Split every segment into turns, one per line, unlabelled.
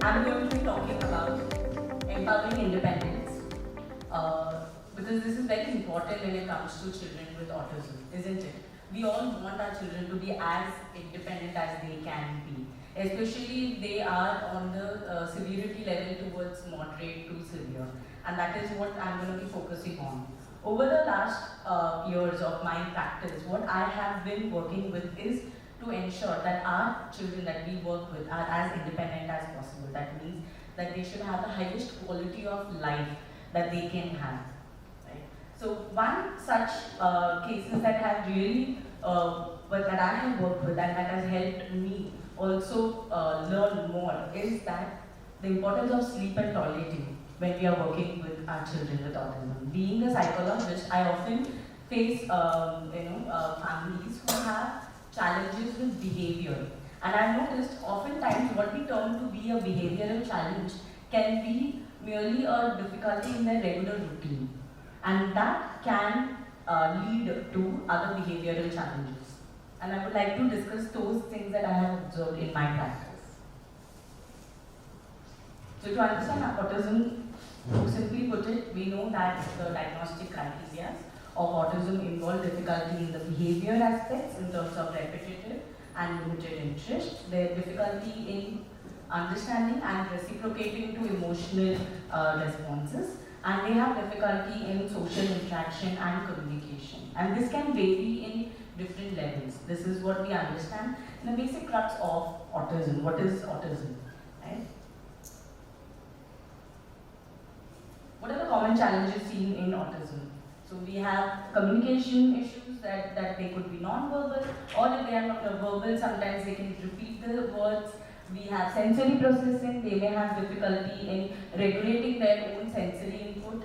I'm going to be talking about empowering independence because this is very important when it comes to children with autism, isn't it? We all want our children to be as independent as they can be, especially if they are on the severity level towards moderate to severe, and that is what I'm going to be focusing on. Over the last years of my practice, what I have been working with is to ensure that our children that we work with are as independent as possible. That means that they should have the highest quality of life that they can have. Right? So one such cases that have really, that I have worked with and that has helped me also learn more is that the importance of sleep and toileting when we are working with our children with autism. Being a psychologist, I often face families who have challenges with behavior. And I've noticed oftentimes what we term to be a behavioral challenge can be merely a difficulty in their regular routine. And that can lead to other behavioral challenges. And I would like to discuss those things that I have observed in my practice. So to understand autism, to simply put it, we know that the diagnostic criteria of autism involve difficulty in the behavior aspects in terms of repetitive and limited interest. Their difficulty in understanding and reciprocating to emotional responses, and they have difficulty in social interaction and communication. And this can vary in different levels. This is what we understand in the basic crux of autism. What is autism? Right? What are the common challenges seen in autism? So we have communication issues that they could be non-verbal, or if they are not verbal, sometimes they can repeat the words. We have sensory processing. They may have difficulty in regulating their own sensory input.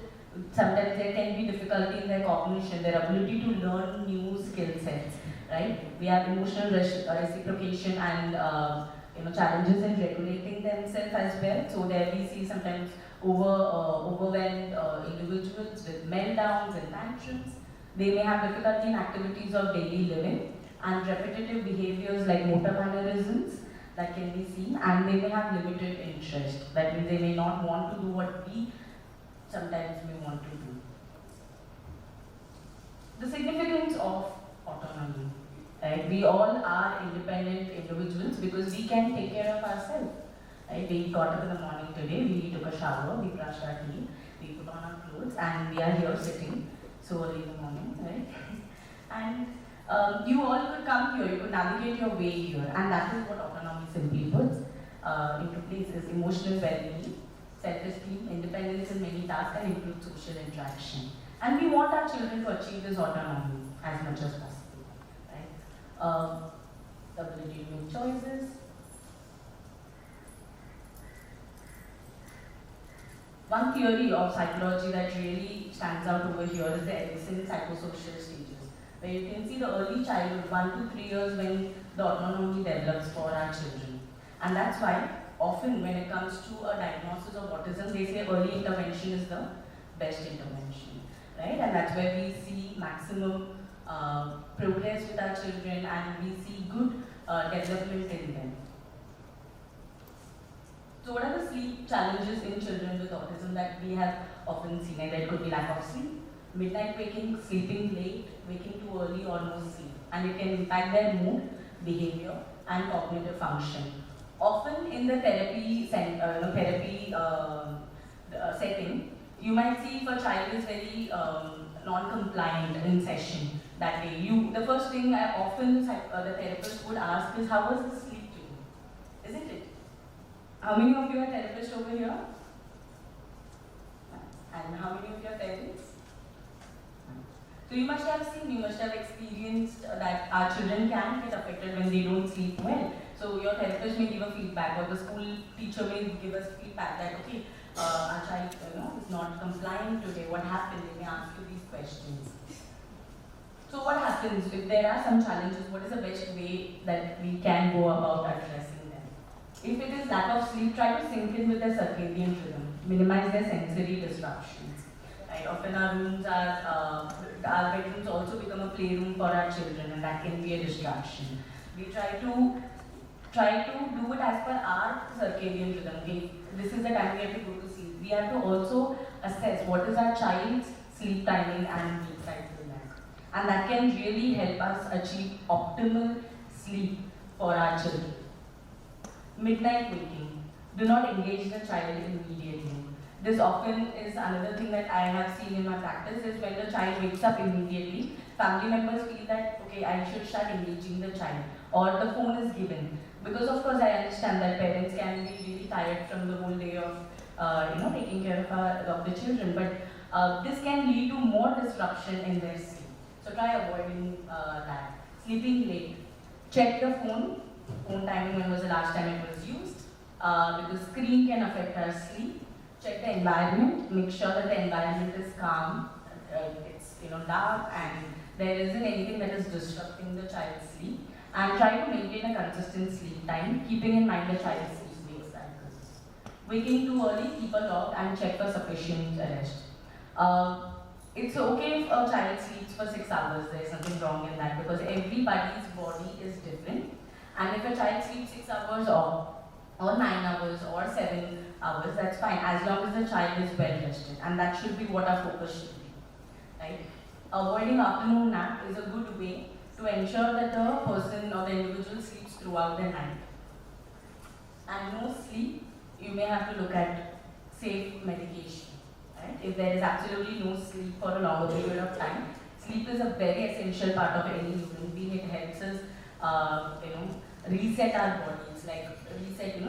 Sometimes there can be difficulty in their cognition, their ability to learn new skill sets. Right? We have emotional reciprocation and challenges in regulating themselves as well. So there we see sometimes overwhelmed individuals with meltdowns and tantrums. They may have difficulty in activities of daily living and repetitive behaviors like motor mannerisms that can be seen, and they may have limited interest. That means they may not want to do what we sometimes may want to do. The significance of autonomy. Right? We all are independent individuals because we can take care of ourselves. Right? We got up in the morning today, we took a shower, we brushed our teeth, we put on our clothes, and we are here sitting so early in the morning, right? And you all could come here, you could navigate your way here, and that is what autonomy simply puts into place: is emotional well-being, self-esteem, independence in many tasks, and improved social interaction. And we want our children to achieve this autonomy as much as possible, right? The ability to make choices. One theory of psychology that really stands out over here is the Edison psychosocial stages, where you can see the early childhood, 1 to 3 years, when the autonomy develops for our children. And that's why often when it comes to a diagnosis of autism, they say early intervention is the best intervention, right? And that's where we see maximum progress with our children, and we see good development in them. So what are the sleep challenges in children with autism that we have often seen? And there could be lack of sleep, midnight waking, sleeping late, waking too early, or no sleep. And it can impact their mood, behavior, and cognitive function. Often in the therapy setting, you might see if a child is very non-compliant in session that day. The first thing I often the therapist would ask is, how was the sleep today? Isn't it? How many of you are therapists over here? And how many of you are parents? So you must have seen, you must have experienced that our children can get affected when they don't sleep well. So your therapist may give a feedback, or the school teacher may give us feedback that, okay, our child is not compliant today. What happened? They may ask you these questions. So what happens if there are some challenges? What is the best way that we can go about addressing them? If it is lack of sleep, try to sync in with their circadian rhythm, minimize their sensory disruptions. Right? Often our rooms our bedrooms also become a playroom for our children, and that can be a distraction. We try to try to do it as per our circadian rhythm. Okay, this is the time we have to go to sleep. We have to also assess what is our child's sleep timing and wake cycle like. And that can really help us achieve optimal sleep for our children. Midnight waking. Do not engage the child immediately. This often is another thing that I have seen in my practice is when the child wakes up immediately, family members feel that, okay, I should start engaging the child or the phone is given. Because of course I understand that parents can be really tired from the whole day of taking care of the children, but this can lead to more disruption in their sleep. So try avoiding that. Sleeping late. Check the phone timing, when was the last time it was used, because screen can affect our sleep. Check the environment, make sure that the environment is calm, it's dark and there isn't anything that is disrupting the child's sleep. And try to maintain a consistent sleep time, keeping in mind the child's sleep cycles. Waking too early, keep a log and check for sufficient rest. It's okay if a child sleeps for 6 hours, there's nothing wrong in that because everybody's body is different. And if a child sleeps 6 hours or 9 hours or 7 hours, that's fine, as long as the child is well rested. And that should be what our focus should be, right? Avoiding afternoon nap is a good way to ensure that the person or the individual sleeps throughout the night. And no sleep, you may have to look at safe medication, right? If there is absolutely no sleep for a longer period of time, sleep is a very essential part of any human being. It helps us, reset our bodies, like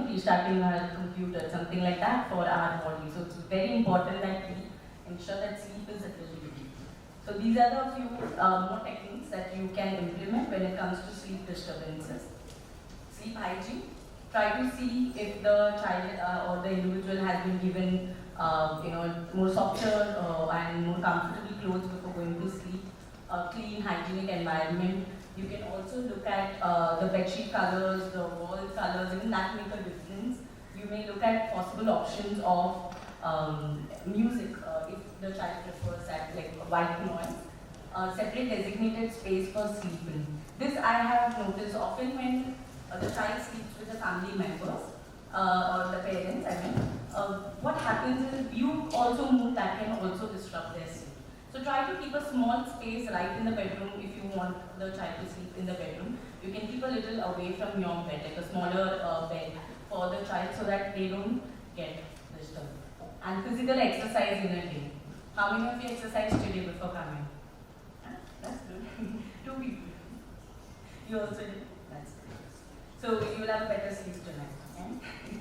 restarting our computer, something like that for our body. So it's very important that we ensure that sleep is available. So these are the few more techniques that you can implement when it comes to sleep disturbances. Sleep hygiene. Try to see if the child or the individual has been given more softer and more comfortable clothes before going to sleep. A clean, hygienic environment. You can also look at the bedsheet colors, the wall colors, even that make a difference. You may look at possible options of music, if the child prefers that, like white noise. Separate designated space for sleeping. This I have noticed often when the child sleeps with the family members or the parents, what happens is you also move, that can also disrupt their sleep. So try to keep a small space right in the bedroom if you want the child to sleep in the bedroom. You can keep a little away from your bed, like a smaller bed for the child so that they don't get disturbed. And physical exercise in a day. How many of you exercised today before coming? That's good. 2 people. You also did? That's good. So you will have a better sleep tonight. Okay?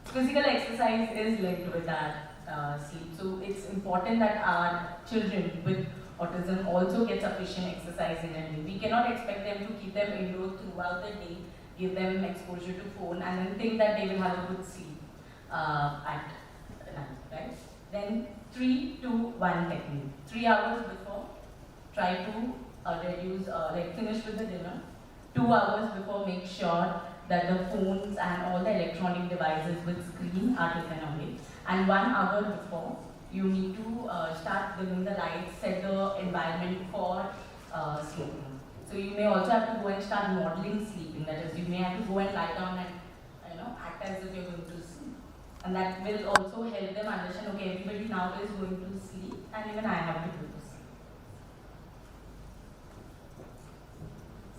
Physical exercise is linked with our sleep. So it's important that our children with autism also get sufficient exercise in a day. We cannot expect them to keep them indoors throughout the day, give them exposure to phone and then think that they will have a good sleep at night, right? Then 3-2-1 technique. 3 hours before, try to finish with the dinner. 2 hours before, make sure that the phones and all the electronic devices with screen are taken away. And 1 hour before, you need to start dimming the lights, set the environment for sleeping. So you may also have to go and start modeling sleeping. That is, you may have to go and lie down and act as if you're going to sleep. And that will also help them understand, okay, everybody now is going to sleep and even I have to go to sleep.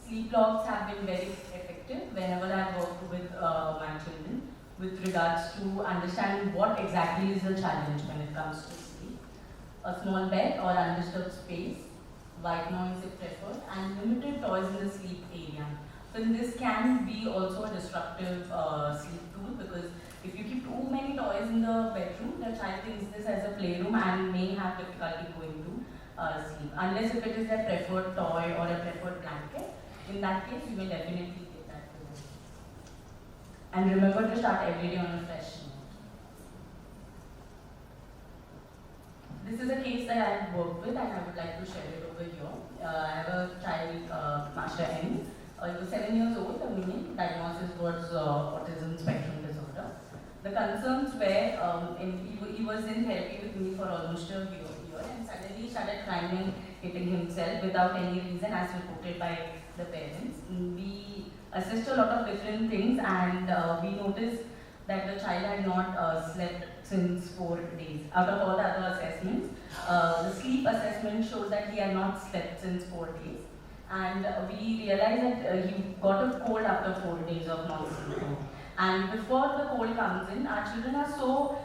Sleep logs have been very effective whenever I've worked with my children with regards to understanding what exactly is the challenge when it comes to sleep. A small bed or undisturbed space, white noise if preferred, and limited toys in the sleep area. So this can be also a disruptive sleep tool because if you keep too many toys in the bedroom, the child thinks this as a playroom and may have difficulty going to sleep. Unless if it is their preferred toy or a preferred blanket, in that case you may definitely get that to them. And remember to start every day on a fresh note. This is a case that I have worked with and I would like to share it over here. I have a child, Master N. He was 7 years old. The main diagnosis was autism spectrum disorder. The concerns were, he was in therapy with me for almost a year and suddenly he started crying and hitting himself without any reason as reported by the parents. We assessed a lot of different things, and we noticed that the child had not slept since 4 days. Out of all the other assessments, the sleep assessment showed that he had not slept since 4 days. And we realized that he got a cold after 4 days of not sleeping. And before the cold comes in, our children are so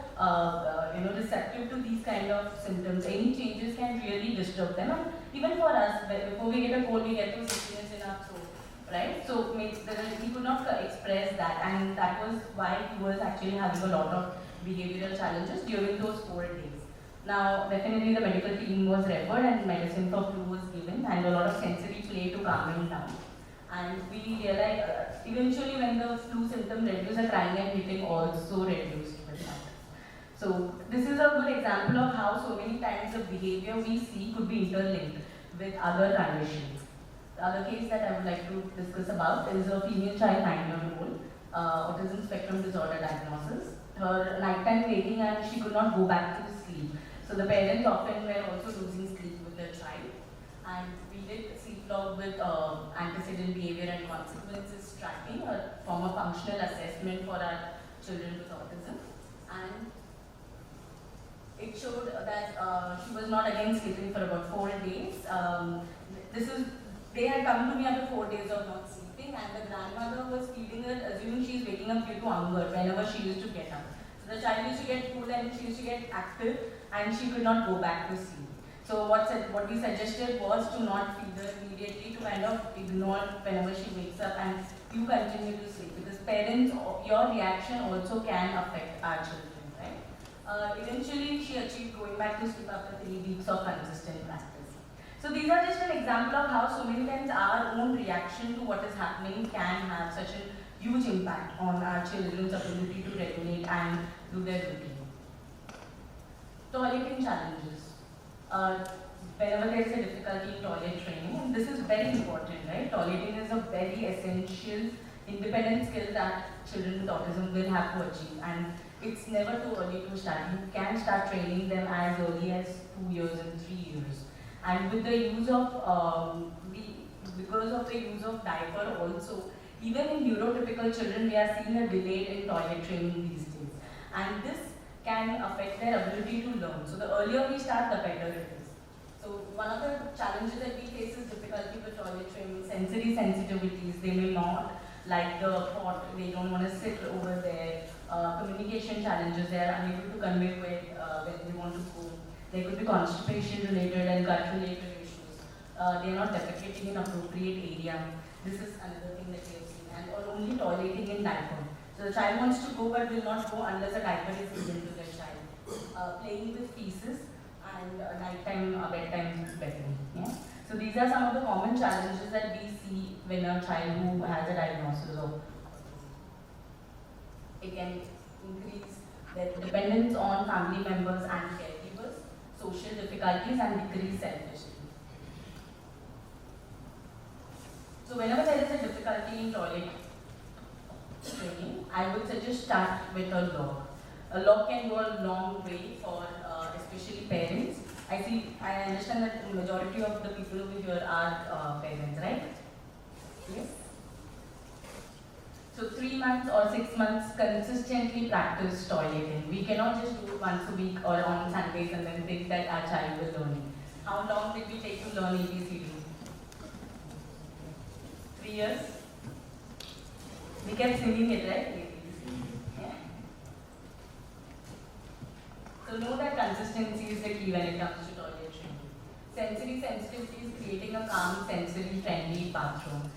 receptive to these kind of symptoms. Any changes can really disturb them. And even for us, before we get a cold, we get those sickness in our throat, right? So he could not express that, and that was why he was actually having a lot of behavioral challenges during those 4 days. Now, definitely the medical team was referred and medicine for flu was given and a lot of sensory play to calm him down. And we realized eventually when the flu symptom reduced, the crying and hitting also reduced with that. So this is a good example of how so many times the behavior we see could be interlinked with other conditions. The other case that I would like to discuss about is a female child, 9-year-old, autism spectrum disorder diagnosis. Her nighttime waking and she could not go back to sleep. So the parents often were also losing sleep with their child. And we did sleep log with antecedent behavior and consequences tracking, a form of functional assessment for our children with autism. And it showed that she was not again sleeping for about 4 days. They had come to me after 4 days of not sleeping, and the grandmother was feeding her, assuming she's waking up due to hunger whenever she used to get up. So the child used to get full and she used to get active, and she could not go back to sleep. So what we suggested was to not feed her immediately, to kind of ignore whenever she wakes up and you continue to sleep. Because parents, your reaction also can affect our children, right? Eventually, she achieved going back to sleep after 3 weeks of consistent practice. So these are just an example of how so many times our own reaction to what is happening can have such a huge impact on our children's ability to regulate and do their routine. Toileting challenges. Whenever there is a difficulty in toilet training, and this is very important, right? Toileting is a very essential independent skill that children with autism will have to achieve, and it's never too early to start. You can start training them as early as 2 years and 3 years. And with the use of, because of the use of diaper also, even in neurotypical children, we are seeing a delay in toilet training these days. And this can affect their ability to learn. So the earlier we start, the better it is. So one of the challenges that we face is difficulty with toilet training, sensory sensitivities. They may not like the pot, they don't want to sit over there. Communication challenges, they are unable to convey when they want to go. There could be constipation related and gut related issues. They are not defecating in appropriate area. This is another thing that we have seen. And or only toileting in diaper. So the child wants to go but will not go unless a diaper is given to the child. Playing with feces and nighttime, bedtime bedroom. Yeah? So these are some of the common challenges that we see when a child who has a diagnosis of autism. It can increase their dependence on family members and caregivers, social difficulties, and decrease self-esteem. So whenever there is a difficulty in toilet training, I would suggest start with a log. A log can go a long way for especially parents. I understand that the majority of the people over here are parents, right? Yes. So 3 months or 6 months consistently practice toileting. We cannot just do it once a week or on Sundays and then think that our child will learn it. How long did we take to learn ABCD? 3 years? We kept singing it, right? Yeah. So know that consistency is the key when it comes to toilet training. Sensory sensitivity is creating a calm, sensory friendly bathroom.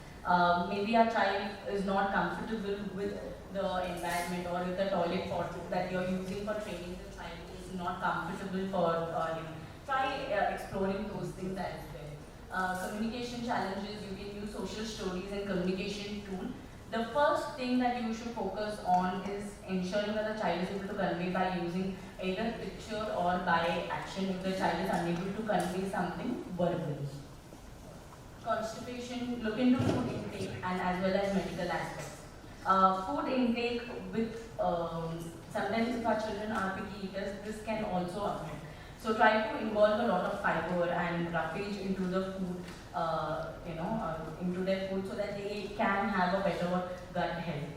Maybe our child is not comfortable with the environment or with the toilet pot that you're using for training the child is not comfortable for him. Try exploring those things as well. Communication challenges, you can use social stories and communication tool. The first thing that you should focus on is ensuring that the child is able to convey by using either picture or by action if the child is unable to convey something verbally. Constipation, look into food intake and as well as medical aspects. Food intake with, sometimes if our children are picky eaters, this can also affect. So try to involve a lot of fiber and roughage into the food, into their food so that they can have a better gut health.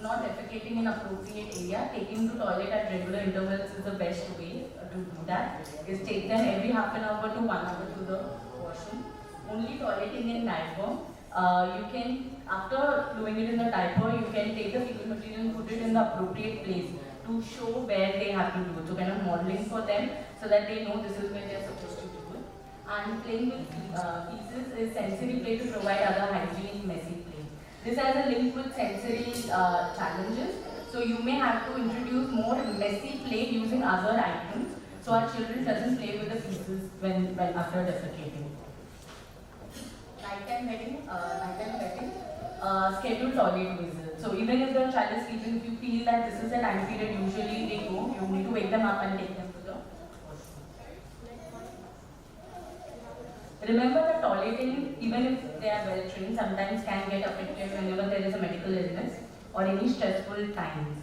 Not defecating in appropriate area, taking to toilet at regular intervals is the best way to do that. Is take them every half an hour to 1 hour to the washroom. Only toileting in diaper. You can, after doing it in the diaper, you can take the fecal material and put it in the appropriate place to show where they have to do it. So kind of modeling for them so that they know this is where they are supposed to do it. And playing with pieces is sensory play to provide other hygienic messy play. This has a link with sensory challenges. So you may have to introduce more messy play using other items so our children doesn't play with the pieces when after defecating. Nighttime bedding, schedule toilet visit. So even if the child is sleeping, if you feel that this is the time period usually they go, you need to wake them up and take them to the washroom. Remember that toileting, even if they are well trained, sometimes can get affected whenever there is a medical illness or any stressful times.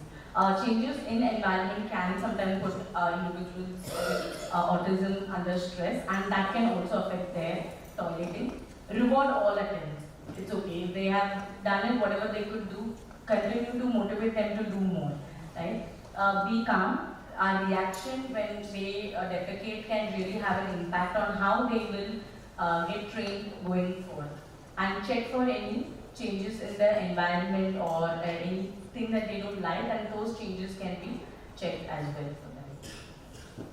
Changes in environment can sometimes put individuals with autism under stress, and that can also affect their toileting. Reward all attempts. It's okay. If they have done it, whatever they could do, continue to motivate them to do more. Right? Be calm. Our reaction when they defecate can really have an impact on how they will get trained going forward. And check for any changes in their environment or anything that they don't like, and those changes can be checked as well for them.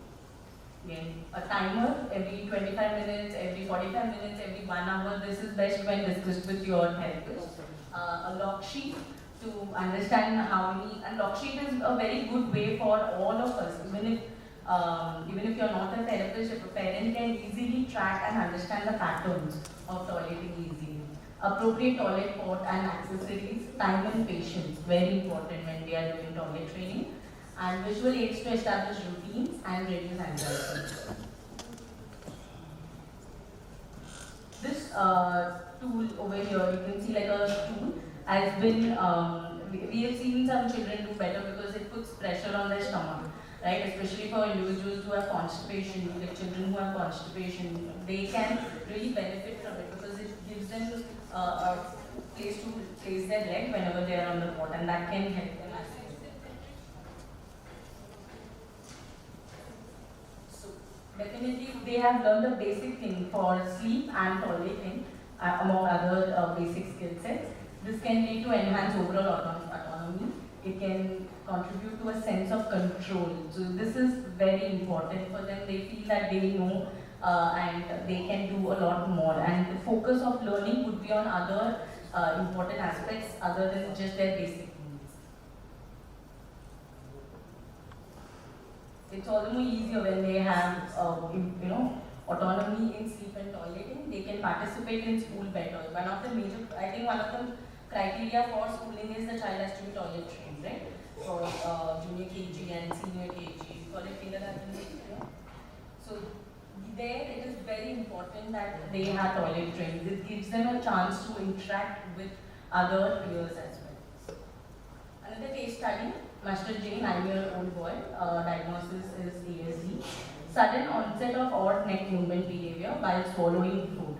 Again, a timer every 25 minutes, every 45 minutes, every 1 hour. This is best when discussed with your therapist. A log sheet to understand how many, and log sheet is a very good way for all of us, even if you're not a therapist, if a parent can easily track and understand the patterns of toileting easily. Appropriate toilet pot and accessories, time and patience, very important when we are doing toilet training. And visual aids to establish routines and reduce anxiety. This tool over here, you can see like a tool, has been, we have seen some children do better because it puts pressure on their stomach, right? Especially for individuals who have constipation, like children who have constipation, they can really benefit from it because it gives them a place to place their leg whenever they are on the pot, and that can help them as well. So definitely they have learned the basic thing for sleep and toileting among other basic skill sets. This can lead to enhanced overall autonomy. It can contribute to a sense of control. So this is very important for them. They feel that they know and they can do a lot more. And the focus of learning would be on other important aspects other than just their basic needs. It's all the more easier when they have, autonomy in sleep and toileting. They can participate in school better. One of the criteria for schooling is the child has to be toilet trained, right? For junior KG and senior KG, for the kindergarten, So there it is very important that they have toilet training. This gives them a chance to interact with other peers as well. Another case study, Master J, 9-year-old boy, diagnosis is ASD. Sudden onset of odd neck movement behavior while swallowing food.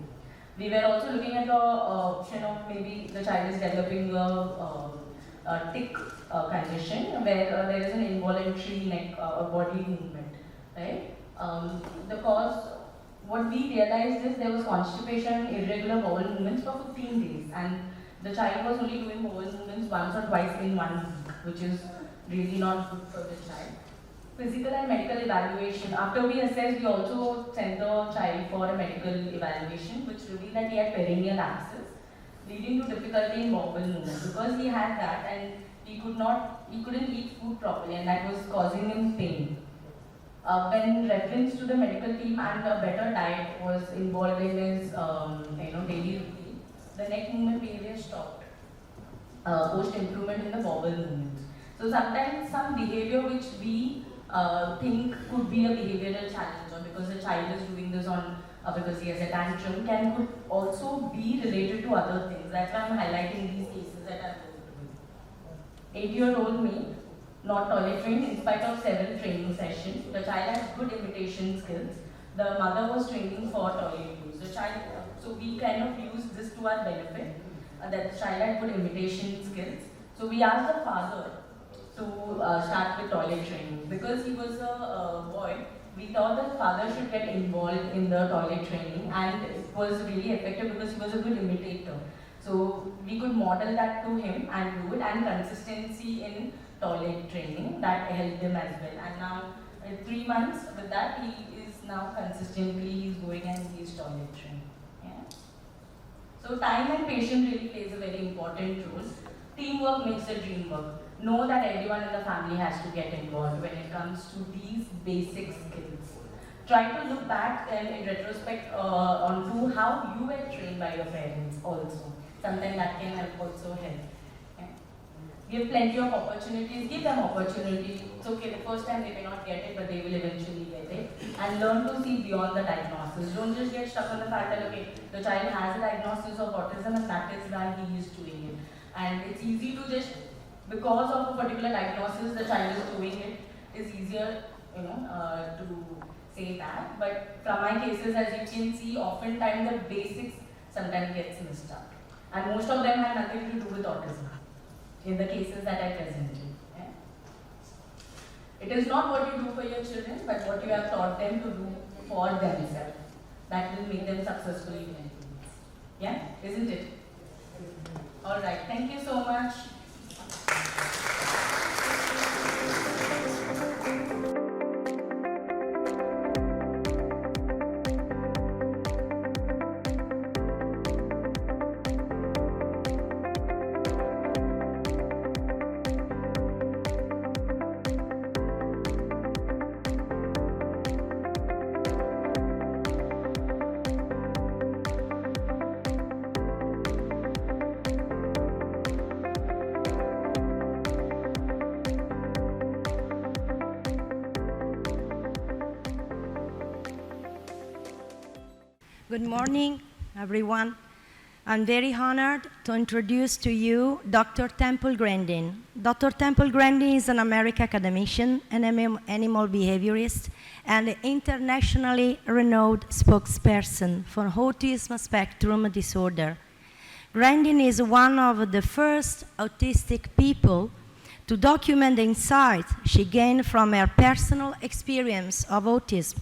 We were also looking at the option of maybe the child is developing a tic condition where there is an involuntary neck body movement, right? The cause, what we realized is there was constipation, irregular bowel movements for 15 days, and the child was only doing bowel movements once or twice in 1 week, which is really not good for the child. Physical and medical evaluation. After we assessed, we also sent the child for a medical evaluation, which revealed that he had perennial abscess, leading to difficulty in bowel movement. Because he had that, and he couldn't eat food properly, and that was causing him pain. When reference to the medical team and a better diet was involved in his daily routine, the neck movement behavior stopped. Post improvement in the bowel movements. So sometimes some behavior which we think could be a behavioral challenge, or because the child is doing this because he has a tantrum, could also be related to other things. That's why I'm highlighting these cases that are going to be. 8-year-old male, not toilet trained in spite of several training sessions. The child has good imitation skills. The mother was training for toilet use. The child, so we kind of use this to our benefit, that the child had good imitation skills. So we asked the father to start with toilet training. Because he was a boy, we thought the father should get involved in the toilet training, and it was really effective because he was a good imitator. So we could model that to him and do it, and consistency in toilet training that helped him as well. And now, in 3 months with that, he is now consistently, he's going and he's toilet trained. Yeah? So time and patience really plays a very important role. Teamwork makes the dream work. Know that everyone in the family has to get involved when it comes to these basic skills. Try to look back and in retrospect onto how you were trained by your parents also. Sometimes that can also help. Okay? Give plenty of opportunities, give them opportunity. It's okay, the first time they may not get it, but they will eventually get it. And learn to see beyond the diagnosis. Don't just get stuck on the fact that, okay, the child has a diagnosis of autism and that is why he is doing it. And it's easy to just, because of a particular diagnosis, the child is doing it, it's easier, to say that. But from my cases, as you can see, oftentimes the basics sometimes gets missed out. And most of them have nothing to do with autism in the cases that I presented. Yeah? It is not what you do for your children, but what you have taught them to do for themselves. That will make them successful human beings. Yeah? Isn't it? Alright, thank you so much.
Good morning, everyone. I'm very honored to introduce to you Dr. Temple Grandin. Dr. Temple Grandin is an American academician, an animal behaviorist, and internationally renowned spokesperson for autism spectrum disorder. Grandin is one of the first autistic people to document the insights she gained from her personal experience of autism.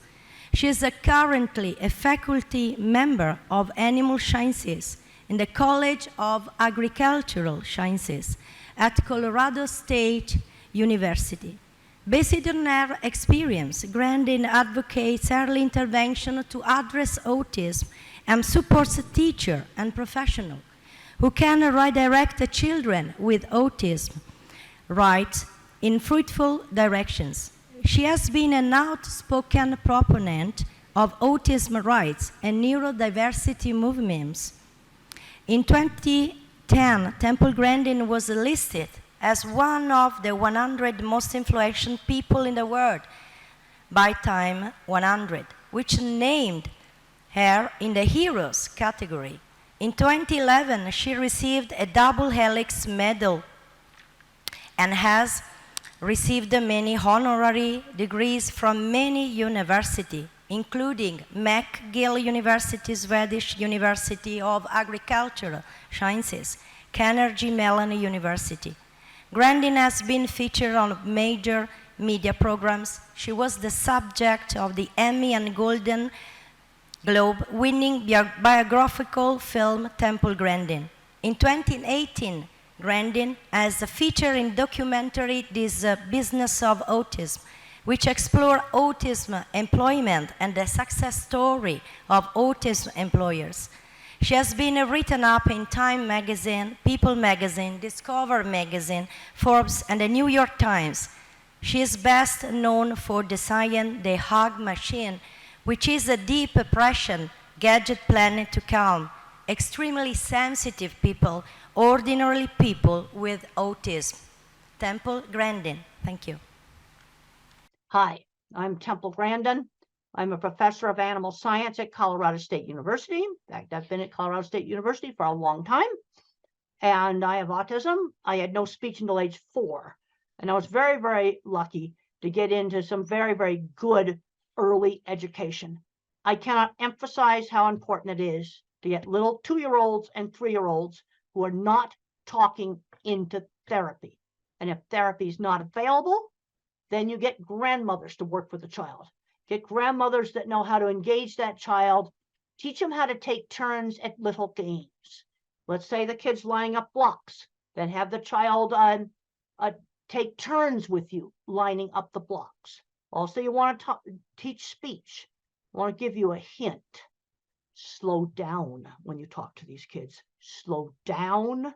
She is currently a faculty member of Animal Sciences in the College of Agricultural Sciences at Colorado State University. Based on her experience, Grandin advocates early intervention to address autism and supports teachers and professionals who can redirect the children with autism right in fruitful directions. She has been an outspoken proponent of autism rights and neurodiversity movements. In 2010, Temple Grandin was listed as one of the 100 most influential people in the world by Time 100, which named her in the Heroes category. In 2011, she received a double helix medal and has received many honorary degrees from many universities, including McGill University, Swedish University of Agricultural Sciences, Carnegie Mellon University. Grandin has been featured on major media programs. She was the subject of the Emmy and Golden Globe winning biographical film Temple Grandin. In 2018, Grandin as a feature in documentary This Business of Autism, which explore autism employment and the success story of autism employers. She has been written up in Time magazine, People magazine, Discover magazine, Forbes, and the New York Times. She is best known for designing the Hug Machine, which is a deep oppression gadget planned to calm extremely sensitive people, ordinary people with autism. Temple Grandin, thank you.
Hi, I'm Temple Grandin. I'm a professor of animal science at Colorado State University. In fact, I've been at Colorado State University for a long time. And I have autism. I had no speech until age 4. And I was very, very lucky to get into some very, very good early education. I cannot emphasize how important it is to get little 2-year-olds and 3-year-olds who are not talking into therapy. And if therapy is not available, then you get grandmothers to work with the child. Get grandmothers that know how to engage that child. Teach them how to take turns at little games. Let's say the kid's lining up blocks. Then have the child take turns with you lining up the blocks. Also, you want to teach speech. I want to give you a hint. Slow down when you talk to these kids. Slow down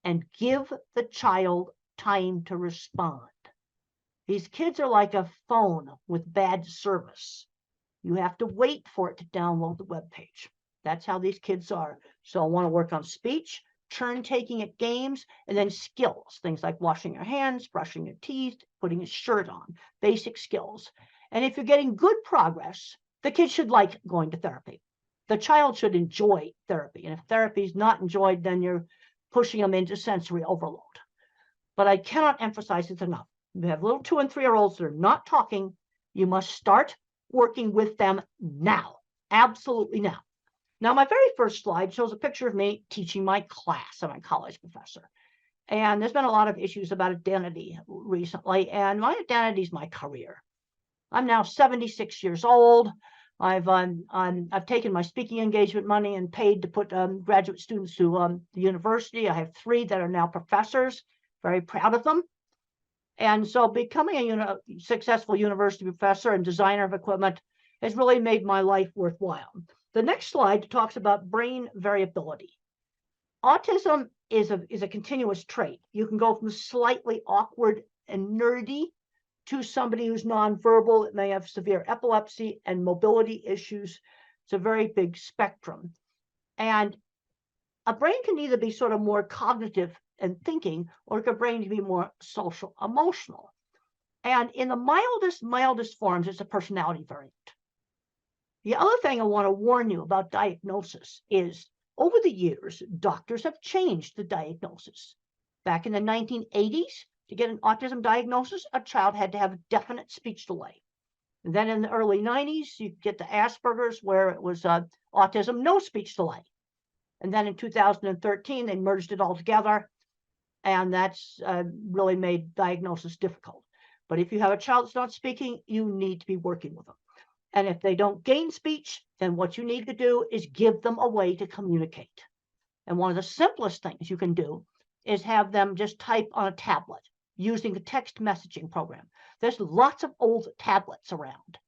and give the child time to respond. These kids are like a phone with bad service. You have to wait for it to download the web page. That's how these kids are. So I want to work on speech, turn taking at games, and then skills, things like washing your hands, brushing your teeth, putting a shirt on, basic skills. And if you're getting good progress, the kid should like going to therapy. The child should enjoy therapy. And if therapy is not enjoyed, then you're pushing them into sensory overload. But I cannot emphasize it enough. You have little 2- and 3-year-olds that are not talking. You must start working with them now. Absolutely now. Now, my very first slide shows a picture of me teaching my class. I'm a college professor. And there's been a lot of issues about identity recently. And my identity is my career. I'm now 76 years old. I've taken my speaking engagement money and paid to put graduate students to the university. I have 3 that are now professors. Very proud of them. And so becoming a successful university professor and designer of equipment has really made my life worthwhile. The next slide talks about brain variability. Autism is a continuous trait. You can go from slightly awkward and nerdy to somebody who's nonverbal that may have severe epilepsy and mobility issues. It's a very big spectrum. And a brain can either be sort of more cognitive and thinking, or a brain to be more social, emotional. And in the mildest forms, it's a personality variant. The other thing I want to warn you about diagnosis is over the years, doctors have changed the diagnosis. Back in the 1980s, to get an autism diagnosis, a child had to have a definite speech delay. And then in the early 90s, you get the Asperger's where it was autism, no speech delay. And then in 2013, they merged it all together. And that's really made diagnosis difficult. But if you have a child that's not speaking, you need to be working with them. And if they don't gain speech, then what you need to do is give them a way to communicate. And one of the simplest things you can do is have them just type on a tablet using a text messaging program. There's lots of old tablets around.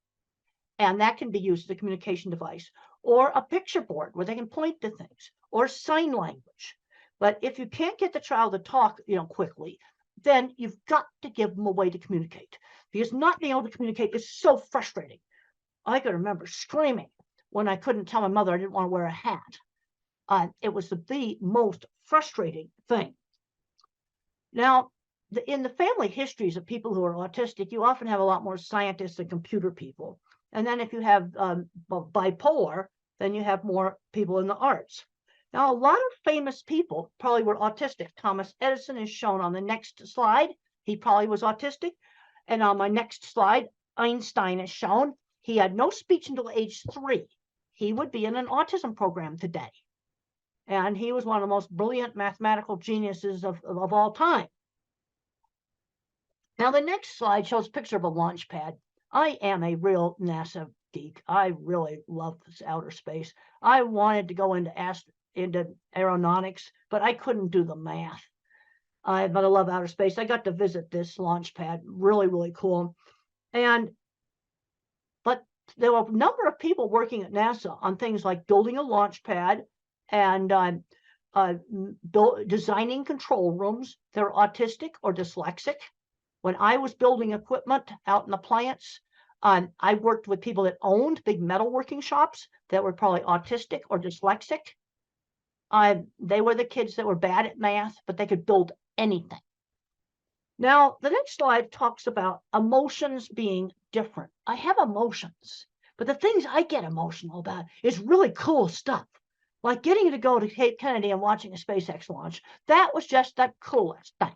And that can be used as a communication device, or a picture board where they can point to things, or sign language. But if you can't get the child to talk, quickly, then you've got to give them a way to communicate, because not being able to communicate is so frustrating. I can remember screaming when I couldn't tell my mother I didn't want to wear a hat. It was the most frustrating thing. Now, in the family histories of people who are autistic, you often have a lot more scientists and computer people. And then if you have bipolar, then you have more people in the arts. Now, a lot of famous people probably were autistic. Thomas Edison is shown on the next slide. He probably was autistic. And on my next slide, Einstein is shown. He had no speech until age 3. He would be in an autism program today. And he was one of the most brilliant mathematical geniuses of all time. Now, the next slide shows a picture of a launch pad. I am a real NASA geek. I really love this outer space. I wanted to go into aeronautics, but I couldn't do the math. But I love outer space. I got to visit this launch pad. Really, really cool. But there were a number of people working at NASA on things like building a launch pad and designing control rooms. They're autistic or dyslexic. When I was building equipment out in the plants, I worked with people that owned big metalworking shops that were probably autistic or dyslexic. They were the kids that were bad at math, but they could build anything. Now, the next slide talks about emotions being different. I have emotions, but the things I get emotional about is really cool stuff. Like getting to go to Cape Kennedy and watching a SpaceX launch. That was just the coolest thing.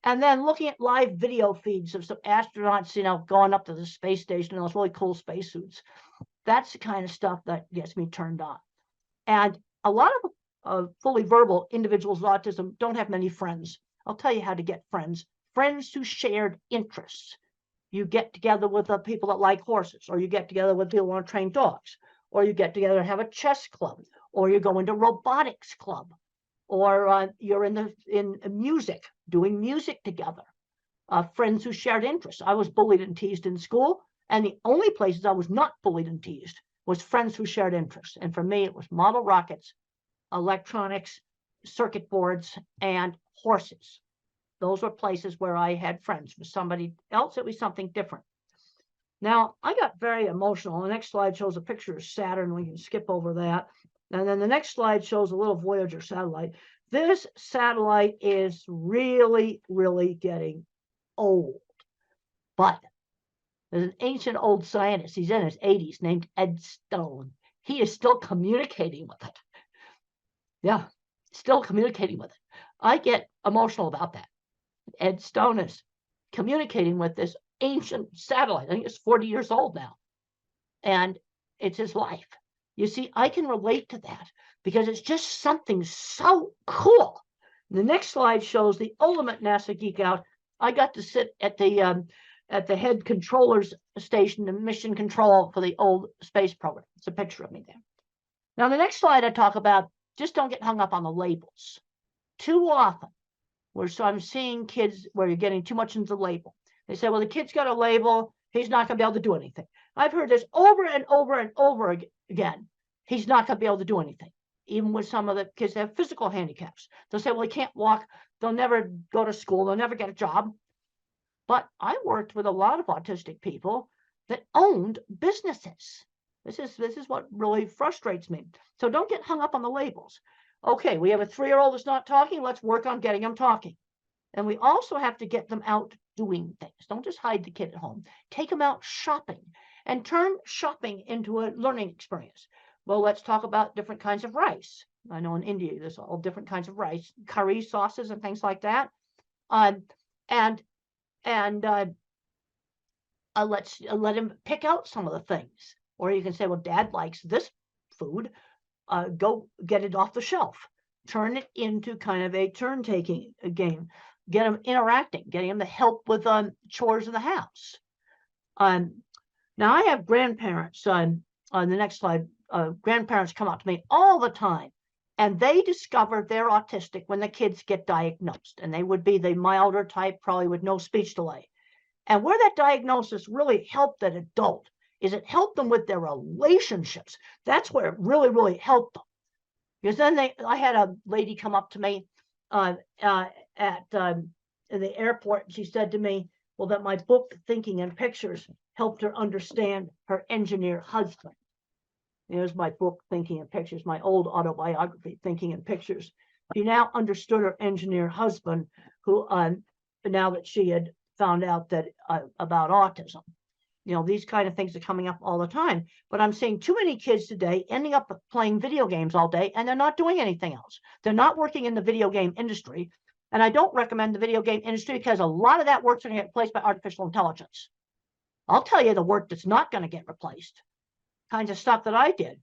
And then looking at live video feeds of some astronauts, going up to the space station in those really cool spacesuits. That's the kind of stuff that gets me turned on. And a lot of fully verbal individuals with autism don't have many friends. I'll tell you how to get friends. Friends who shared interests. You get together with the people that like horses, or you get together with people who want to train dogs, or you get together and have a chess club, or you go into robotics club, or you're in music, doing music together. Friends who shared interests. I was bullied and teased in school, and the only places I was not bullied and teased was friends who shared interests. And for me, it was model rockets, electronics, circuit boards, and horses. Those were places where I had friends. For somebody else, it was something different. Now, I got very emotional. The next slide shows a picture of Saturn. We can skip over that. And then the next slide shows a little Voyager satellite. This satellite is really, really getting old. But there's an ancient old scientist, he's in his 80s, named Ed Stone. He is still communicating with it. Yeah, still communicating with it. I get emotional about that. Ed Stone is communicating with this ancient satellite. I think it's 40 years old now. And it's his life. You see, I can relate to that because it's just something so cool. The next slide shows the ultimate NASA geek out. I got to sit at the head controller's station and mission control for the old space program. It's a picture of me there. Now, the next slide I talk about, just don't get hung up on the labels. Too often, I'm seeing kids where you're getting too much into the label. They say, well, the kid's got a label. He's not going to be able to do anything. I've heard this over and over and over again. He's not going to be able to do anything. Even with some of the kids that have physical handicaps. They'll say, well, he can't walk. They'll never go to school. They'll never get a job. But I worked with a lot of autistic people that owned businesses. This is what really frustrates me. So don't get hung up on the labels. Okay, we have a 3-year-old that's not talking. Let's work on getting them talking. And we also have to get them out doing things. Don't just hide the kid at home. Take them out shopping and turn shopping into a learning experience. Well, let's talk about different kinds of rice. I know in India, there's all different kinds of rice, curry sauces and things like that. Let's let him pick out some of the things. Or you can say, well, Dad likes this food. Go get it off the shelf. Turn it into kind of a turn-taking game. Get them interacting, getting them to help with chores in the house. Now, I have grandparents. On the next slide, grandparents come up to me all the time, and they discover they're autistic when the kids get diagnosed, and they would be the milder type, probably with no speech delay. And where that diagnosis really helped that adult is it helped them with their relationships. That's where it really, really helped them. Because then I had a lady come up to me at the airport, and she said to me, well, that my book, Thinking in Pictures, helped her understand her engineer husband. Here's my book, Thinking in Pictures, my old autobiography, Thinking in Pictures. She now understood her engineer husband, who now that she had found out that about autism. These kind of things are coming up all the time. But I'm seeing too many kids today ending up playing video games all day, and they're not doing anything else. They're not working in the video game industry. And I don't recommend the video game industry because a lot of that work's going to get replaced by artificial intelligence. I'll tell you the work that's not going to get replaced. Kinds of stuff that I did.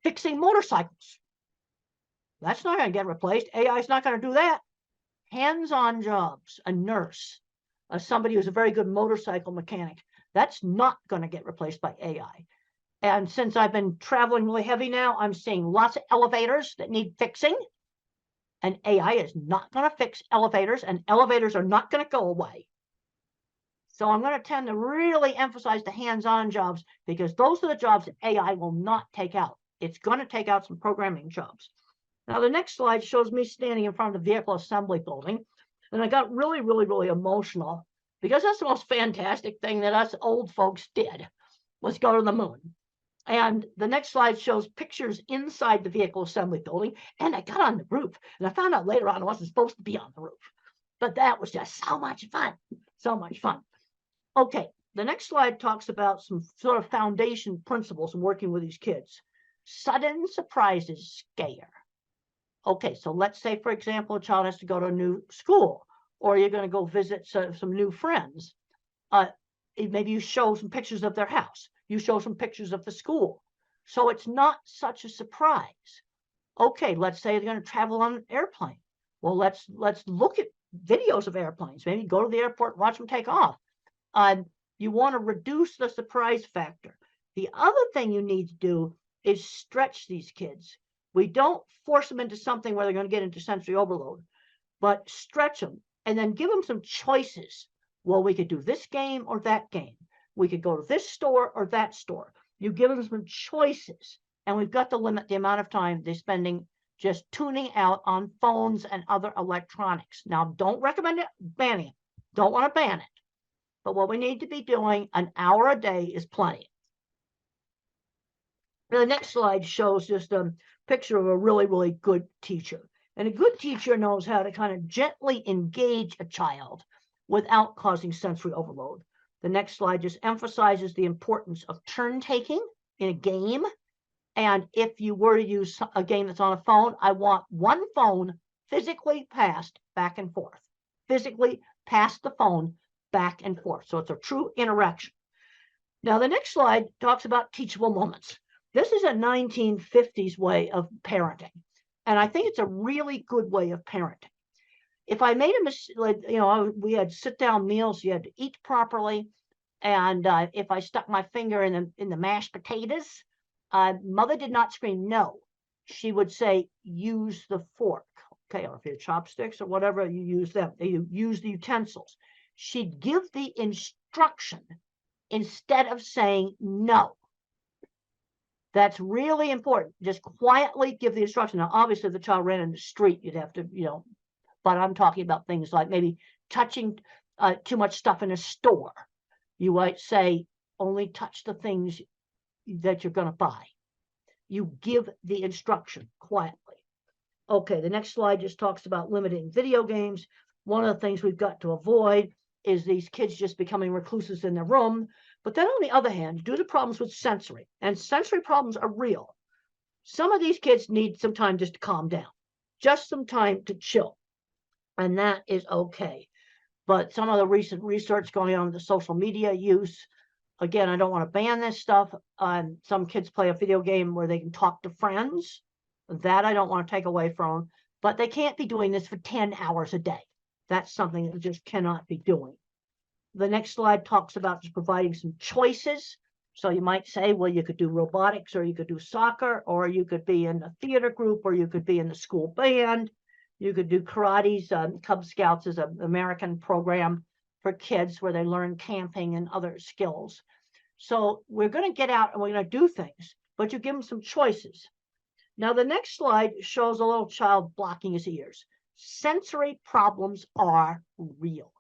Fixing motorcycles. That's not going to get replaced. AI is not going to do that. Hands-on jobs, a nurse, somebody who's a very good motorcycle mechanic. That's not going to get replaced by AI. And since I've been traveling really heavy now, I'm seeing lots of elevators that need fixing. And AI is not going to fix elevators, and elevators are not going to go away. So I'm going to tend to really emphasize the hands-on jobs because those are the jobs that AI will not take out. It's going to take out some programming jobs. Now, the next slide shows me standing in front of the vehicle assembly building. And I got really, really, really emotional because that's the most fantastic thing that us old folks did was go to the moon. And the next slide shows pictures inside the vehicle assembly building. And I got on the roof. And I found out later on I wasn't supposed to be on the roof. But that was just so much fun. So much fun. Okay, the next slide talks about some sort of foundation principles in working with these kids. Sudden surprises scare. Okay, so let's say, for example, a child has to go to a new school or you're going to go visit some new friends. Maybe you show some pictures of their house. You show some pictures of the school. So it's not such a surprise. Okay, let's say they're going to travel on an airplane. Well, let's look at videos of airplanes. Maybe go to the airport, watch them take off. You want to reduce the surprise factor. The other thing you need to do is stretch these kids. We don't force them into something where they're going to get into sensory overload, but stretch them and then give them some choices. Well, we could do this game or that game. We could go to this store or that store. You give them some choices, and we've got to limit the amount of time they're spending just tuning out on phones and other electronics. Now, don't recommend it, banning it. Don't want to ban it. But what we need to be doing, an hour a day is plenty. Now, the next slide shows just a picture of a really, really good teacher. And a good teacher knows how to kind of gently engage a child without causing sensory overload. The next slide just emphasizes the importance of turn taking in a game. And if you were to use a game that's on a phone, I want one phone physically passed back and forth. Physically pass the phone back and forth. So it's a true interaction. Now, the next slide talks about teachable moments. This is a 1950s way of parenting. And I think it's a really good way of parenting. If I made a mistake, we had sit-down meals, you had to eat properly. And if I stuck my finger in the mashed potatoes, mother did not scream no. She would say, use the fork. Okay, or if you have chopsticks or whatever, you use them. You use the utensils. She'd give the instruction instead of saying no. That's really important. Just quietly give the instruction. Now, obviously, if the child ran in the street, you'd have to, but I'm talking about things like maybe touching too much stuff in a store. You might say, only touch the things that you're going to buy. You give the instruction quietly. Okay, the next slide just talks about limiting video games. One of the things we've got to avoid is these kids just becoming recluses in their room. But then on the other hand, due to problems with sensory, and sensory problems are real, some of these kids need some time just to calm down, just some time to chill. And that is okay. But some of the recent research going on with the social media use, again, I don't want to ban this stuff. Some kids play a video game where they can talk to friends. That I don't want to take away from them. But they can't be doing this for 10 hours a day. That's something that they just cannot be doing. The next slide talks about just providing some choices. So you might say, well, you could do robotics, or you could do soccer, or you could be in a theater group, or you could be in the school band. You could do karate's. Cub Scouts is an American program for kids where they learn camping and other skills. So we're going to get out and we're going to do things, but you give them some choices. Now, the next slide shows a little child blocking his ears. Sensory problems are real.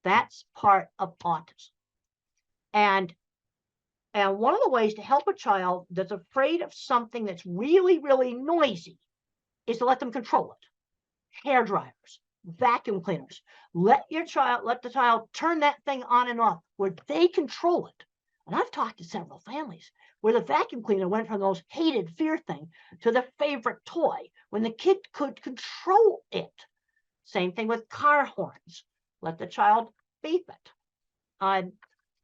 That's part of autism. And one of the ways to help a child that's afraid of something that's really, really noisy is to let them control it. Hair dryers, vacuum cleaners. Let the child turn that thing on and off where they control it. And I've talked to several families where the vacuum cleaner went from the most hated fear thing to their favorite toy when the kid could control it. Same thing with car horns. Let the child beep it.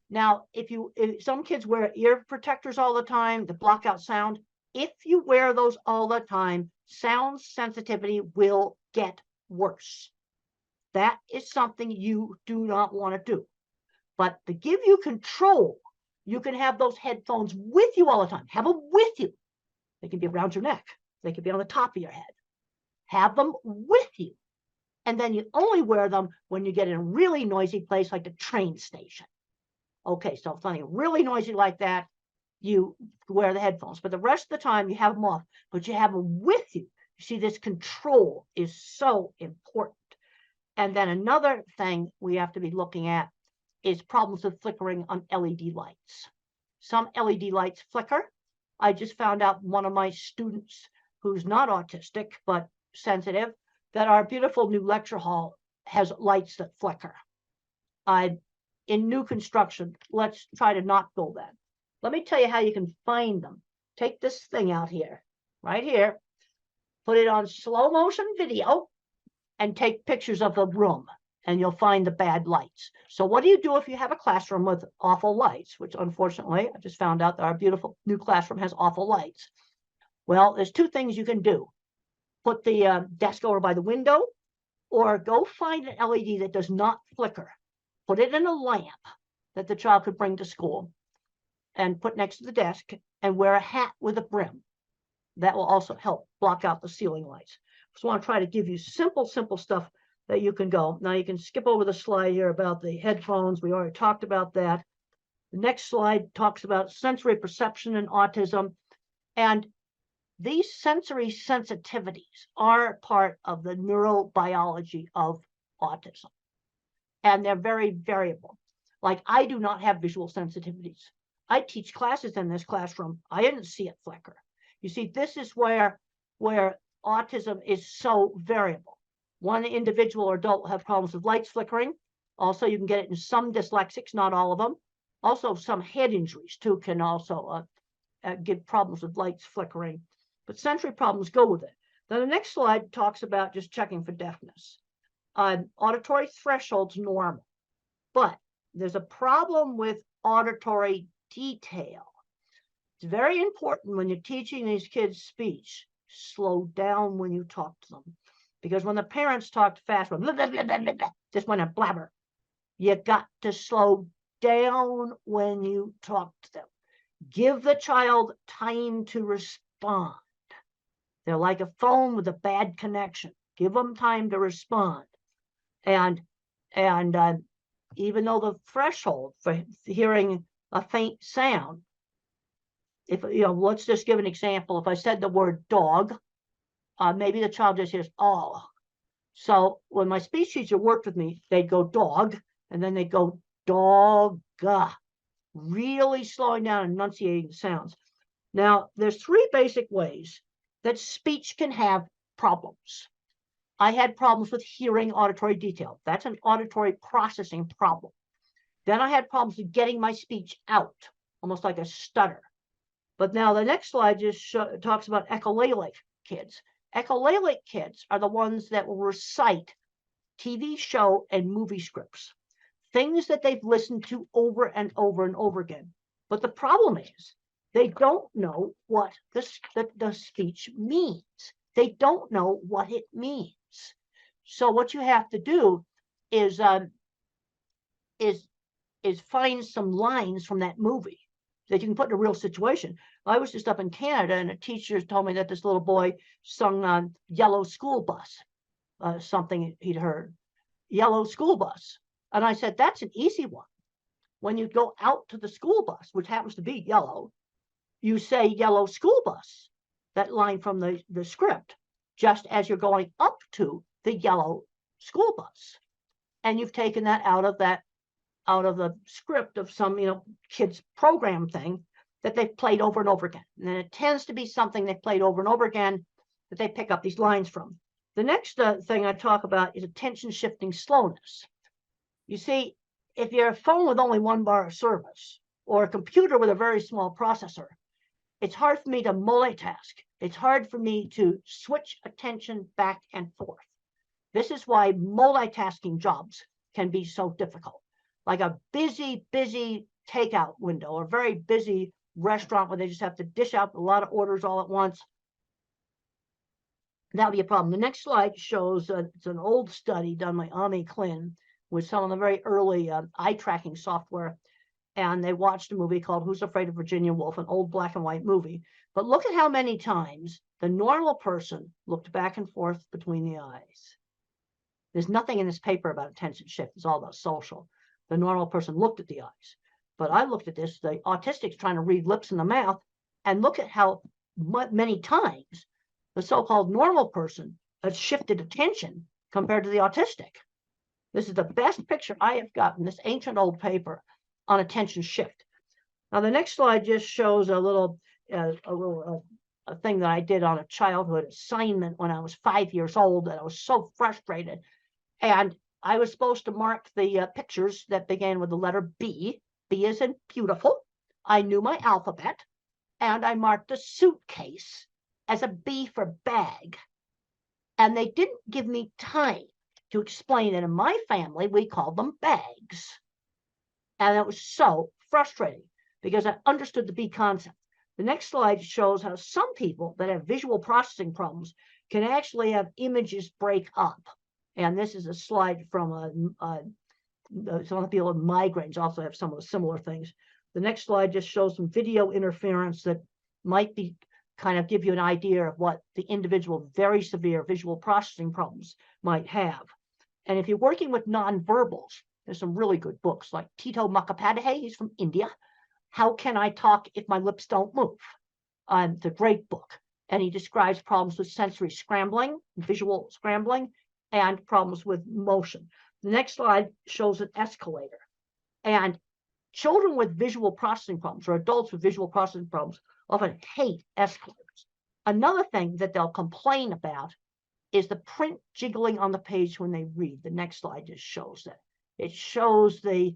Now, if some kids wear ear protectors all the time to block out sound, if you wear those all the time, sound sensitivity will get worse. That is something you do not want to do. But to give you control, you can have those headphones with you all the time. Have them with you. They can be around your neck. They can be on the top of your head. Have them with you. And then you only wear them when you get in a really noisy place like the train station. Okay, so if something really noisy like that, you wear the headphones. But the rest of the time, you have them off, but you have them with you. You see, this control is so important. And then another thing we have to be looking at is problems with flickering on LED lights. Some LED lights flicker. I just found out one of my students who's not autistic, but sensitive, that our beautiful new lecture hall has lights that flicker. In new construction, let's try to not build that. Let me tell you how you can find them. Take this thing out here, right here, put it on slow motion video, and take pictures of the room. and you'll find the bad lights. So what do you do if you have a classroom with awful lights, which unfortunately, I just found out that our beautiful new classroom has awful lights. Well, there's two things you can do. Put the desk over by the window, or go find an LED that does not flicker. Put it in a lamp that the child could bring to school and put next to the desk, and wear a hat with a brim. That will also help block out the ceiling lights. Just want to try to give you simple stuff that you can go. Now you can skip over the slide here about the headphones. We already talked about that. The next slide talks about sensory perception and autism. And these sensory sensitivities are part of the neurobiology of autism. And they're very variable. Like, I do not have visual sensitivities. I teach classes in this classroom. I didn't see it flicker. You see, this is where autism is so variable. One individual or adult will have problems with lights flickering. Also, you can get it in some dyslexics, not all of them. Also, some head injuries too can also give problems with lights flickering. But sensory problems go with it. Then the next slide talks about just checking for deafness. Auditory threshold's normal, but there's a problem with auditory detail. It's very important when you're teaching these kids speech, slow down when you talk to them. Because when the parents talk fast, blah, blah, blah, blah, blah, blah, just want to blabber, you got to slow down when you talk to them. Give the child time to respond. They're like a phone with a bad connection. Give them time to respond. And even though the threshold for hearing a faint sound, if let's just give an example. If I said the word dog, maybe the child just hears oh. So when my speech teacher worked with me, they'd go dog, and then they'd go dog, really slowing down and enunciating the sounds. Now, there's three basic ways that speech can have problems. I had problems with hearing auditory detail. That's an auditory processing problem. Then I had problems with getting my speech out, almost like a stutter. But now the next slide just talks about echolalic kids. Echolalic kids are the ones that will recite TV show and movie scripts, things that they've listened to over and over and over again. But the problem is they don't know what the speech means. They don't know what it means. So what you have to do is find some lines from that movie that you can put in a real situation. I was just up in Canada, and a teacher told me that this little boy sung on Yellow School Bus, something he'd heard, Yellow School Bus. And I said, that's an easy one. When you go out to the school bus, which happens to be yellow, you say Yellow School Bus, that line from the script, just as you're going up to the yellow school bus. And you've taken that out of the script of some kids program thing that they've played over and over again. And then it tends to be something they've played over and over again that they pick up these lines from. The next thing I talk about is attention shifting slowness. You see, if you're a phone with only one bar of service, or a computer with a very small processor, it's hard for me to multitask. It's hard for me to switch attention back and forth. This is why multitasking jobs can be so difficult. Like a busy takeout window, or a very busy restaurant where they just have to dish out a lot of orders all at once. That would be a problem. The next slide shows it's an old study done by Ami Klin with some of the very early eye tracking software. And they watched a movie called Who's Afraid of Virginia Woolf, an old black and white movie. But look at how many times the normal person looked back and forth between the eyes. There's nothing in this paper about attention shift. It's all about social. The normal person looked at the eyes. But I looked at this, the autistic's trying to read lips in the mouth, and look at how many times the so-called normal person has shifted attention compared to the autistic. This is the best picture I have gotten, this ancient old paper on attention shift. Now the next slide just shows a little thing that I did on a childhood assignment when I was 5 years old, and I was so frustrated. And I was supposed to mark the pictures that began with the letter B. B as in beautiful. I knew my alphabet, and I marked a suitcase as a B for bag. And they didn't give me time to explain that in my family, we called them bags. And it was so frustrating because I understood the B concept. The next slide shows how some people that have visual processing problems can actually have images break up. And this is a slide from some of the people with migraines also have some of the similar things. The next slide just shows some video interference that might be kind of give you an idea of what the individual very severe visual processing problems might have. And if you're working with nonverbals, there's some really good books like Tito Mukhopadhyay, he's from India. How Can I Talk If My Lips Don't Move? It's a great book. And he describes problems with sensory scrambling, visual scrambling, and problems with motion. The next slide shows an escalator. And children with visual processing problems or adults with visual processing problems often hate escalators. Another thing that they'll complain about is the print jiggling on the page when they read. The next slide just shows that. It shows the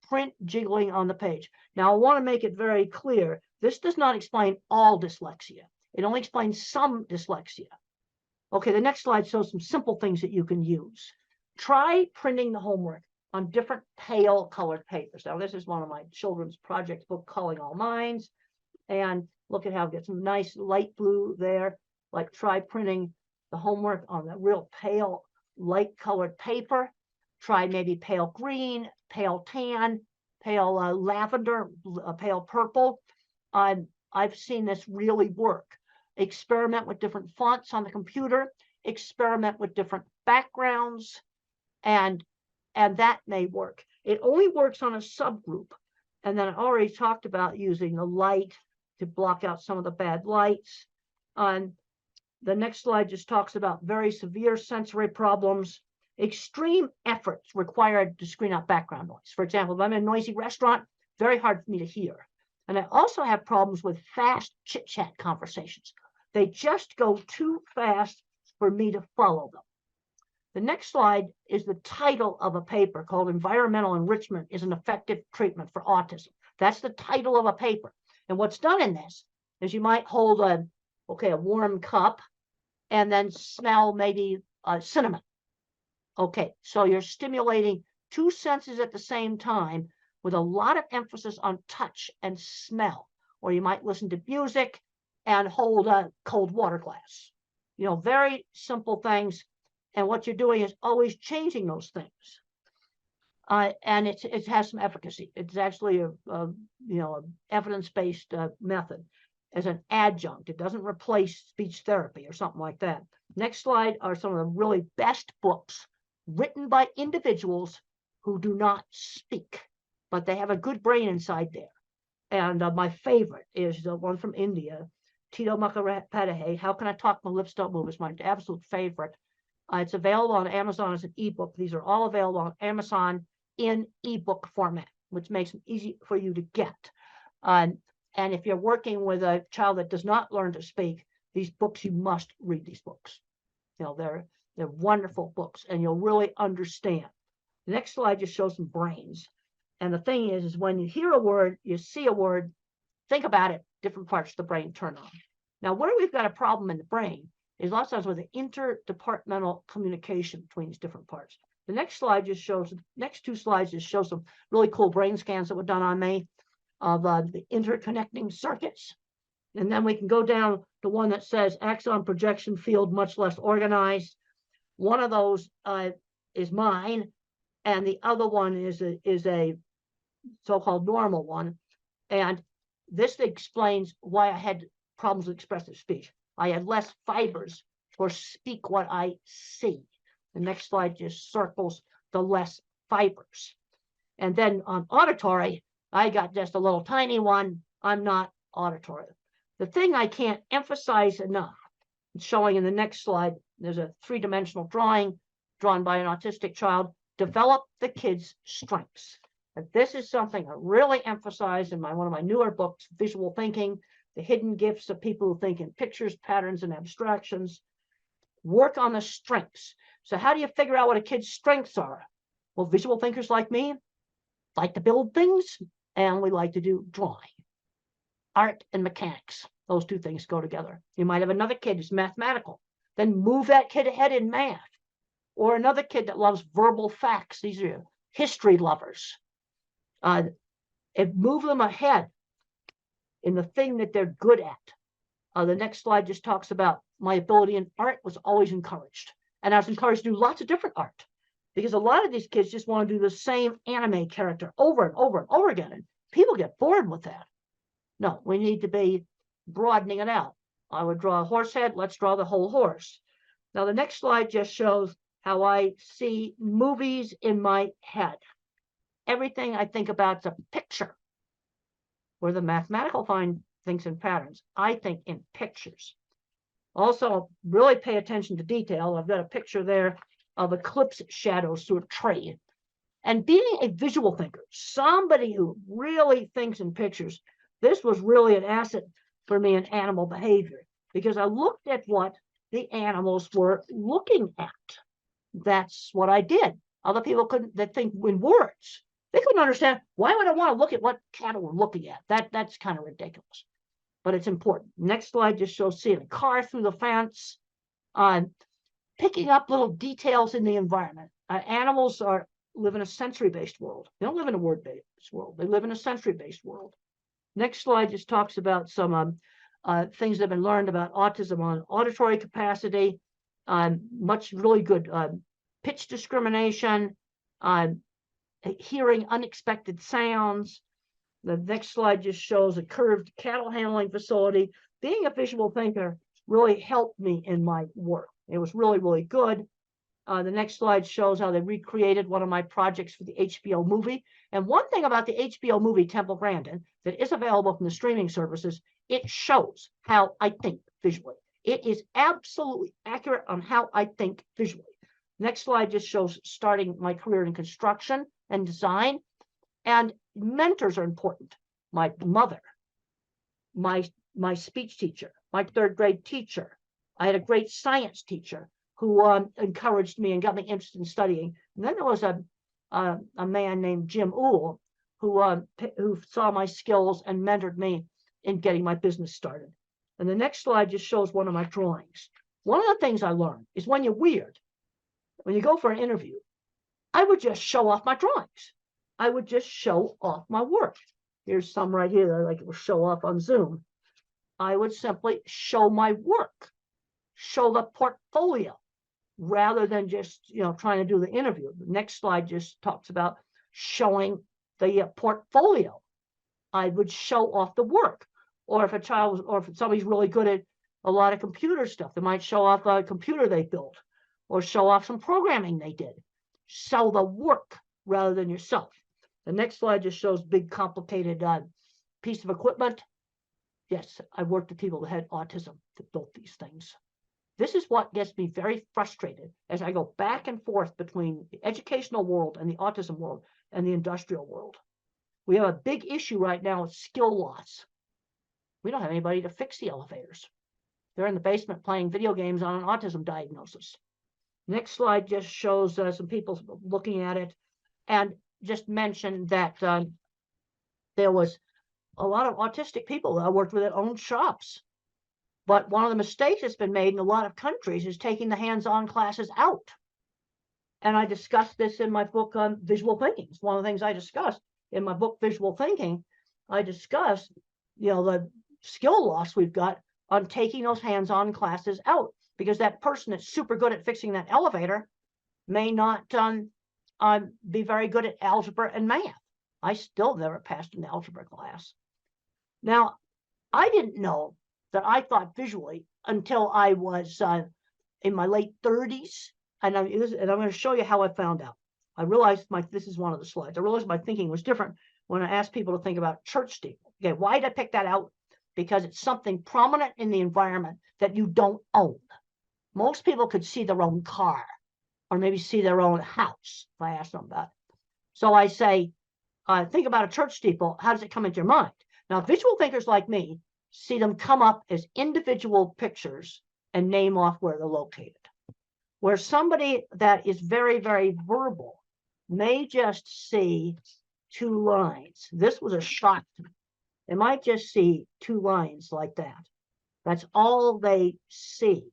print jiggling on the page. Now, I want to make it very clear, this does not explain all dyslexia. It only explains some dyslexia. Okay, the next slide shows some simple things that you can use. Try printing the homework on different pale colored papers. Now, this is one of my children's project book, Calling All Minds. And look at how it gets some nice light blue there. Like try printing the homework on the real pale, light colored paper. Try maybe pale green, pale tan, pale lavender, pale purple. I've seen this really work. Experiment with different fonts on the computer. Experiment with different backgrounds. And that may work. It only works on a subgroup. And then I already talked about using the light to block out some of the bad lights. The next slide just talks about very severe sensory problems. Extreme efforts required to screen out background noise. For example, if I'm in a noisy restaurant, very hard for me to hear. And I also have problems with fast chit-chat conversations. They just go too fast for me to follow them. The next slide is the title of a paper called Environmental Enrichment is an Effective Treatment for Autism. That's the title of a paper. And what's done in this is you might hold a warm cup and then smell maybe cinnamon. Okay, so you're stimulating two senses at the same time with a lot of emphasis on touch and smell. Or you might listen to music and hold a cold water glass. You know, very simple things. And what you're doing is always changing those things. And it has some efficacy. It's actually a evidence-based method as an adjunct. It doesn't replace speech therapy or something like that. Next slide are some of the really best books written by individuals who do not speak, but they have a good brain inside there. And my favorite is the one from India, Tito Mukhopadhyay, How Can I Talk My Lips Don't Move? Is my absolute favorite. It's available on Amazon as an ebook. These are all available on Amazon in ebook format, which makes them easy for you to get. And if you're working with a child that does not learn to speak, these books, you must read these books. You know, they're wonderful books, and you'll really understand. The next slide just shows some brains. And the thing is when you hear a word, you see a word, think about it, different parts of the brain turn on. Now, where we've got a problem in the brain is lots of times with the interdepartmental communication between these different parts. The next slide just shows, next two slides just show some really cool brain scans that were done on me of the interconnecting circuits. And then we can go down to one that says axon projection field much less organized. One of those is mine, and the other one is a so-called normal one. And this explains why I had problems with expressive speech. I had less fibers for speak what I see. The next slide just circles the less fibers. And then on auditory, I got just a little tiny one. I'm not auditory. The thing I can't emphasize enough, it's showing in the next slide, there's a three-dimensional drawing drawn by an autistic child, develop the kid's strengths. And this is something I really emphasize in one of my newer books, Visual Thinking, The Hidden Gifts of People Who Think in Pictures, Patterns, and Abstractions. Work on the strengths. So how do you figure out what a kid's strengths are? Well, visual thinkers like me like to build things, and we like to do drawing. Art and mechanics, those two things go together. You might have another kid who's mathematical. Then move that kid ahead in math. Or another kid that loves verbal facts. These are history lovers. And move them ahead in the thing that they're good at. The next slide just talks about my ability in art was always encouraged. And I was encouraged to do lots of different art, because a lot of these kids just want to do the same anime character over and over and over again. And people get bored with that. No, we need to be broadening it out. I would draw a horse head. Let's draw the whole horse. Now, the next slide just shows how I see movies in my head. Everything I think about is a picture. Where the mathematical find things in patterns, I think in pictures. Also, really pay attention to detail. I've got a picture there of eclipse shadows through a tree. And being a visual thinker, somebody who really thinks in pictures, this was really an asset for me in animal behavior, because I looked at what the animals were looking at. That's what I did. Other people couldn't, that think in words. They couldn't understand, why would I want to look at what cattle were looking at? That's kind of ridiculous, but it's important. Next slide just shows seeing a car through the fence, picking up little details in the environment. Animals live in a sensory-based world. They don't live in a word-based world. They live in a sensory-based world. Next slide just talks about some things that have been learned about autism on auditory capacity, much really good pitch discrimination, hearing unexpected sounds. The next slide just shows a curved cattle handling facility. Being a visual thinker really helped me in my work. It was really, really good. The next slide shows how they recreated one of my projects for the HBO movie. And one thing about the HBO movie, Temple Grandin, that is available from the streaming services, it shows how I think visually. It is absolutely accurate on how I think visually. Next slide just shows starting my career in construction and design. And mentors are important. My mother, my speech teacher, my third grade teacher. I had a great science teacher who encouraged me and got me interested in studying. And then there was a man named Jim Uhl who saw my skills and mentored me in getting my business started. And the next slide just shows one of my drawings. One of the things I learned is when you're weird, when you go for an interview, I would just show off my drawings. I would just show off my work. Here's some right here that I like to show off on Zoom. I would simply show my work, show the portfolio, rather than just trying to do the interview. The next slide just talks about showing the portfolio. I would show off the work. Or if if somebody's really good at a lot of computer stuff, they might show off a computer they built, or show off some programming they did. Sell the work rather than yourself. The next slide just shows big, complicated piece of equipment. Yes, I worked with people that had autism that built these things. This is what gets me very frustrated as I go back and forth between the educational world and the autism world and the industrial world. We have a big issue right now with skill loss. We don't have anybody to fix the elevators. They're in the basement playing video games on an autism diagnosis. Next slide just shows some people looking at it, and just mentioned that there was a lot of autistic people that I worked with that owned shops. But one of the mistakes that's been made in a lot of countries is taking the hands-on classes out. And I discussed this in my book on visual thinking. It's one of the things I discussed in my book, Visual Thinking. I discussed, the skill loss we've got on taking those hands-on classes out, because that person that's super good at fixing that elevator may not be very good at algebra and math. I still never passed an algebra class. Now, I didn't know that I thought visually until I was in my late 30s. And I'm going to show you how I found out. I realized this is one of the slides. I realized my thinking was different when I asked people to think about church steeple. Okay, why did I pick that out? Because it's something prominent in the environment that you don't own. Most people could see their own car or maybe see their own house if I ask them about it. So I say, think about a church steeple. How does it come into your mind? Now, visual thinkers like me see them come up as individual pictures and name off where they're located. Where somebody that is very, very verbal may just see two lines. This was a shock to me. They might just see two lines like that. That's all they see.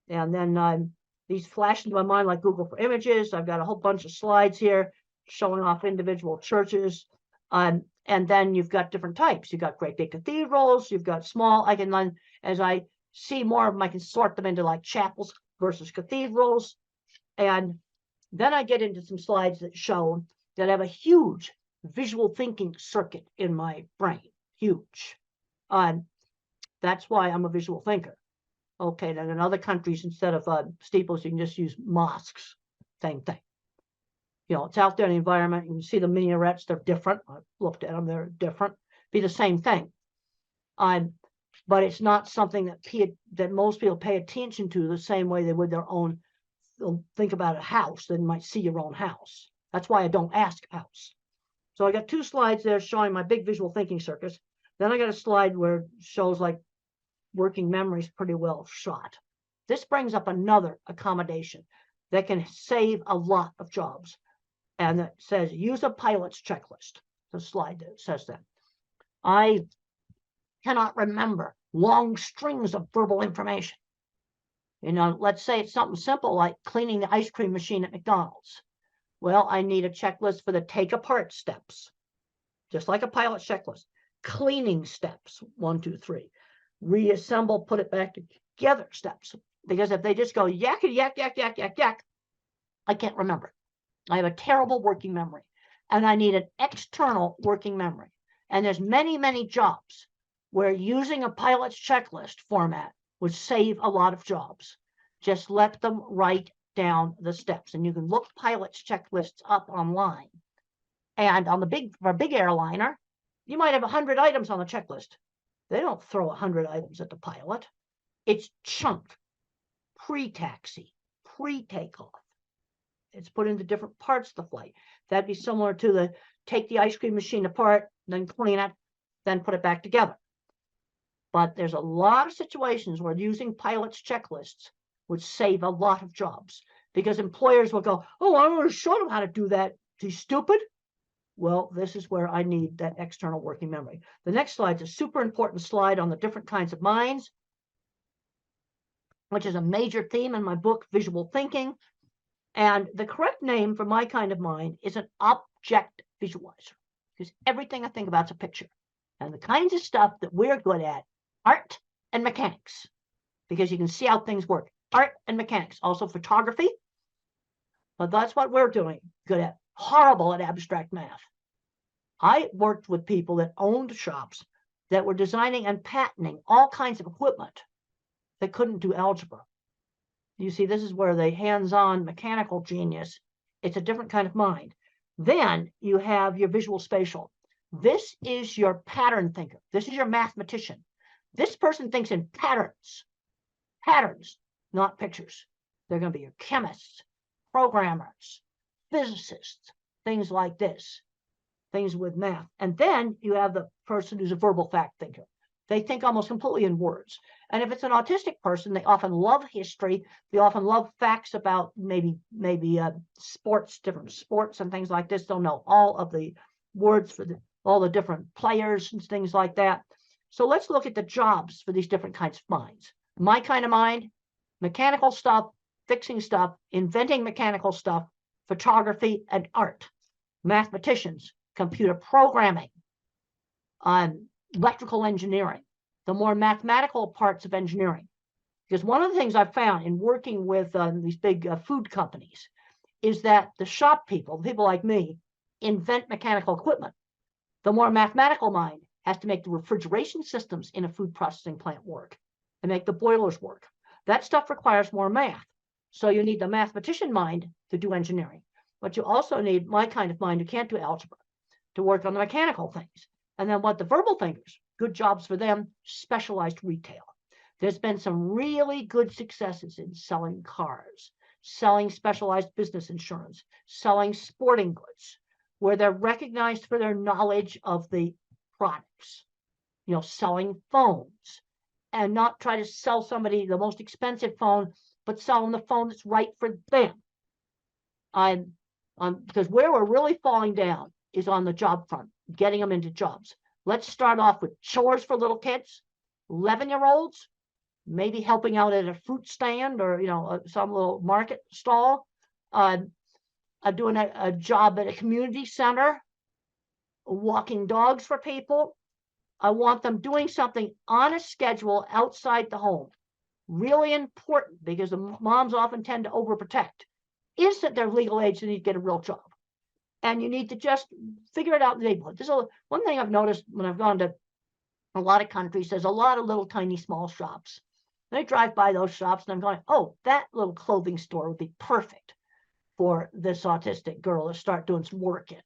And then these flash into my mind like Google for Images. I've got a whole bunch of slides here showing off individual churches. And then you've got different types. You've got great big cathedrals. You've got small. I can then, as I see more of them, I can sort them into like chapels versus cathedrals. And then I get into some slides that show that I have a huge visual thinking circuit in my brain. Huge. That's why I'm a visual thinker. Okay, then in other countries, instead of steeples, you can just use mosques. Same thing. You know, it's out there in the environment. You can see the minarets. They're different. I've looked at them. They're different. Be the same thing. But it's not something that most people pay attention to the same way they would their own. They'll think about a house. Then you might see your own house. That's why I don't ask house. So I got 2 slides there showing my big visual thinking circuits. Then I got a slide where it shows like working memory is pretty well shot. This brings up another accommodation that can save a lot of jobs. And it says, use a pilot's checklist. The slide that says that. I cannot remember long strings of verbal information. You know, let's say it's something simple like cleaning the ice cream machine at McDonald's. Well, I need a checklist for the take apart steps, just like a pilot's checklist. Cleaning steps, 1, 2, 3. Reassemble, put it back together steps. Because if they just go yak, yak, yak, yak, yak, yak, I can't remember. I have a terrible working memory. And I need an external working memory. And there's many, many jobs where using a pilot's checklist format would save a lot of jobs. Just let them write down the steps. And you can look pilot's checklists up online. And on for a big airliner, you might have 100 items on the checklist. They don't throw 100 items at the pilot. It's chunked, pre-taxi, pre-takeoff. It's put into different parts of the flight. That'd be similar to the take the ice cream machine apart, then clean it, then put it back together. But there's a lot of situations where using pilot's checklists would save a lot of jobs because employers will go, oh, I already showed them how to do that. He's stupid. Well, this is where I need that external working memory. The next slide is a super important slide on the different kinds of minds, which is a major theme in my book, Visual Thinking. And the correct name for my kind of mind is an object visualizer, because everything I think about is a picture. And the kinds of stuff that we're good at, art and mechanics, because you can see how things work. Art and mechanics, also photography. But that's what we're doing good at. Horrible at abstract math. I worked with people that owned shops that were designing and patenting all kinds of equipment that couldn't do algebra. You see, this is where the hands-on mechanical genius, it's a different kind of mind. Then you have your visual spatial. This is your pattern thinker. This is your mathematician. This person thinks in patterns. Patterns, not pictures. They're going to be your chemists, programmers, physicists, things like this, things with math. And then you have the person who's a verbal fact thinker. They think almost completely in words. And if it's an autistic person, they often love history. They often love facts about maybe sports, different sports and things like this. They'll know all of the words for all the different players and things like that. So let's look at the jobs for these different kinds of minds. My kind of mind, mechanical stuff, fixing stuff, inventing mechanical stuff, photography and art, mathematicians, computer programming, electrical engineering, the more mathematical parts of engineering. Because one of the things I've found in working with these big food companies is that the shop people, people like me, invent mechanical equipment. The more mathematical mind has to make the refrigeration systems in a food processing plant work and make the boilers work. That stuff requires more math. So you need the mathematician mind to do engineering. But you also need my kind of mind who can't do algebra to work on the mechanical things. And then what the verbal thinkers, good jobs for them, specialized retail. There's been some really good successes in selling cars, selling specialized business insurance, selling sporting goods, where they're recognized for their knowledge of the products, you know, selling phones, and not try to sell somebody the most expensive phone, but sell them the phone that's right for them. Because where we're really falling down is on the job front, getting them into jobs. Let's start off with chores for little kids, 11-year-olds. maybe helping out at a fruit stand or, some little market stall, doing a job at a community center, walking dogs for people. I want them doing something on a schedule outside the home. Really important, because the moms often tend to overprotect, is that they're legal age, they need to get a real job. And you need to just figure it out in the neighborhood. This is one thing I've noticed when I've gone to a lot of countries. There's a lot of little tiny small shops. And I drive by those shops and I'm going, oh, that little clothing store would be perfect for this autistic girl to start doing some work in.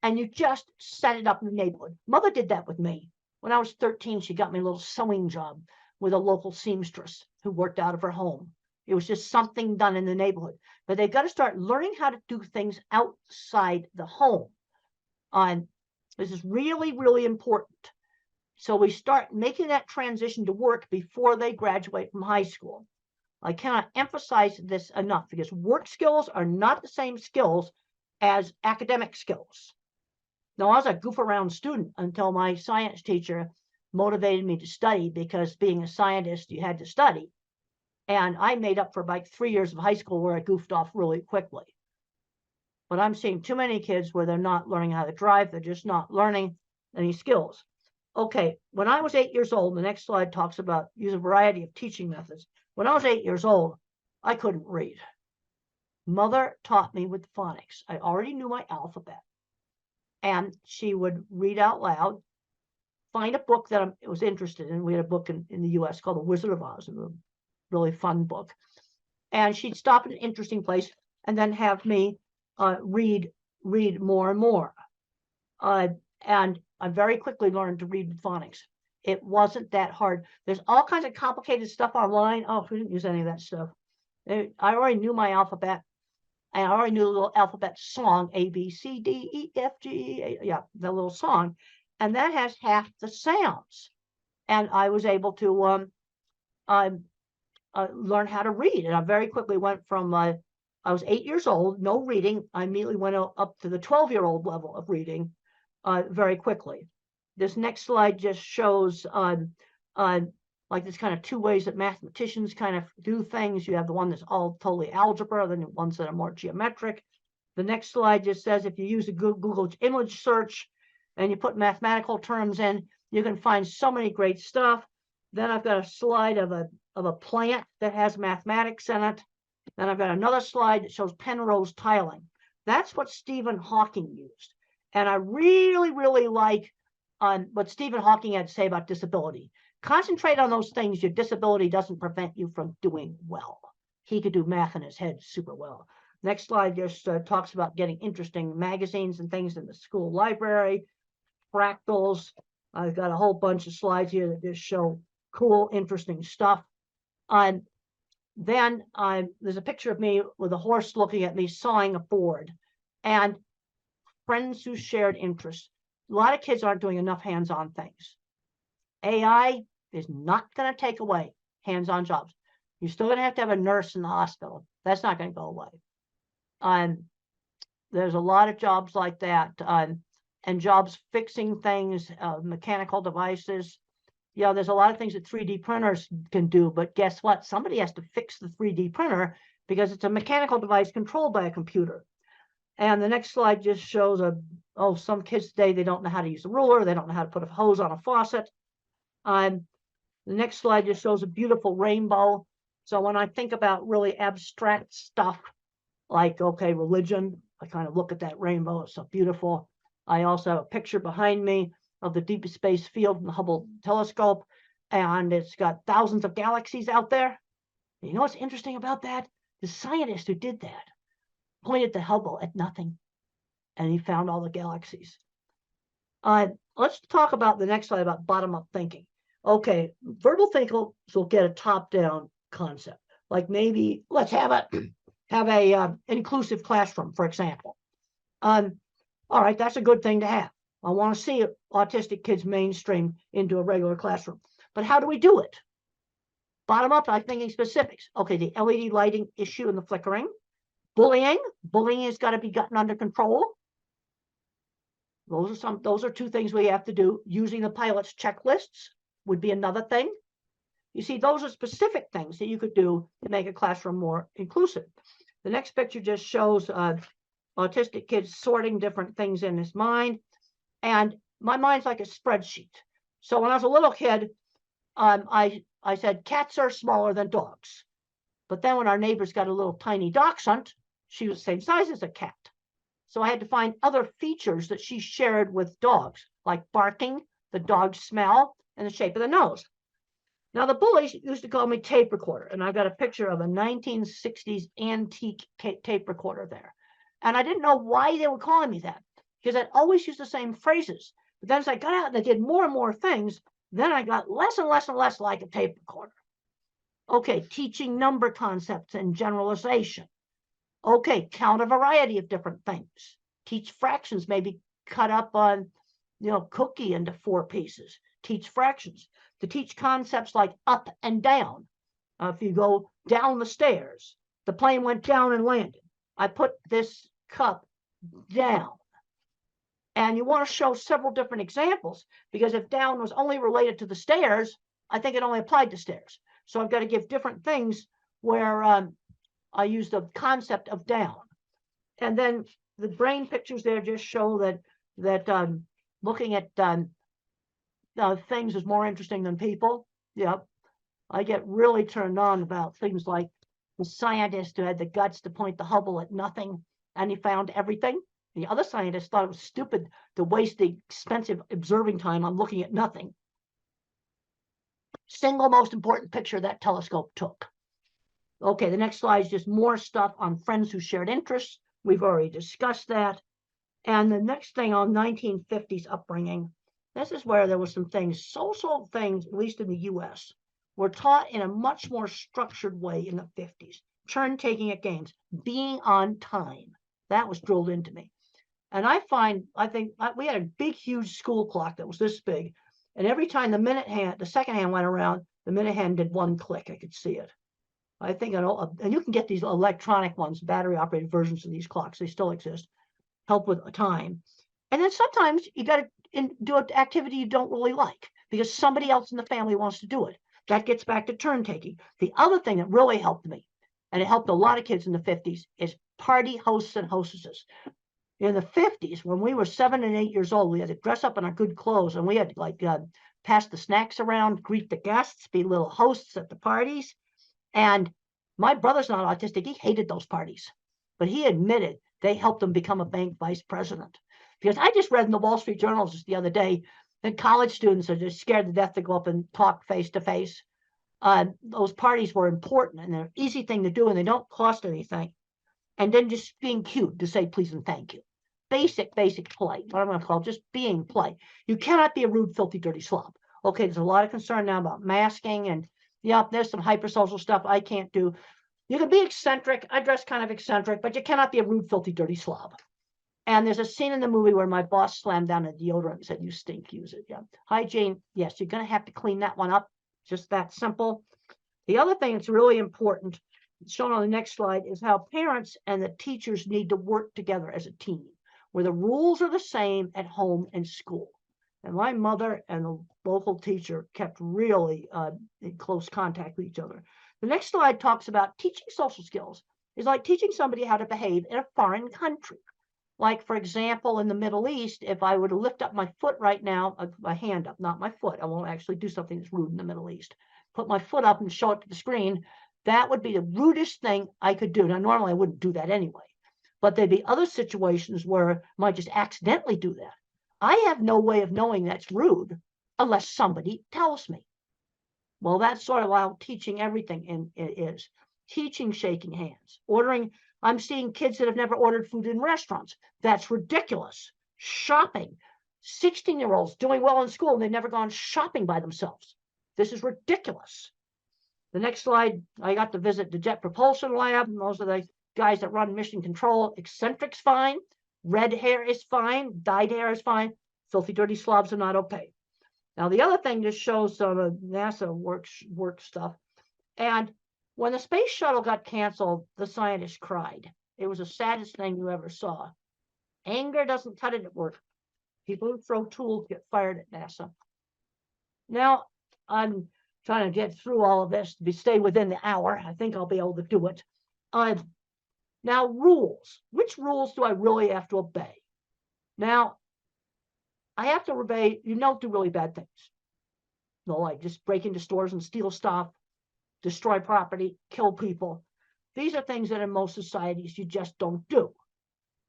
And you just set it up in the neighborhood. Mother did that with me. When I was 13, she got me a little sewing job with a local seamstress who worked out of her home. It was just something done in the neighborhood. But they've got to start learning how to do things outside the home. And this is really, really important. So we start making that transition to work before they graduate from high school. I cannot emphasize this enough, because work skills are not the same skills as academic skills. Now, I was a goof around student until my science teacher motivated me to study, because being a scientist, you had to study. And I made up for like 3 years of high school where I goofed off really quickly. But I'm seeing too many kids where they're not learning how to drive. They're just not learning any skills. Okay, when I was 8 years old, the next slide talks about use a variety of teaching methods. When I was 8 years old, I couldn't read. Mother taught me with phonics. I already knew my alphabet. And she would read out loud, find a book that I was interested in. We had a book in the US called The Wizard of Oz, a really fun book. And she'd stop at an interesting place and then have me read more and more. And I very quickly learned to read with phonics. It wasn't that hard. There's all kinds of complicated stuff online. Oh, we didn't use any of that stuff. I already knew my alphabet. And I already knew the little alphabet song, A, B, C, D, E, F, G, yeah, the little song. And that has half the sounds. And I was able to learn how to read. And I very quickly went from, I was 8 years old, no reading. I immediately went up to the 12-year-old level of reading very quickly. This next slide just shows like there's kind of two ways that mathematicians kind of do things. You have the one that's all totally algebra, then the ones that are more geometric. The next slide just says if you use a Google image search and you put mathematical terms in, you can find so many great stuff. Then I've got a slide of a plant that has mathematics in it. Then I've got another slide that shows Penrose tiling. That's what Stephen Hawking used. And I really, really like what Stephen Hawking had to say about disability. Concentrate on those things. Your disability doesn't prevent you from doing well. He could do math in his head super well. Next slide just talks about getting interesting magazines and things in the school library, fractals. I've got a whole bunch of slides here that just show cool, interesting stuff. Then there's a picture of me with a horse looking at me sawing a board. And friends who shared interests. A lot of kids aren't doing enough hands-on things. AI is not going to take away hands-on jobs. You're still going to have a nurse in the hospital. That's not going to go away. There's a lot of jobs like that, and jobs fixing things, mechanical devices. Yeah, there's a lot of things that 3D printers can do, but guess what? Somebody has to fix the 3D printer because it's a mechanical device controlled by a computer. And the next slide just shows some kids today, they don't know how to use a ruler. They don't know how to put a hose on a faucet. The next slide just shows a beautiful rainbow. So when I think about really abstract stuff like, okay, religion, I kind of look at that rainbow. It's so beautiful. I also have a picture behind me of the deep space field from the Hubble telescope. And it's got thousands of galaxies out there. And you know what's interesting about that? The scientist who did that pointed the Hubble at nothing, and he found all the galaxies. Let's talk about the next slide about bottom-up thinking. Okay, verbal thinkers will get a top-down concept, like maybe let's have a inclusive classroom, for example. All right, that's a good thing to have. I want to see autistic kids mainstream into a regular classroom, but how do we do it? Bottom up, I'm thinking specifics. Okay, the LED lighting issue and the flickering. Bullying has got to be gotten under control. Those are two things we have to do. Using the pilot's checklists would be another thing. You see, those are specific things that you could do to make a classroom more inclusive. The next picture just shows autistic kids sorting different things in his mind. And my mind's like a spreadsheet. So when I was a little kid, I said, cats are smaller than dogs. But then when our neighbors got a little tiny dachshund, she was the same size as a cat. So I had to find other features that she shared with dogs, like barking, the dog's smell, and the shape of the nose. Now, the bullies used to call me tape recorder, and I've got a picture of a 1960s antique tape recorder there. And I didn't know why they were calling me that, because I'd always used the same phrases. But then as I got out and I did more and more things, then I got less and less and less like a tape recorder. Okay, teaching number concepts and generalization. Okay, count a variety of different things. Teach fractions, maybe cut up on, cookie into 4 pieces. Teach fractions. To teach concepts like up and down. If you go down the stairs, the plane went down and landed. I put this cup down. And you want to show several different examples, because if down was only related to the stairs, I think it only applied to stairs. So I've got to give different things where I use the concept of down. And then the brain pictures there just show that looking at things is more interesting than people. Yep. I get really turned on about things like the scientist who had the guts to point the Hubble at nothing and he found everything. The other scientists thought it was stupid to waste the expensive observing time on looking at nothing. Single most important picture that telescope took. Okay, the next slide is just more stuff on friends who shared interests. We've already discussed that. And the next thing on 1950s upbringing, this is where there were some things, social things, at least in the US, were taught in a much more structured way in the 50s. Turn taking at games, being on time. That was drilled into me. And I think we had a big, huge school clock that was this big. And every time the second hand went around, the minute hand did 1 click. I could see it. I think, and you can get these electronic ones, battery operated versions of these clocks. They still exist. Help with time. And then sometimes you got to do an activity you don't really like because somebody else in the family wants to do it. That gets back to turn taking. The other thing that really helped me, and it helped a lot of kids in the 50s, is party hosts and hostesses. In the 50s, when we were 7 and 8 years old, we had to dress up in our good clothes, and we had to pass the snacks around, greet the guests, be little hosts at the parties. And my brother's not autistic. He hated those parties, but he admitted they helped him become a bank vice president. Because I just read in the Wall Street Journal just the other day that college students are just scared to death to go up and talk face to face. Those parties were important, and they're an easy thing to do, and they don't cost anything. And then just being cute to say please and thank you. Basic polite, what I'm going to call just being polite. You cannot be a rude, filthy, dirty slob. Okay, there's a lot of concern now about masking, and there's some hypersocial stuff I can't do. You can be eccentric. I dress kind of eccentric, but you cannot be a rude, filthy, dirty slob. And there's a scene in the movie where my boss slammed down a deodorant and said, "You stink, use it." Yeah. Hygiene, yes, you're going to have to clean that one up. Just that simple. The other thing that's really important, shown on the next slide, is how parents and the teachers need to work together as a team, where the rules are the same at home and school. And my mother and the local teacher kept really in close contact with each other. The next slide talks about teaching social skills. It's like teaching somebody how to behave in a foreign country. Like, for example, in the Middle East, if I were to lift up my foot right now, my hand up, not my foot, I won't actually do something that's rude in the Middle East. Put my foot up and show it to the screen, that would be the rudest thing I could do. Now, normally I wouldn't do that anyway. But there'd be other situations where I might just accidentally do that. I have no way of knowing that's rude unless somebody tells me. Well, that's sort of how teaching everything is. Teaching shaking hands, ordering. I'm seeing kids that have never ordered food in restaurants. That's ridiculous. Shopping. 16-year-olds doing well in school and they've never gone shopping by themselves. This is ridiculous. The next slide, I got to visit the Jet Propulsion Lab. Those are the guys that run mission control. Eccentric's fine. Red hair is fine. Dyed hair is fine. Filthy, dirty slobs are not okay. Now, the other thing just shows some of NASA work stuff. And when the space shuttle got canceled, the scientists cried. It was the saddest thing you ever saw. Anger doesn't cut it at work. People who throw tools get fired at NASA. Now, trying to get through all of this, stay within the hour. I think I'll be able to do it. Now, rules. Which rules do I really have to obey? Now, I have to obey, you don't do really bad things. No, like just break into stores and steal stuff, destroy property, kill people. These are things that in most societies you just don't do.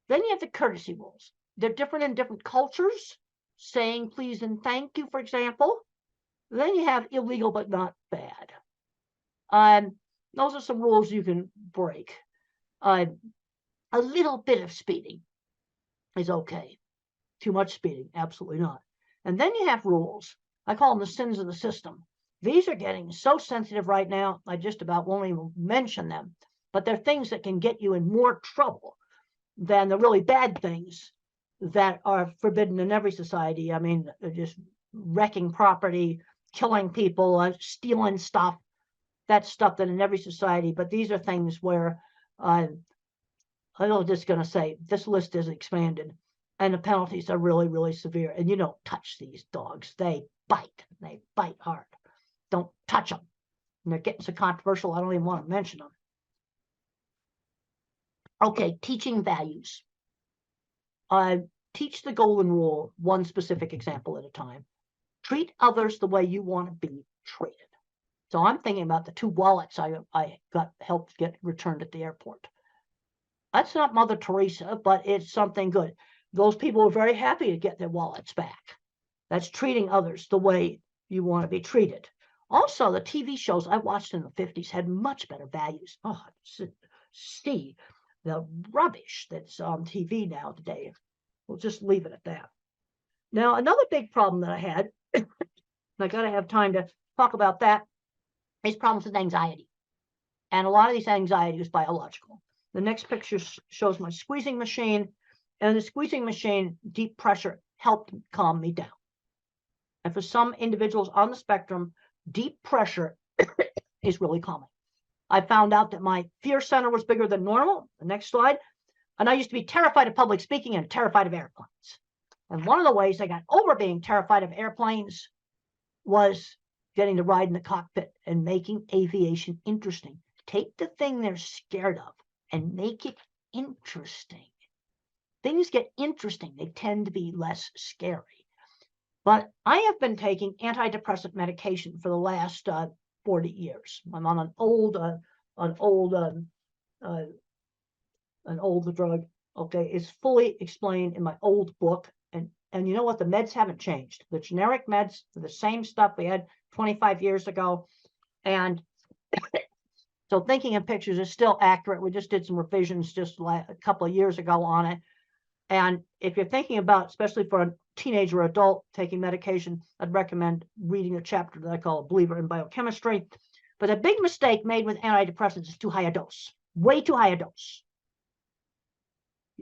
Then you have the courtesy rules. They're different in different cultures. Saying please and thank you, for example. Then you have illegal but not bad. Those are some rules you can break. A little bit of speeding is okay. Too much speeding, absolutely not. And then you have rules. I call them the sins of the system. These are getting so sensitive right now, I just about won't even mention them. But they're things that can get you in more trouble than the really bad things that are forbidden in every society. I mean, just wrecking property, killing people, stealing stuff. That's stuff that in every society. But these are things where I'm just going to say this list is expanded. And the penalties are really, really severe. And you don't touch these dogs. They bite hard. Don't touch them. And they're getting so controversial, I don't even want to mention them. Okay, teaching values. Teach the golden rule, one specific example at a time. Treat others the way you want to be treated. So I'm thinking about the 2 wallets I got helped get returned at the airport. That's not Mother Teresa, but it's something good. Those people were very happy to get their wallets back. That's treating others the way you want to be treated. Also, the TV shows I watched in the 50s had much better values. Oh, see the rubbish that's on TV now today. We'll just leave it at that. Now, another big problem that I had, and I got to have time to talk about that, is problems with anxiety. And a lot of these anxiety is biological. The next picture shows my squeezing machine. And the squeezing machine, deep pressure, helped calm me down. And for some individuals on the spectrum, deep pressure is really calming. I found out that my fear center was bigger than normal. The next slide. And I used to be terrified of public speaking and terrified of airplanes. And one of the ways I got over being terrified of airplanes was getting to ride in the cockpit and making aviation interesting. Take the thing they're scared of and make it interesting. Things get interesting. They tend to be less scary. But I have been taking antidepressant medication for the last 40 years. I'm on an old drug. Okay, it's fully explained in my old book. And you know what? The meds haven't changed. The generic meds are the same stuff we had 25 years ago. And so thinking in pictures is still accurate. We just did some revisions just a couple of years ago on it. And if you're thinking about, especially for a teenager or adult taking medication, I'd recommend reading a chapter that I call A Believer in Biochemistry. But a big mistake made with antidepressants is too high a dose, way too high a dose.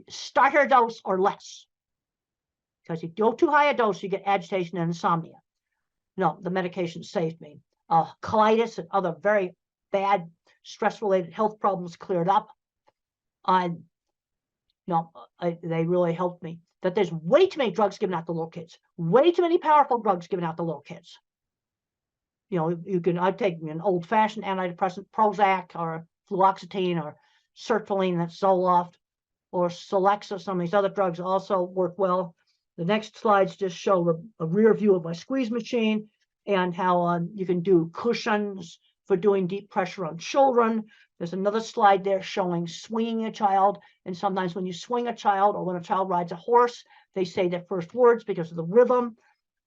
Starter dose or less. Because if you go too high a dose, you get agitation and insomnia. No, the medication saved me. Colitis and other very bad stress-related health problems cleared up. They really helped me. That there's way too many drugs given out to little kids. Way too many powerful drugs given out to little kids. I've taken an old-fashioned antidepressant, Prozac or fluoxetine or sertraline, that's Zoloft, or Celexa. Some of these other drugs also work well. The next slides just show a rear view of my squeeze machine and how you can do cushions for doing deep pressure on children. There's another slide there showing swinging a child. And sometimes when you swing a child or when a child rides a horse, they say their first words because of the rhythm.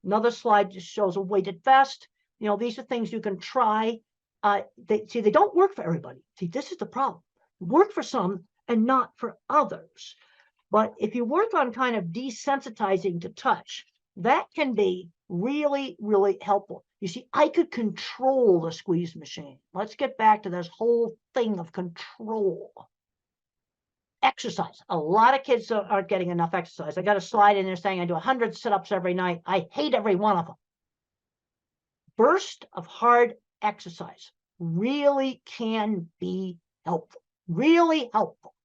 Another slide just shows a weighted vest. These are things you can try. They don't work for everybody. See, this is the problem. Work for some and not for others. But if you work on kind of desensitizing to touch, that can be really, really helpful. You see, I could control the squeeze machine. Let's get back to this whole thing of control. Exercise. A lot of kids aren't getting enough exercise. I got a slide in there saying I do 100 sit-ups every night. I hate every one of them. Burst of hard exercise really can be helpful. Really helpful.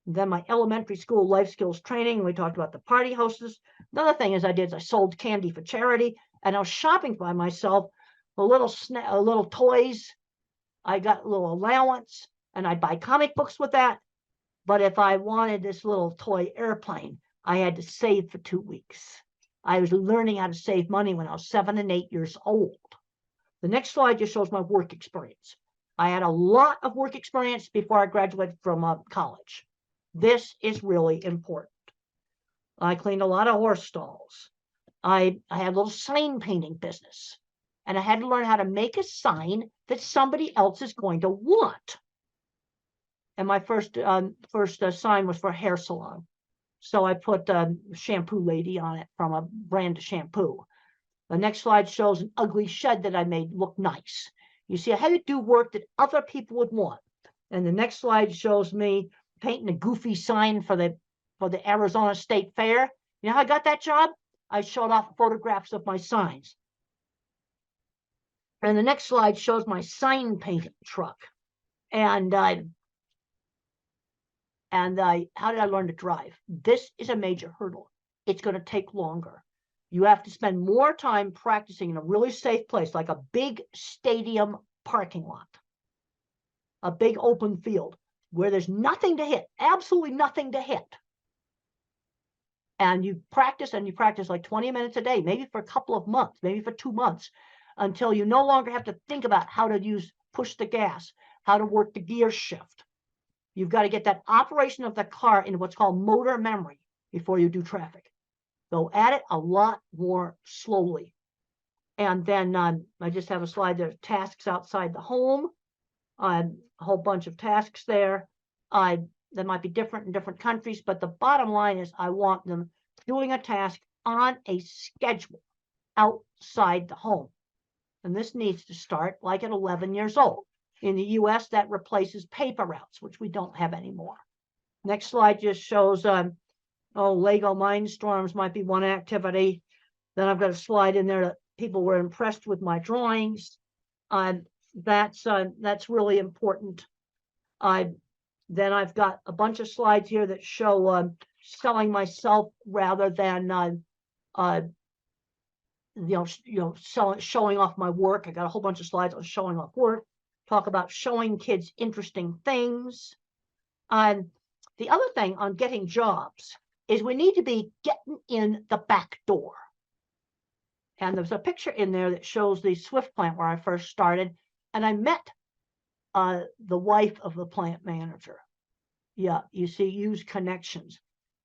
Then my elementary school life skills training, we talked about the party hostess. Another thing I sold candy for charity, and I was shopping by myself. for little toys. I got a little allowance, and I'd buy comic books with that. But if I wanted this little toy airplane, I had to save for 2 weeks. I was learning how to save money when I was 7 and 8 years old. The next slide just shows my work experience. I had a lot of work experience before I graduated from college. This is really important. I cleaned a lot of horse stalls. I had a little sign painting business, and I had to learn how to make a sign that somebody else is going to want. And my first sign was for a hair salon. So I put shampoo lady on it from a brand of shampoo. The next slide shows an ugly shed that I made look nice. You see, I had to do work that other people would want. And the next slide shows me painting a goofy sign for the Arizona State Fair. You know how I got that job? I showed off photographs of my signs. And the next slide shows my sign painting truck. And how did I learn to drive? This is a major hurdle. It's going to take longer. You have to spend more time practicing in a really safe place, like a big stadium parking lot, a big open field where there's nothing to hit, absolutely nothing to hit. And you practice like 20 minutes a day, maybe for a couple of months, maybe for 2 months, until you no longer have to think about how to push the gas, how to work the gear shift. You've got to get that operation of the car into what's called motor memory before you do traffic. Go at it a lot more slowly. And then I just have a slide there, tasks outside the home, a whole bunch of tasks there. That might be different in different countries, but the bottom line is I want them doing a task on a schedule outside the home. And this needs to start like at 11 years old. In the US, that replaces paper routes, which we don't have anymore. Next slide just shows, Lego Mindstorms might be one activity. Then I've got a slide in there that people were impressed with my drawings. That's really important. Then I've got a bunch of slides here that show selling myself rather than showing off my work. I got a whole bunch of slides on showing off work. Talk about showing kids interesting things. The other thing on getting jobs is we need to be getting in the back door. And there's a picture in there that shows the Swift plant where I first started, and I met the wife of the plant manager. Yeah, you see, use connections.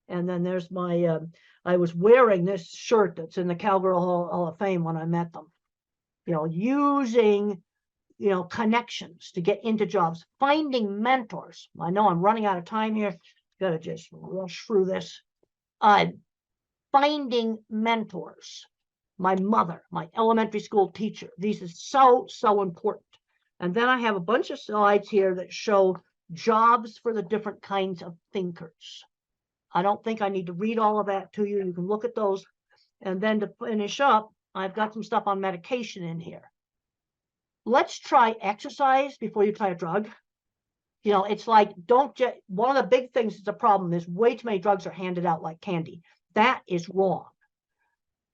And then there's my, I was wearing this shirt that's in the Cowgirl Hall of Fame when I met them. Using, connections to get into jobs, finding mentors. I know I'm running out of time here. Got to just rush through this. Finding mentors. My mother, my elementary school teacher. These are so important. And then I have a bunch of slides here that show jobs for the different kinds of thinkers. I don't think I need to read all of that to you. You can look at those. And then to finish up, I've got some stuff on medication in here. Let's try exercise before you try a drug. It's like, one of the big things that's a problem is way too many drugs are handed out like candy. That is wrong.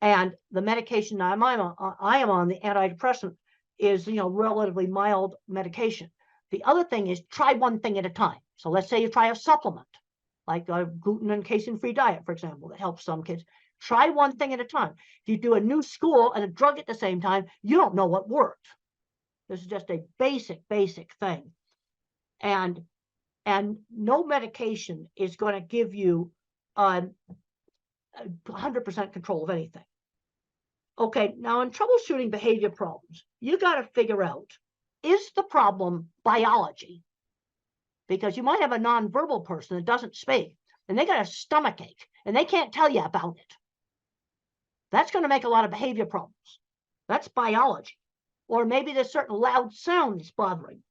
And the medication I am on, the antidepressant, is, relatively mild medication. The other thing is try one thing at a time. So let's say you try a supplement, like a gluten and casein-free diet, for example, that helps some kids. Try one thing at a time. If you do a new school and a drug at the same time, you don't know what worked. This is just a basic thing. And no medication is going to give you 100% control of anything. Okay, now in troubleshooting behavior problems, you got to figure out, is the problem biology? Because you might have a nonverbal person that doesn't speak, and they got a stomach ache, and they can't tell you about it. That's going to make a lot of behavior problems. That's biology. Or maybe there's certain loud sounds bothering,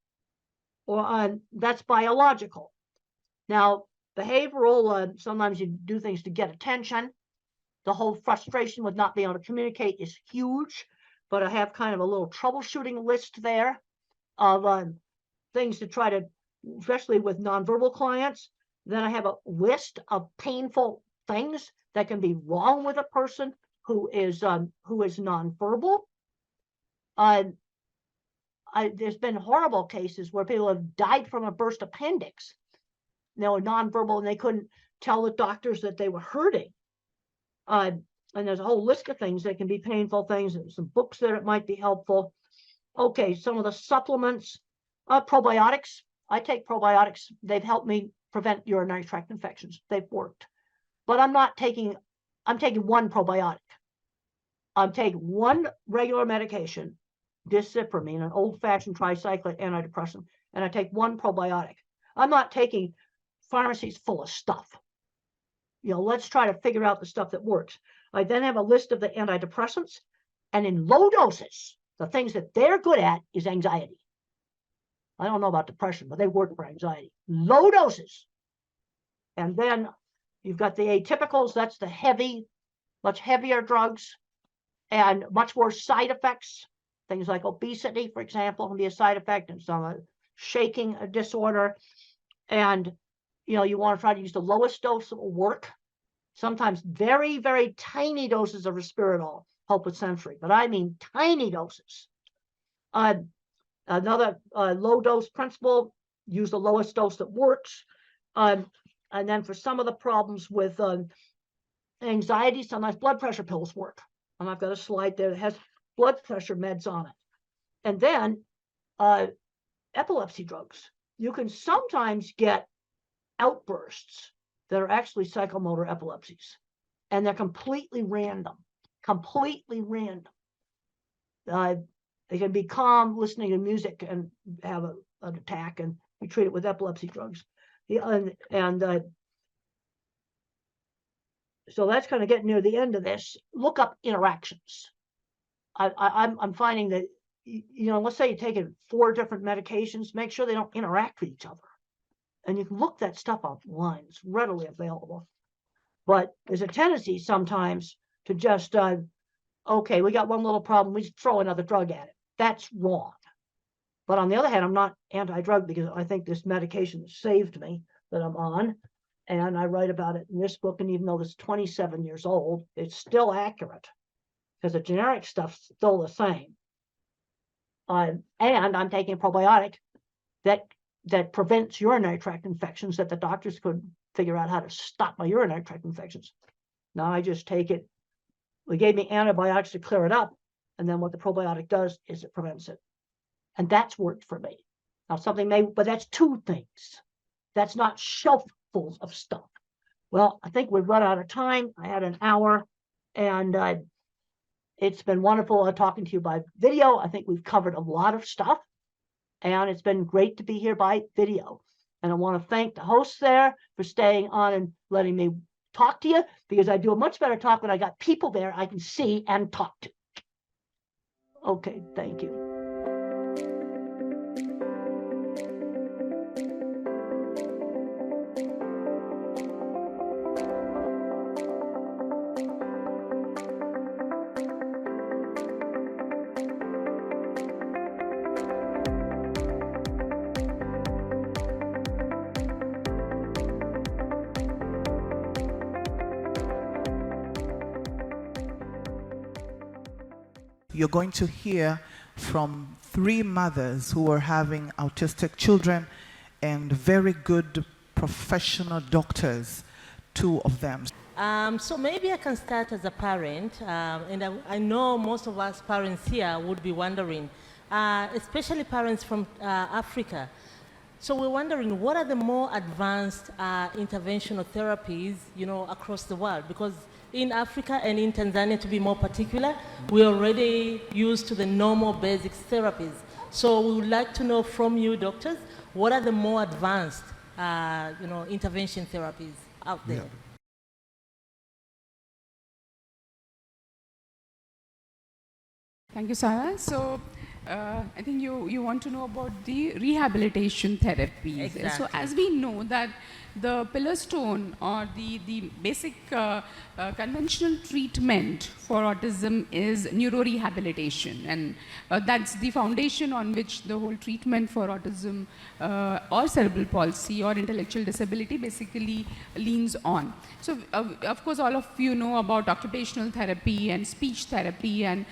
or that's biological. Now, behavioral, sometimes you do things to get attention. The whole frustration with not being able to communicate is huge, but I have kind of a little troubleshooting list there of things to try to, especially with nonverbal clients. Then I have a list of painful things that can be wrong with a person who is nonverbal. There's been horrible cases where people have died from a burst appendix. They were nonverbal and they couldn't tell the doctors that they were hurting. And there's a whole list of things that can be painful things. There's some books there that might be helpful. Okay, some of the supplements, probiotics. I take probiotics. They've helped me prevent urinary tract infections. They've worked. But I'm taking one probiotic. I'm taking one regular medication, discipramine, an old-fashioned tricyclic antidepressant, and I take one probiotic. I'm not taking pharmacies full of stuff. Let's try to figure out the stuff that works. I then have a list of the antidepressants, and in low doses, the things that they're good at is anxiety. I don't know about depression, but they work for anxiety. Low doses. And then you've got the atypicals, that's the heavy, much heavier drugs, and much more side effects. Things like obesity, for example, can be a side effect, and some shaking disorder. And you want to try to use the lowest dose that will work. Sometimes very, very tiny doses of risperidol help with sensory, but I mean tiny doses. Another low dose principle, use the lowest dose that works. And then for some of the problems with anxiety, sometimes blood pressure pills work. And I've got a slide there that has blood pressure meds on it. And then epilepsy drugs. You can sometimes get outbursts that are actually psychomotor epilepsies, and they're completely random. They can be calm listening to music and have an attack, and we treat it with epilepsy drugs. So that's kind of getting near the end of this. Look up interactions. I'm finding that, let's say you're taking 4 different medications, make sure they don't interact with each other. And you can look that stuff up online. It's readily available. But there's a tendency sometimes to just, okay, we got one little problem, we just throw another drug at it. That's wrong. But on the other hand, I'm not anti-drug because I think this medication saved me that I'm on. And I write about it in this book. And even though it's 27 years old, it's still accurate because the generic stuff's still the same. And I'm taking a probiotic that prevents urinary tract infections that the doctors could figure out how to stop my urinary tract infections. Now I just take it. They gave me antibiotics to clear it up. And then what the probiotic does is it prevents it. And that's worked for me. Now but that's 2 things. That's not shelffuls of stuff. Well, I think we've run out of time. I had an hour, and it's been wonderful talking to you by video. I think we've covered a lot of stuff, and it's been great to be here by video. And I want to thank the hosts there for staying on and letting me talk to you, because I do a much better talk when I got people there I can see and talk to. Okay, thank you.
You're going to hear from 3 mothers who are having autistic children and very good professional doctors, 2 of them.
So maybe I can start as a parent, and I know most of us parents here would be wondering, especially parents from Africa. So we're wondering, what are the more advanced interventional therapies, across the world? Because in Africa and in Tanzania, to be more particular, we're already used to the normal basic therapies. So we would like to know from you, doctors, what are the more advanced, intervention therapies out there?
Yeah.
Thank you, Sarah. So I think you want to know about the rehabilitation therapies.
Exactly.
So as we know that the pillar stone or the basic conventional treatment for autism is neurorehabilitation, and that's the foundation on which the whole treatment for autism or cerebral palsy or intellectual disability basically leans on. So of course all of you know about occupational therapy and speech therapy, and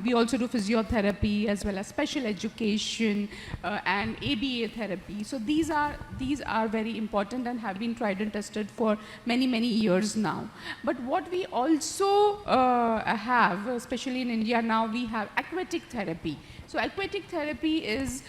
we also do physiotherapy as well as special education and ABA therapy. So these are very important and have been tried and tested for many years now. But what we also have, especially in India now, we have aquatic therapy. So aquatic therapy is,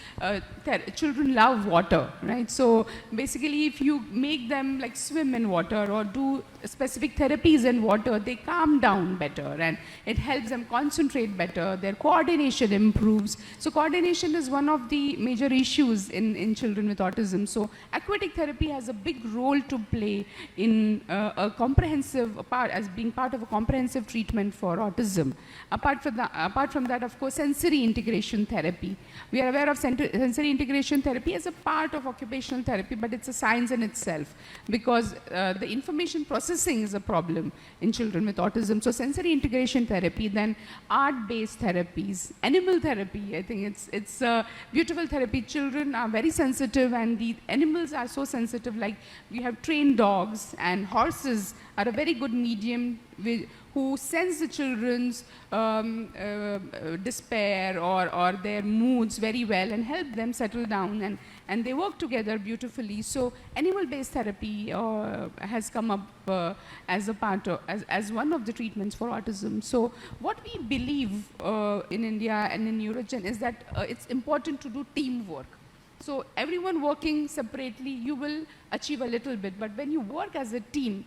children love water, right? So basically if you make them like swim in water or do specific therapies in water, they calm down better and it helps them concentrate better, their coordination improves. So coordination is one of the major issues in children with autism. So aquatic therapy has a big role to play in a comprehensive part, as being part of a comprehensive treatment for autism. Apart from that, of course, sensory integration therapy. We are aware of sensory integration therapy as a part of occupational therapy, but it's a science in itself because the information processing is a problem in children with autism. So sensory integration therapy, then art-based therapies, animal therapy. I think it's beautiful therapy. Children are very sensitive and the animals are so sensitive. Like we have trained dogs and horses are a very good medium who sense the children's despair or their moods very well and help them settle down, and they work together beautifully. So animal-based therapy has come up as a part of, as one of the treatments for autism. So what we believe in India and in NeuroGen is that it's important to do teamwork. So everyone working separately, you will achieve a little bit, but when you work as a team,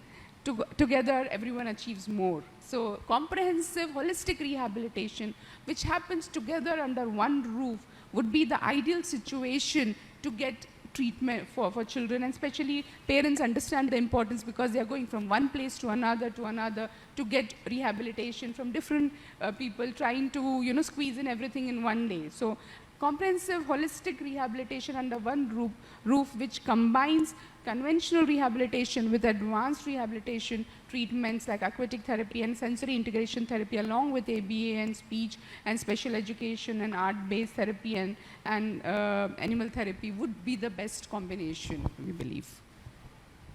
together everyone achieves more. So comprehensive holistic rehabilitation, which happens together under one roof, would be the ideal situation to get treatment for children, and especially parents understand the importance because they are going from one place to another to get rehabilitation from different people, trying to squeeze in everything in one day. So comprehensive holistic rehabilitation under one roof which combines conventional rehabilitation with advanced rehabilitation treatments like aquatic therapy and sensory integration therapy, along with ABA and speech and special education and art-based therapy and animal therapy would be the best combination, we believe.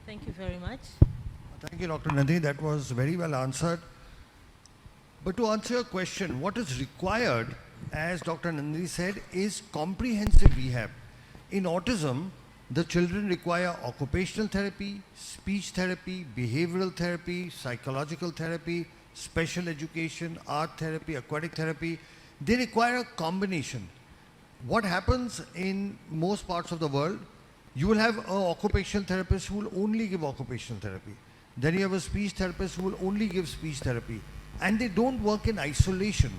Thank you very much.
Thank you, Dr. Nandini. That was very well answered. But to answer your question, what is required, as Dr. Nandini said, is comprehensive rehab. In autism, the children require occupational therapy, speech therapy, behavioral therapy, psychological therapy, special education, art therapy, aquatic therapy. They require a combination. What happens in most parts of the world, you will have an occupational therapist who will only give occupational therapy. Then you have a speech therapist who will only give speech therapy. And they don't work in isolation.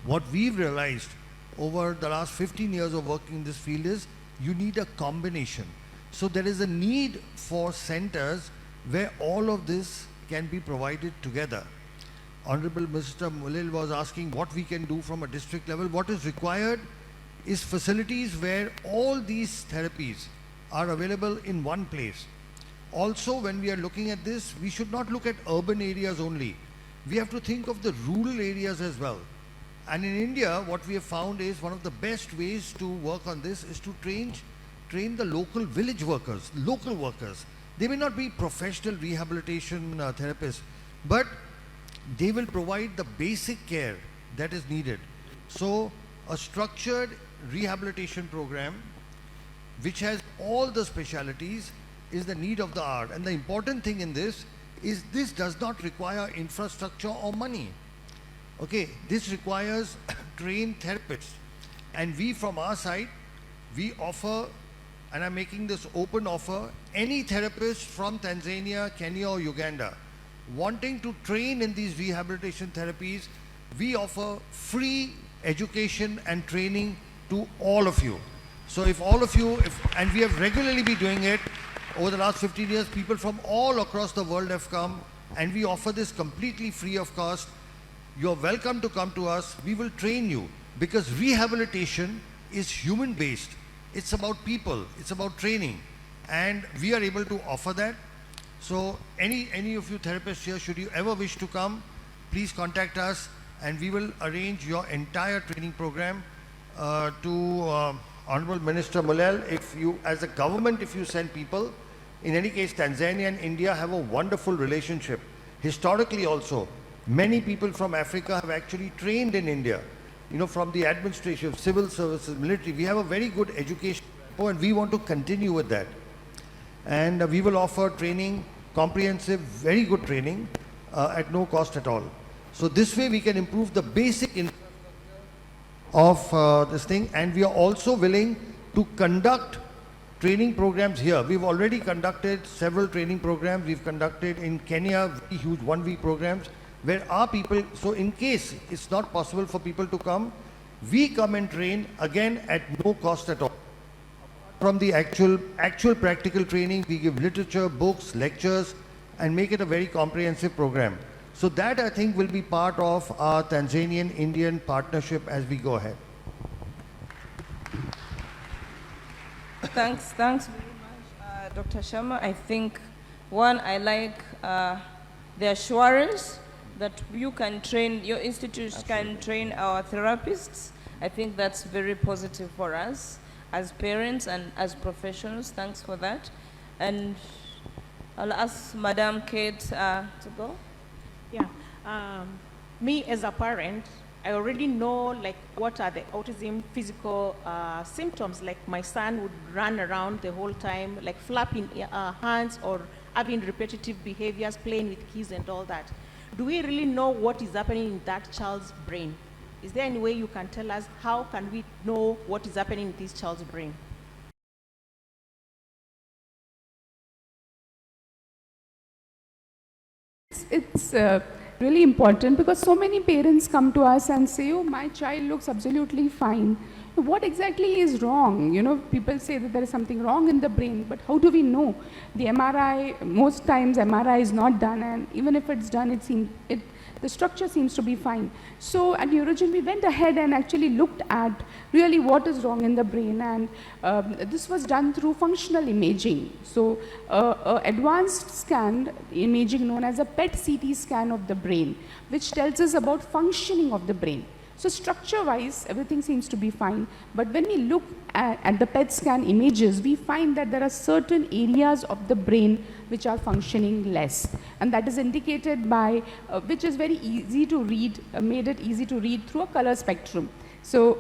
What we've realized over the last 15 years of working in this field is you need a combination. So there is a need for centers where all of this can be provided together. Honorable Mr. Mulil was asking what we can do from a district level. What is required is facilities where all these therapies are available in one place. Also, when we are looking at this, we should not look at urban areas only. We have to think of the rural areas as well. And in India, what we have found is one of the best ways to work on this is to train the local village workers, local workers. They may not be professional rehabilitation therapists, but they will provide the basic care that is needed. So a structured rehabilitation program which has all the specialities is the need of the hour. And the important thing in this is this does not require infrastructure or money. Okay, this requires trained therapists, and we from our side, we offer, and I'm making this open offer, any therapist from Tanzania, Kenya or Uganda wanting to train in these rehabilitation therapies, we offer free education and training to all of you. So if all of you, and we have regularly been doing it over the last 15 years, people from all across the world have come, and we offer this completely free of cost. You're welcome to come to us. We will train you, because rehabilitation is human based. It's about people, it's about training. and we are able to offer that. So any of you therapists here, should you ever wish to come, please contact us and we will arrange your entire training program to Honorable Minister Mulel. If you, as a government, if you send people, in any case, Tanzania and India have a wonderful relationship. Historically also, many people from Africa have actually trained in India, you know, from the administration, civil services, military. We have a very good education and we want to continue with that. And we will offer training, comprehensive, very good training at no cost at all. So this way we can improve the basic of this thing, and we are also willing to conduct training programs here. We've already conducted several training programs. We've conducted in Kenya very huge 1-week programs where our people, so in case it's not possible for people to come, we come and train again at no cost at all. From the actual practical training, we give literature, books, lectures, and make it a very comprehensive program. So that, I think, will be part of our Tanzanian-Indian partnership as we go ahead.
Thanks very much, Dr. Sharma. I think, one, I like the assurance that you can train, your institute can train our therapists. I think that's very positive for us as parents and as professionals. Thanks for that. And I'll ask Madam Kate to go.
Yeah, me as a parent, I already know like what are the autism physical symptoms. Like my son would run around the whole time, like flapping hands or having repetitive behaviors, playing with keys and all that. Do we really know what is happening in that child's brain? Is there any way you can tell us how can we know what is happening in this child's brain?
It's really important because so many parents come to us and say, oh, my child looks absolutely fine. What exactly is wrong? You know, people say that there is something wrong in the brain, but how do we know? The MRI, most times MRI is not done, and even if it's done, the structure seems to be fine. So at NeuroGen, we went ahead and actually looked at really what is wrong in the brain, and this was done through functional imaging. So advanced scan imaging known as a PET-CT scan of the brain, which tells us about functioning of the brain. So structure-wise, everything seems to be fine, but when we look at the PET scan images, we find that there are certain areas of the brain which are functioning less, and that is indicated by, which is very easy to read, made it easy to read through a color spectrum. So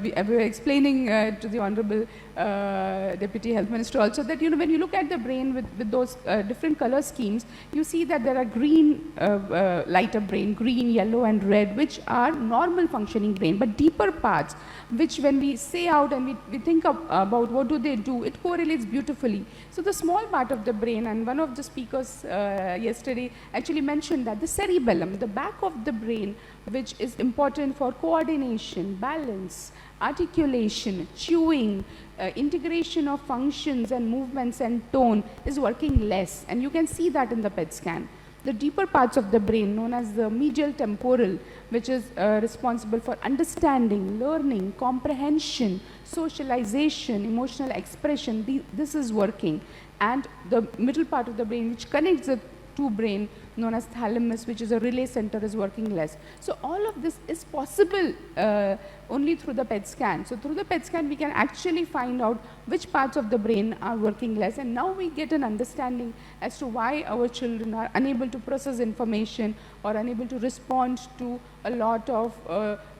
we were explaining to the Honorable Deputy Health Minister also that, you know, when you look at the brain with those different color schemes, you see that there are green, lighter brain, green, yellow and red, which are normal functioning brain, but deeper parts, which when we say out and we think about what do they do, it correlates beautifully. So the small part of the brain, and one of the speakers yesterday actually mentioned that the cerebellum, the back of the brain, which is important for coordination, balance, articulation, chewing, integration of functions and movements and tone, is working less, and you can see that in the PET scan. The deeper parts of the brain, known as the medial temporal, which is responsible for understanding, learning, comprehension, socialization, emotional expression, this is working. And the middle part of the brain, which connects the two brain, known as thalamus, which is a relay center, is working less. So all of this is possible only through the PET scan. So through the PET scan, we can actually find out which parts of the brain are working less, and now we get an understanding as to why our children are unable to process information or unable to respond to a lot of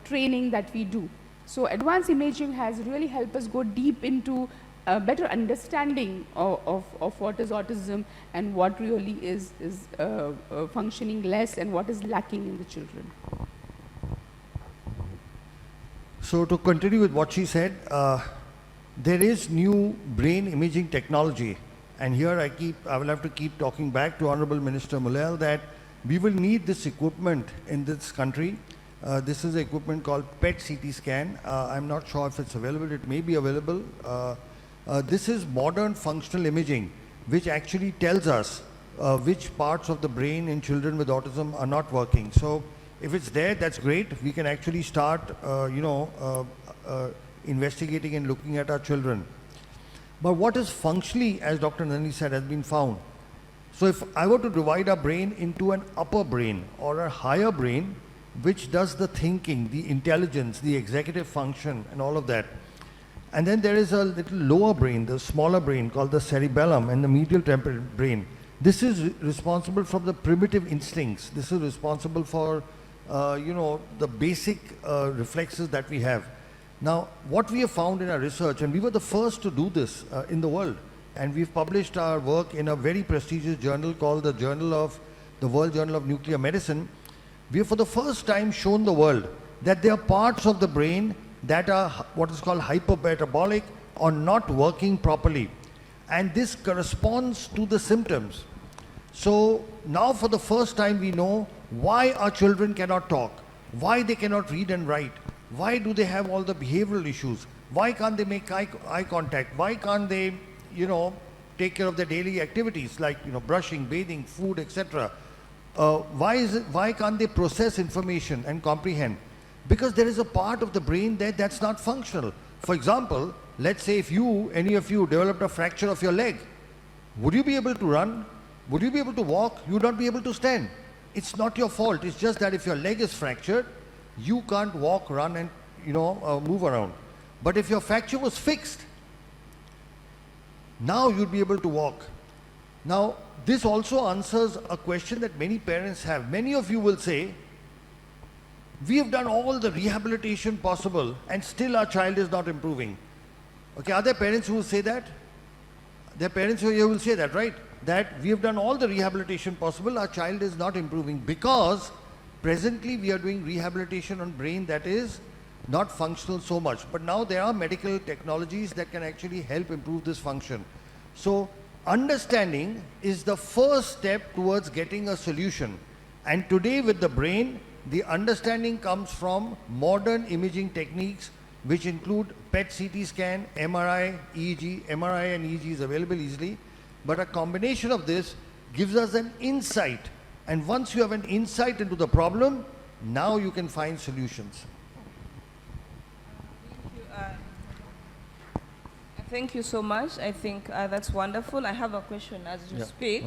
training that we do. So advanced imaging has really helped us go deep into a better understanding of what is autism and what really is functioning less and what is lacking in the children.
So to continue with what she said, there is new brain imaging technology, and here I will have to keep talking back to Honorable Minister Mulel that we will need this equipment in this country. This is an equipment called PET-CT scan. I'm not sure if it's available. It may be available. This is modern functional imaging, which actually tells us which parts of the brain in children with autism are not working. So if it's there, that's great. We can actually start, investigating and looking at our children. But what is functionally, as Dr. Nandi said, has been found. So if I were to divide our brain into an upper brain or a higher brain, which does the thinking, the intelligence, the executive function and all of that. And then there is a little lower brain, the smaller brain called the cerebellum and the medial temporal brain. This is responsible for the primitive instincts. This is responsible for, the basic reflexes that we have. Now, what we have found in our research, and we were the first to do this in the world, and we've published our work in a very prestigious journal called the World Journal of Nuclear Medicine. We have for the first time shown the world that there are parts of the brain that are what is called hypermetabolic or not working properly. And this corresponds to the symptoms. So now for the first time we know why our children cannot talk, why they cannot read and write, why do they have all the behavioral issues, why can't they make eye contact, why can't they, take care of their daily activities like, brushing, bathing, food, etc. Why can't they process information and comprehend? Because there is a part of the brain that's not functional. For example, let's say if any of you developed a fracture of your leg, would you be able to run? Would you be able to walk? You would not be able to stand. It's not your fault. It's just that if your leg is fractured, you can't walk, run and move around. But if your fracture was fixed, now you'd be able to walk. Now, this also answers a question that many parents have. Many of you will say, we have done all the rehabilitation possible and still our child is not improving. Okay, are there parents who will say that? There are parents who will say that, right? That we have done all the rehabilitation possible, our child is not improving because presently we are doing rehabilitation on brain that is not functional so much. But now there are medical technologies that can actually help improve this function. So understanding is the first step towards getting a solution. And today with the brain, the understanding comes from modern imaging techniques which include PET CT scan, MRI, EEG. MRI and EEG is available easily. But a combination of this gives us an insight. And once you have an insight into the problem, now you can find solutions.
Thank you so much. I think that's wonderful. I have a question as you speak.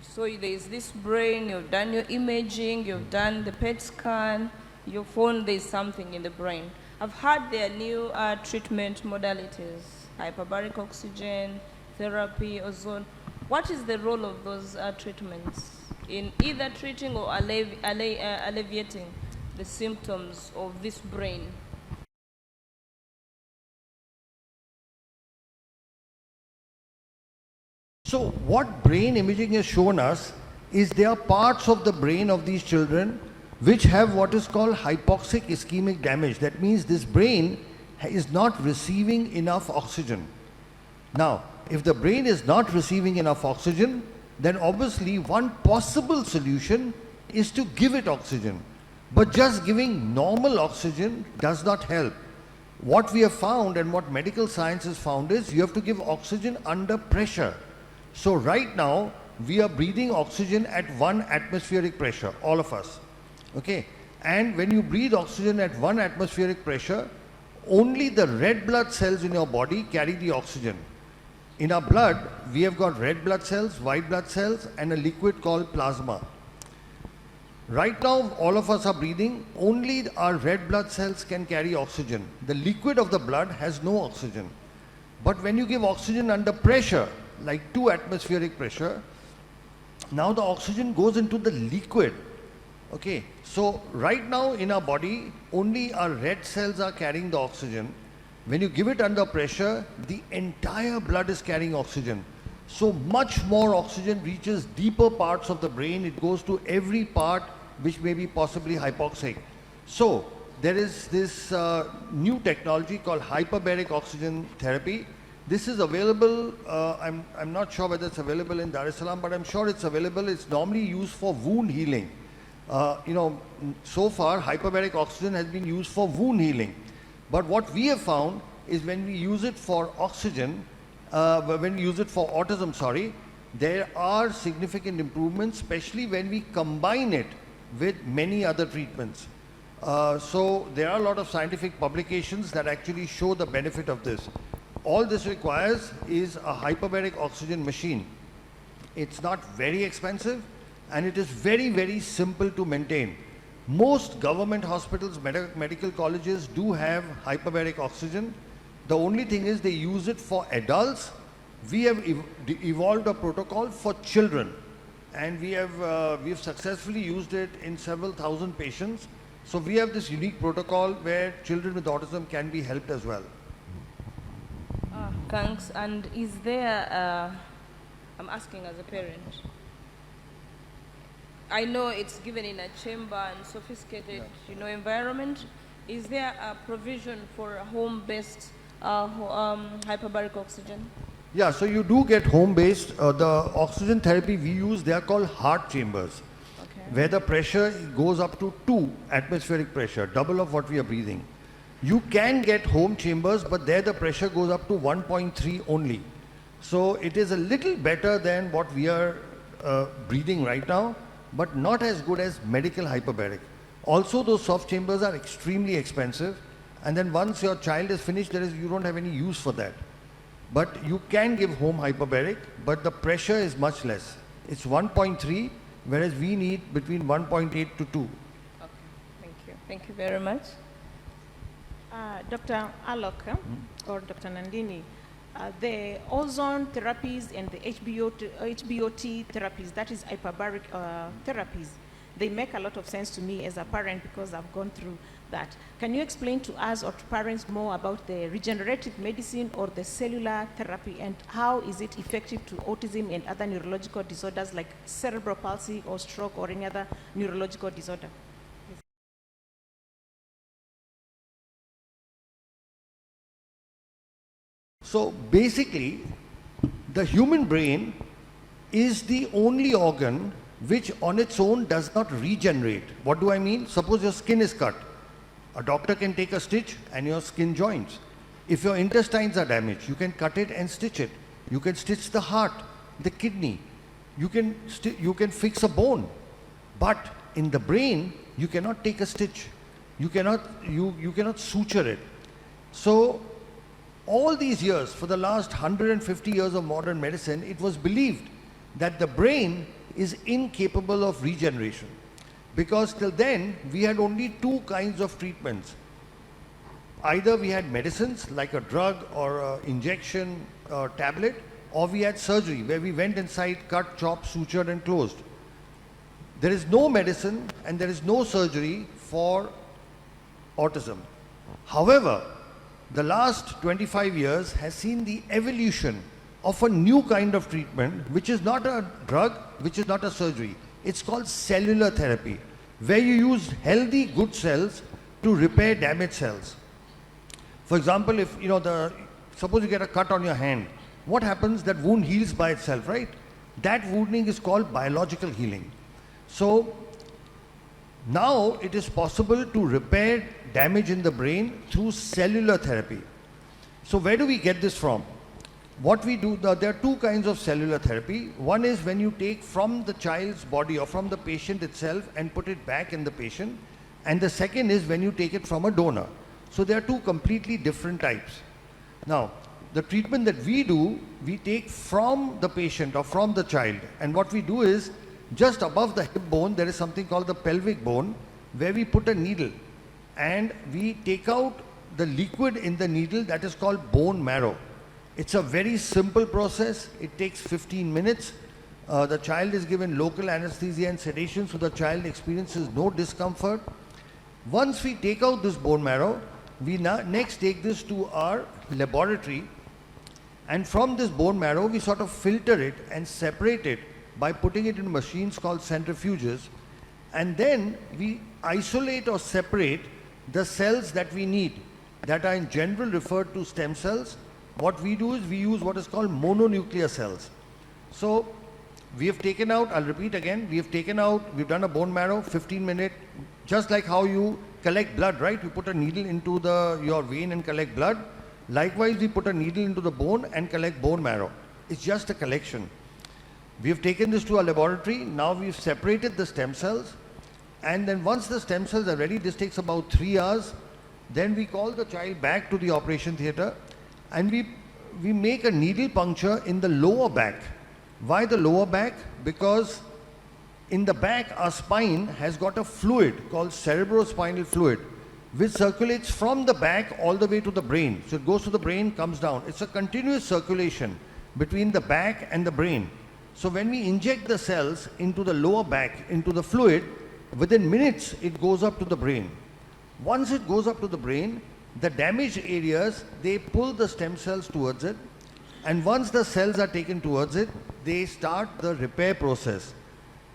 So there is this brain, you've done your imaging, you've done the PET scan, you found there's something in the brain. I've heard there are new treatment modalities, hyperbaric oxygen, therapy, ozone. What is the role of those treatments in either treating or alleviating the symptoms of this brain?
So what brain imaging has shown us is there are parts of the brain of these children which have what is called hypoxic ischemic damage. That means this brain is not receiving enough oxygen. Now, if the brain is not receiving enough oxygen, then obviously one possible solution is to give it oxygen. But just giving normal oxygen does not help. What we have found and what medical science has found is you have to give oxygen under pressure. So right now, we are breathing oxygen at 1 atmospheric pressure, all of us. Okay? And when you breathe oxygen at 1 atmospheric pressure, only the red blood cells in your body carry the oxygen. In our blood, we have got red blood cells, white blood cells, and a liquid called plasma. Right now, all of us are breathing, only our red blood cells can carry oxygen. The liquid of the blood has no oxygen. But when you give oxygen under pressure, like 2 atmospheric pressure, now the oxygen goes into the liquid. Okay, so right now in our body, only our red cells are carrying the oxygen. When you give it under pressure, the entire blood is carrying oxygen. So much more oxygen reaches deeper parts of the brain. It goes to every part which may be possibly hypoxic. So there is this new technology called hyperbaric oxygen therapy. This is available, I'm not sure whether it's available in Dar es Salaam, but I'm sure it's available. It's normally used for wound healing. So far, hyperbaric oxygen has been used for wound healing. But what we have found is when we use it for oxygen, when we use it for autism, there are significant improvements, especially when we combine it with many other treatments. So there are a lot of scientific publications that actually show the benefit of this. All this requires is a hyperbaric oxygen machine. It's not very expensive and it is very, very simple to maintain. Most government hospitals, medical colleges do have hyperbaric oxygen. The only thing is they use it for adults. We have evolved a protocol for children, and we have successfully used it in several thousand patients. So we have this unique protocol where children with autism can be helped as well.
Thanks. And is there, I'm asking as a parent, I know it's given in a chamber and sophisticated, environment. Is there a provision for a home-based hyperbaric oxygen?
Yeah, so you do get home-based. The oxygen therapy we use, they are called heart chambers, where the pressure goes up to 2 atmospheric pressure, double of what we are breathing. You can get home chambers, but there the pressure goes up to 1.3 only. So it is a little better than what we are breathing right now, but not as good as medical hyperbaric. Also, those soft chambers are extremely expensive, and then once your child is finished, you don't have any use for that. But you can give home hyperbaric, but the pressure is much less. It's 1.3, whereas we need between 1.8 to 2.
Okay, thank you. Thank you very much.
Dr. Alok or Dr. Nandini, the ozone therapies and the HBOT therapies, that is hyperbaric therapies, they make a lot of sense to me as a parent because I've gone through that. Can you explain to us or to parents more about the regenerative medicine or the cellular therapy, and how is it effective to autism and other neurological disorders like cerebral palsy or stroke or any other neurological disorder?
So basically, the human brain is the only organ which on its own does not regenerate. What do I mean? Suppose your skin is cut. A doctor can take a stitch and your skin joins. If your intestines are damaged, you can cut it and stitch it. You can stitch the heart, the kidney. You can fix a bone. But in the brain, you cannot take a stitch. You cannot suture it. So all these years, for the last 150 years of modern medicine, it was believed that the brain is incapable of regeneration. Because till then, we had only 2 kinds of treatments. Either we had medicines like a drug or an injection or tablet, or we had surgery where we went inside, cut, chopped, sutured and closed. There is no medicine and there is no surgery for autism. However, the last 25 years has seen the evolution of a new kind of treatment, which is not a drug, which is not a surgery. It's called cellular therapy, where you use healthy, good cells to repair damaged cells. For example, if suppose you get a cut on your hand, what happens? That wound heals by itself, right? That wounding is called biological healing. So now it is possible to repair damage in the brain through cellular therapy. So where do we get this from? What we do, there are 2 kinds of cellular therapy. One is when you take from the child's body or from the patient itself and put it back in the patient. And the second is when you take it from a donor. So there are 2 completely different types. Now, the treatment that we do, we take from the patient or from the child. And what we do is, just above the hip bone, there is something called the pelvic bone, where we put a needle and we take out the liquid in the needle that is called bone marrow. It's a very simple process. It takes 15 minutes. The child is given local anesthesia and sedation, so the child experiences no discomfort. Once we take out this bone marrow, we next take this to our laboratory, and from this bone marrow we sort of filter it and separate it by putting it in machines called centrifuges, and then we isolate or separate the cells that we need, that are in general referred to stem cells. What we do is we use what is called mononuclear cells. So we have taken out, I'll repeat again, we've done a bone marrow, 15-minute, just like how you collect blood, right? You put a needle into your vein and collect blood. Likewise, we put a needle into the bone and collect bone marrow. It's just a collection. We have taken this to our laboratory. Now we've separated the stem cells. And then once the stem cells are ready, this takes about 3 hours. Then we call the child back to the operation theatre and we we make a needle puncture in the lower back. Why the lower back? Because in the back, our spine has got a fluid called cerebrospinal fluid, which circulates from the back all the way to the brain. So it goes to the brain, comes down. It's a continuous circulation between the back and the brain. So when we inject the cells into the lower back, into the fluid, within minutes it goes up to the brain. Once it goes up to the brain, the damaged areas, they pull the stem cells towards it, and once the cells are taken towards it, they start the repair process.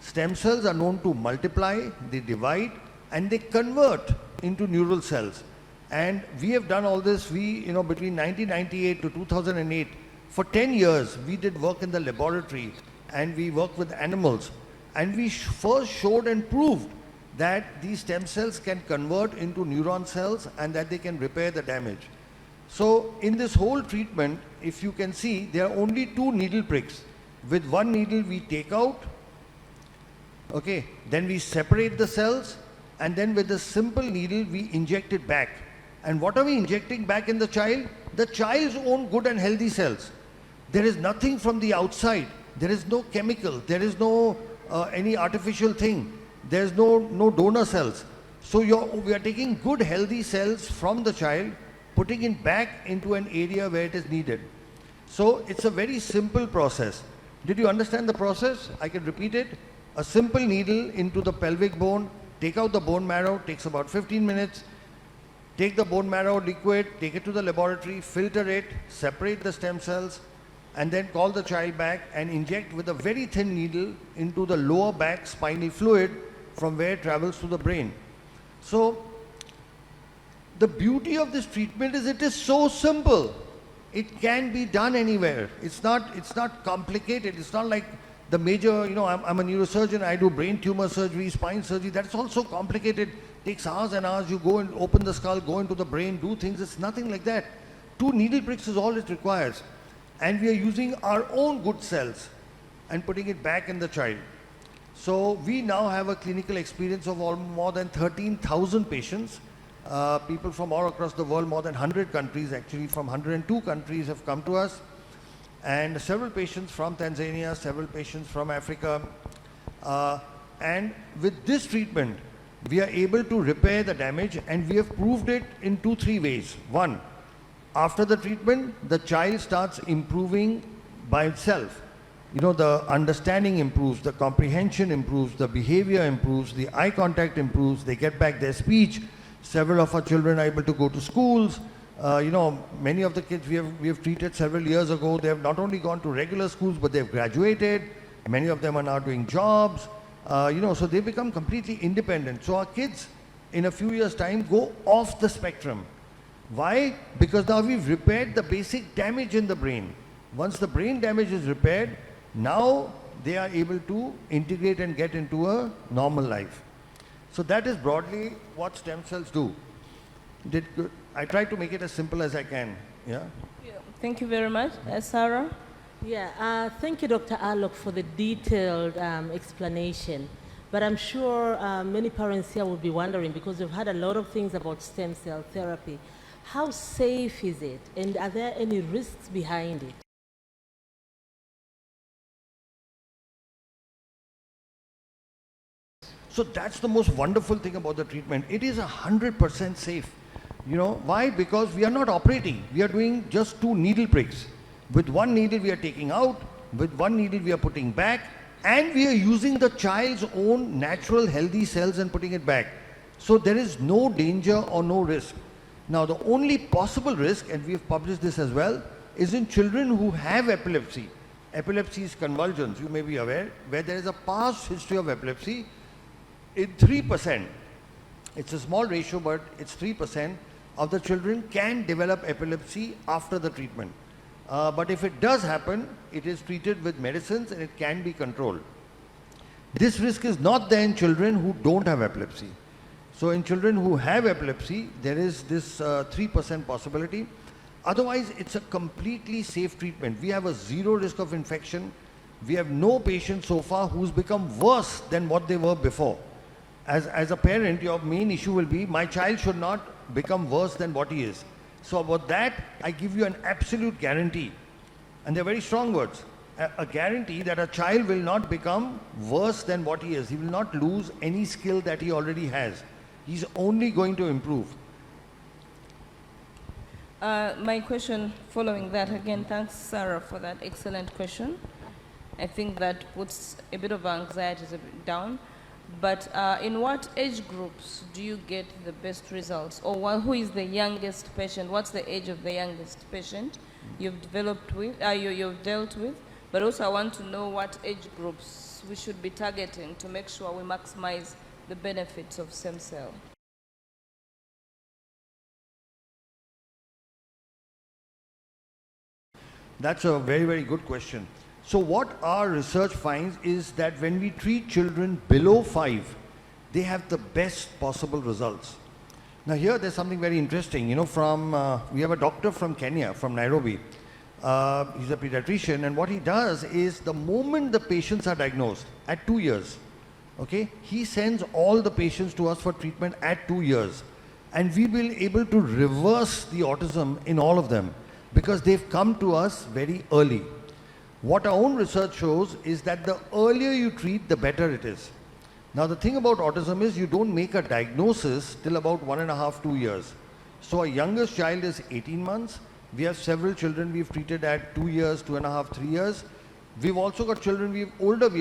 Stem cells are known to multiply, they divide, and they convert into neural cells. And we have done all this, between 1998 to 2008, for 10 years, we did work in the laboratory and we worked with animals. And we first showed and proved that these stem cells can convert into neuron cells and that they can repair the damage. So in this whole treatment, if you can see, there are only 2 needle pricks. With one needle we take out, okay, then we separate the cells, and then with a simple needle we inject it back. And what are we injecting back in the child? The child's own good and healthy cells. There is nothing from the outside. There is no chemical. There is no any artificial thing. There is no donor cells. So we are taking good healthy cells from the child, putting it back into an area where it is needed. So it's a very simple process. Did you understand the process? I can repeat it. A simple needle into the pelvic bone, take out the bone marrow, takes about 15 minutes. Take the bone marrow liquid, take it to the laboratory, filter it, separate the stem cells, and then call the child back and inject with a very thin needle into the lower back spinal fluid from where it travels to the brain. So the beauty of this treatment is it is so simple. It can be done anywhere. It's not complicated. It's not like the major, I'm a neurosurgeon, I do brain tumor surgery, spine surgery. That's also complicated. Takes hours and hours. You go and open the skull, go into the brain, do things. It's nothing like that. 2 needle pricks is all it requires. And we are using our own good cells and putting it back in the child. So we now have a clinical experience of more than 13,000 patients. People from all across the world, more than 100 countries, actually from 102 countries have come to us. And several patients from Tanzania, several patients from Africa. And with this treatment, we are able to repair the damage, and we have proved it in 2-3 ways. One, after the treatment, the child starts improving by itself. The understanding improves, the comprehension improves, the behavior improves, the eye contact improves, they get back their speech. Several of our children are able to go to schools. Many of the kids we have treated several years ago, they have not only gone to regular schools, but they have graduated. Many of them are now doing jobs. So they become completely independent. So our kids, in a few years' time, go off the spectrum. Why? Because now we've repaired the basic damage in the brain. Once the brain damage is repaired, now they are able to integrate and get into a normal life. So that is broadly what stem cells do. I try to make it as simple as I can. Yeah.
Thank you very much. Sarah?
Yeah, thank you, Dr. Alok, for the detailed explanation. But I'm sure many parents here will be wondering, because we've heard a lot of things about stem cell therapy. How safe is it, and are there any risks behind it?
So that's the most wonderful thing about the treatment. It is 100% safe. Why? Because we are not operating. We are doing just 2 needle pricks. With one needle we are taking out, with one needle we are putting back, and we are using the child's own natural healthy cells and putting it back. So there is no danger or no risk. Now the only possible risk, and we have published this as well, is in children who have epilepsy. Epilepsy is convulsions, you may be aware, where there is a past history of epilepsy. In 3%, it's a small ratio, but it's 3% of the children can develop epilepsy after the treatment. But if it does happen, it is treated with medicines and it can be controlled. This risk is not there in children who don't have epilepsy. So in children who have epilepsy, there is this 3% possibility. Otherwise, it's a completely safe treatment. We have a 0 risk of infection. We have no patient so far who's become worse than what they were before. As a parent, your main issue will be, my child should not become worse than what he is. So about that, I give you an absolute guarantee. And they're very strong words. A guarantee that a child will not become worse than what he is. He will not lose any skill that he already has. He's only going to improve.
My question following that, again, thanks Sarah for that excellent question. I think that puts a bit of anxiety down. But in what age groups do you get the best results? Or who is the youngest patient? What's the age of the youngest patient you've developed with, you've dealt with? But also I want to know what age groups we should be targeting to make sure we maximize the benefits of stem cell.
That's a very, very good question. So what our research finds is that when we treat children below 5, they have the best possible results. Now here there's something very interesting, you know, we have a doctor from Kenya, from Nairobi. He's a pediatrician, and what he does is the moment the patients are diagnosed at 2 years, okay, he sends all the patients to us for treatment at 2 years. And we will be able to reverse the autism in all of them because they've come to us very early. What our own research shows is that the earlier you treat, the better it is. Now the thing about autism is you don't make a diagnosis till about 1.5, 2 years. So our youngest child is 18 months. We have several children we've treated at 2 years, 2.5, 3 years. We've also got children we've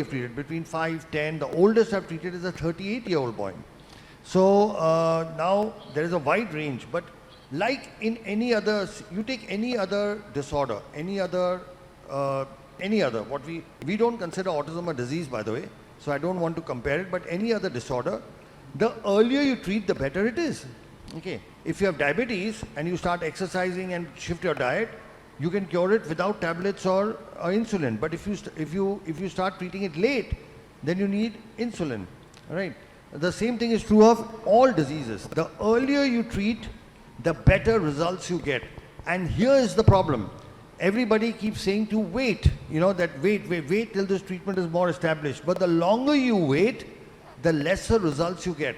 treated between 5, 10. The oldest I've treated is a 38-year-old boy. So now there is a wide range, but like in any other, you take any other disorder, any other, what we don't consider autism a disease, by the way, so I don't want to compare it, but any other disorder, the earlier you treat, the better it is. Okay, if you have diabetes and you start exercising and shift your diet, you can cure it without tablets or insulin. But if you start treating it late, then you need insulin. All right. The same thing is true of all diseases. The earlier you treat, the better results you get. And here is the problem. Everybody keeps saying to wait, you know, that wait till this treatment is more established. But the longer you wait, the lesser results you get.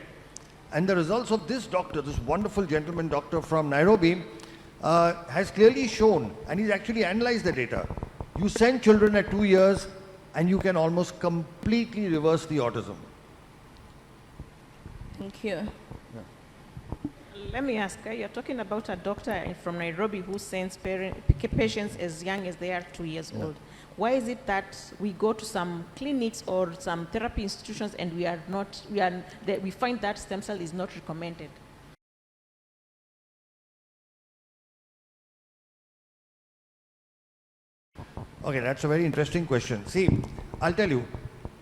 And the results of this doctor, this wonderful gentleman doctor from Nairobi, has clearly shown, and he's actually analyzed the data. You send children at 2 years and you can almost completely reverse the autism.
Thank you.
Let me ask, you're talking about a doctor from Nairobi who sends patients as young as they are 2 years old. Why is it that we go to some clinics or some therapy institutions and we find that stem cell is not recommended?
Okay, that's a very interesting question. See, I'll tell you,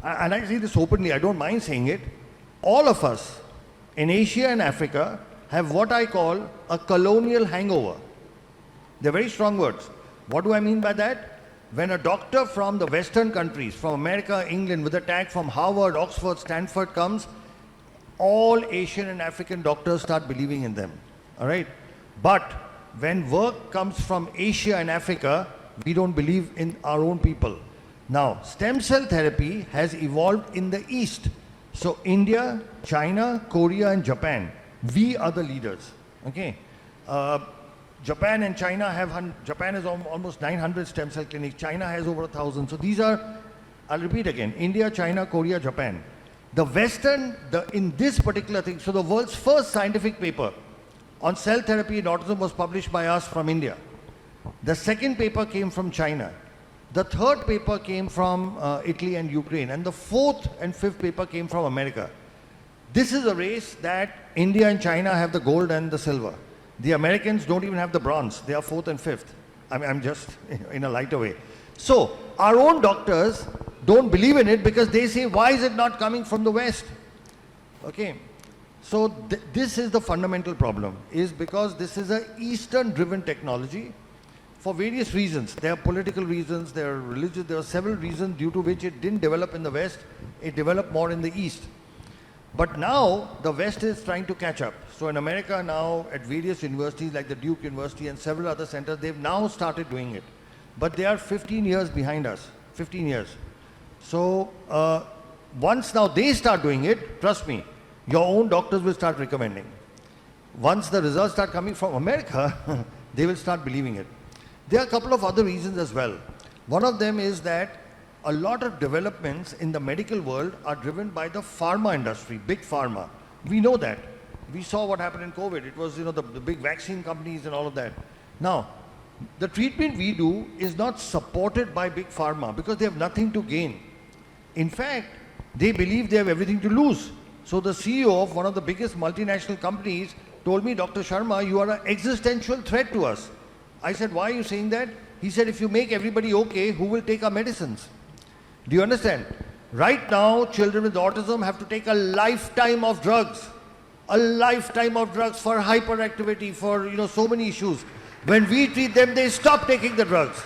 and I say this openly, I don't mind saying it, all of us in Asia and Africa have what I call a colonial hangover. They're very strong words. What do I mean by that? When a doctor from the Western countries, from America, England, with a tag from Harvard, Oxford, Stanford comes, all Asian and African doctors start believing in them. All right? But when work comes from Asia and Africa, we don't believe in our own people. Now, stem cell therapy has evolved in the East. So India, China, Korea, and Japan, we are the leaders. Okay? Japan and China have, Japan has almost 900 stem cell clinics. China has over 1,000. So these are, I'll repeat again, India, China, Korea, Japan. The Western, in this particular thing, so the world's first scientific paper on cell therapy in autism was published by us from India. The second paper came from China. The third paper came from Italy and Ukraine. And the fourth and fifth paper came from America. This is a race that India and China have the gold and the silver. The Americans don't even have the bronze. They are fourth and fifth. I'm just in a lighter way. So our own doctors don't believe in it because they say, why is it not coming from the West? Okay. So this is the fundamental problem, is because this is an Eastern-driven technology for various reasons. There are political reasons, there are religious, there are several reasons due to which it didn't develop in the West. It developed more in the East. But now the West is trying to catch up. So in America now, at various universities like the Duke University and several other centers, they've now started doing it. But they are 15 years behind us, 15 years. So once now they start doing it, trust me, your own doctors will start recommending. once the results start coming from America, they will start believing it. There are a couple of other reasons as well. One of them is that a lot of developments in the medical world are driven by the pharma industry, big pharma. We know that. We saw what happened in COVID. It was, the big vaccine companies and all of that. Now, the treatment we do is not supported by big pharma because they have nothing to gain. In fact, they believe they have everything to lose. So the CEO of one of the biggest multinational companies told me, Dr. Sharma, you are an existential threat to us. I said, why are you saying that? He said, if you make everybody okay, who will take our medicines? Do you understand? Right now, children with autism have to take a lifetime of drugs. A lifetime of drugs for hyperactivity, for so many issues. When we treat them, they stop taking the drugs.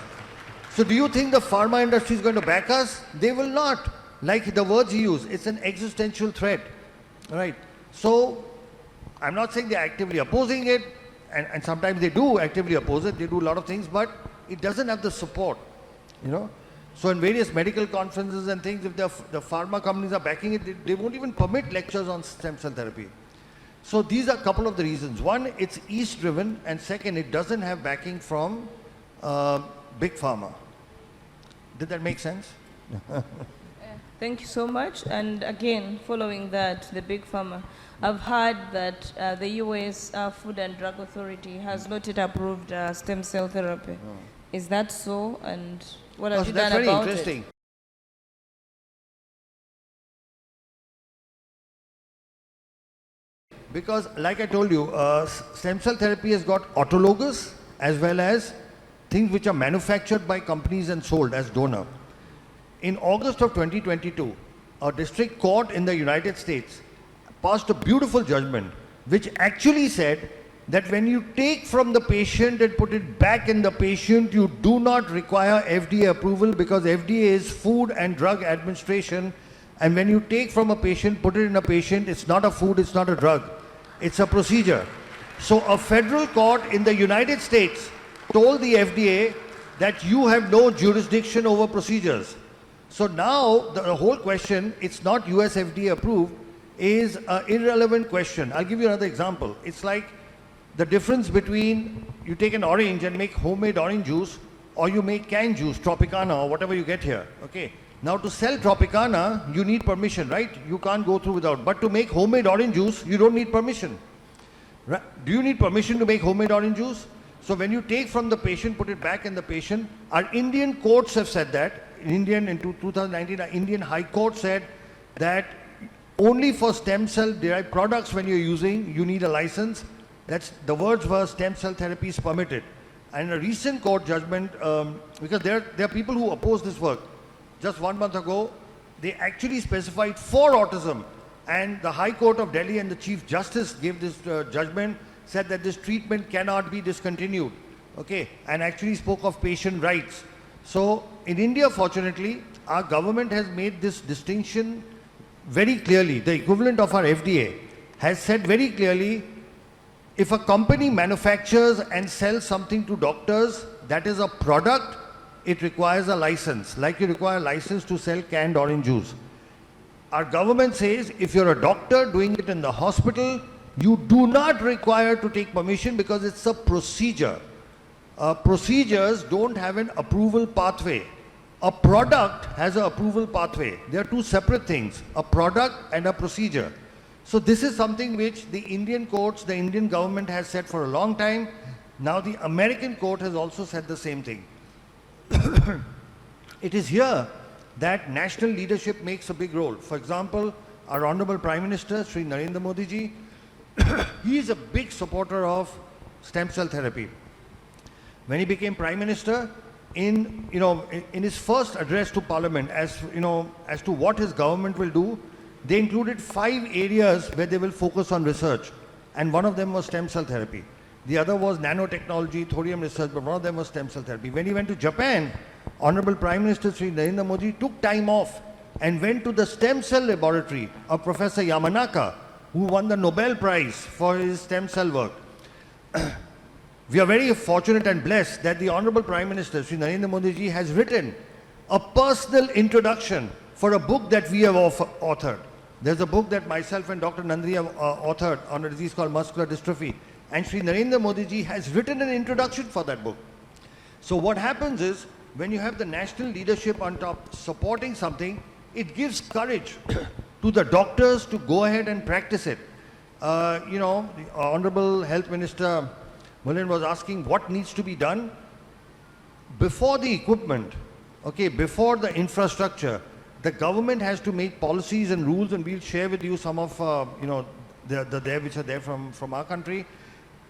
So do you think the pharma industry is going to back us? They will not. Like the words he used, it's an existential threat. Right? So I'm not saying they're actively opposing it, and sometimes they do actively oppose it, they do a lot of things, but it doesn't have the support, So in various medical conferences and things, if the pharma companies are backing it, they won't even permit lectures on stem cell therapy. So these are a couple of the reasons. One, it's East driven, and second, it doesn't have backing from big pharma. Did that make sense?
Thank you so much. And again, following that, the big pharma, I've heard that the US Food and Drug Authority has not yet approved stem cell therapy.
Oh.
Is that so? And what have you
That's
done
very
about
interesting.
it?
Because like I told you, stem cell therapy has got autologous as well as things which are manufactured by companies and sold as donor. In August of 2022, a district court in the United States passed a beautiful judgment which actually said that when you take from the patient and put it back in the patient, you do not require FDA approval because FDA is Food and Drug Administration, and when you take from a patient, put it in a patient, it's not a food, it's not a drug, it's a procedure. So a federal court in the United States told the FDA that you have no jurisdiction over procedures. So now the whole question, it's not US FDA approved, is an irrelevant question. I'll give you another example. It's like the difference between you take an orange and make homemade orange juice, or you make canned juice, Tropicana or whatever you get here. Okay. Now to sell Tropicana, you need permission, right? You can't go through without. But to make homemade orange juice, you don't need permission. Right? Do you need permission to make homemade orange juice? So when you take from the patient, put it back in the patient, our Indian courts have said that. In 2019, our Indian High Court said that only for stem cell derived products when you're using, you need a license. That's, the words were stem cell therapy is permitted. And a recent court judgment, because there are people who oppose this work. Just 1 month ago, they actually specified for autism. And the High Court of Delhi and the Chief Justice gave this judgment, said that this treatment cannot be discontinued. Okay, and actually spoke of patient rights. So in India, fortunately, our government has made this distinction very clearly. The equivalent of our FDA has said very clearly, if a company manufactures and sells something to doctors, that is a product, it requires a license, like you require a license to sell canned orange juice. Our government says if you're a doctor doing it in the hospital, you do not require to take permission because it's a procedure. Procedures don't have an approval pathway. A product has an approval pathway. They are two separate things, a product and a procedure. So this is something which the Indian courts, the Indian government has said for a long time. Now the American court has also said the same thing. It is here that national leadership makes a big role. For example, our Honorable Prime Minister, Sri Narendra Modi ji, he is a big supporter of stem cell therapy. When he became Prime Minister, in his first address to Parliament, as to what his government will do, they included 5 areas where they will focus on research, and one of them was stem cell therapy. The other was nanotechnology, thorium research, but one of them was stem cell therapy. When he went to Japan, Honorable Prime Minister Sri Narendra Modi took time off and went to the stem cell laboratory of Professor Yamanaka, who won the Nobel Prize for his stem cell work. We are very fortunate and blessed that the Honorable Prime Minister Sri Narendra Modi ji has written a personal introduction for a book that we have authored. There's a book that myself and Dr. Nandri have authored on a disease called muscular dystrophy. And Sri Narendra Modi ji has written an introduction for that book. So what happens is, when you have the national leadership on top supporting something, it gives courage to the doctors to go ahead and practice it. You know, the Honorable Health Minister Mullen was asking what needs to be done before the equipment, okay, before the infrastructure. The government has to make policies and rules, and we'll share with you some of, you know, which are there from our country,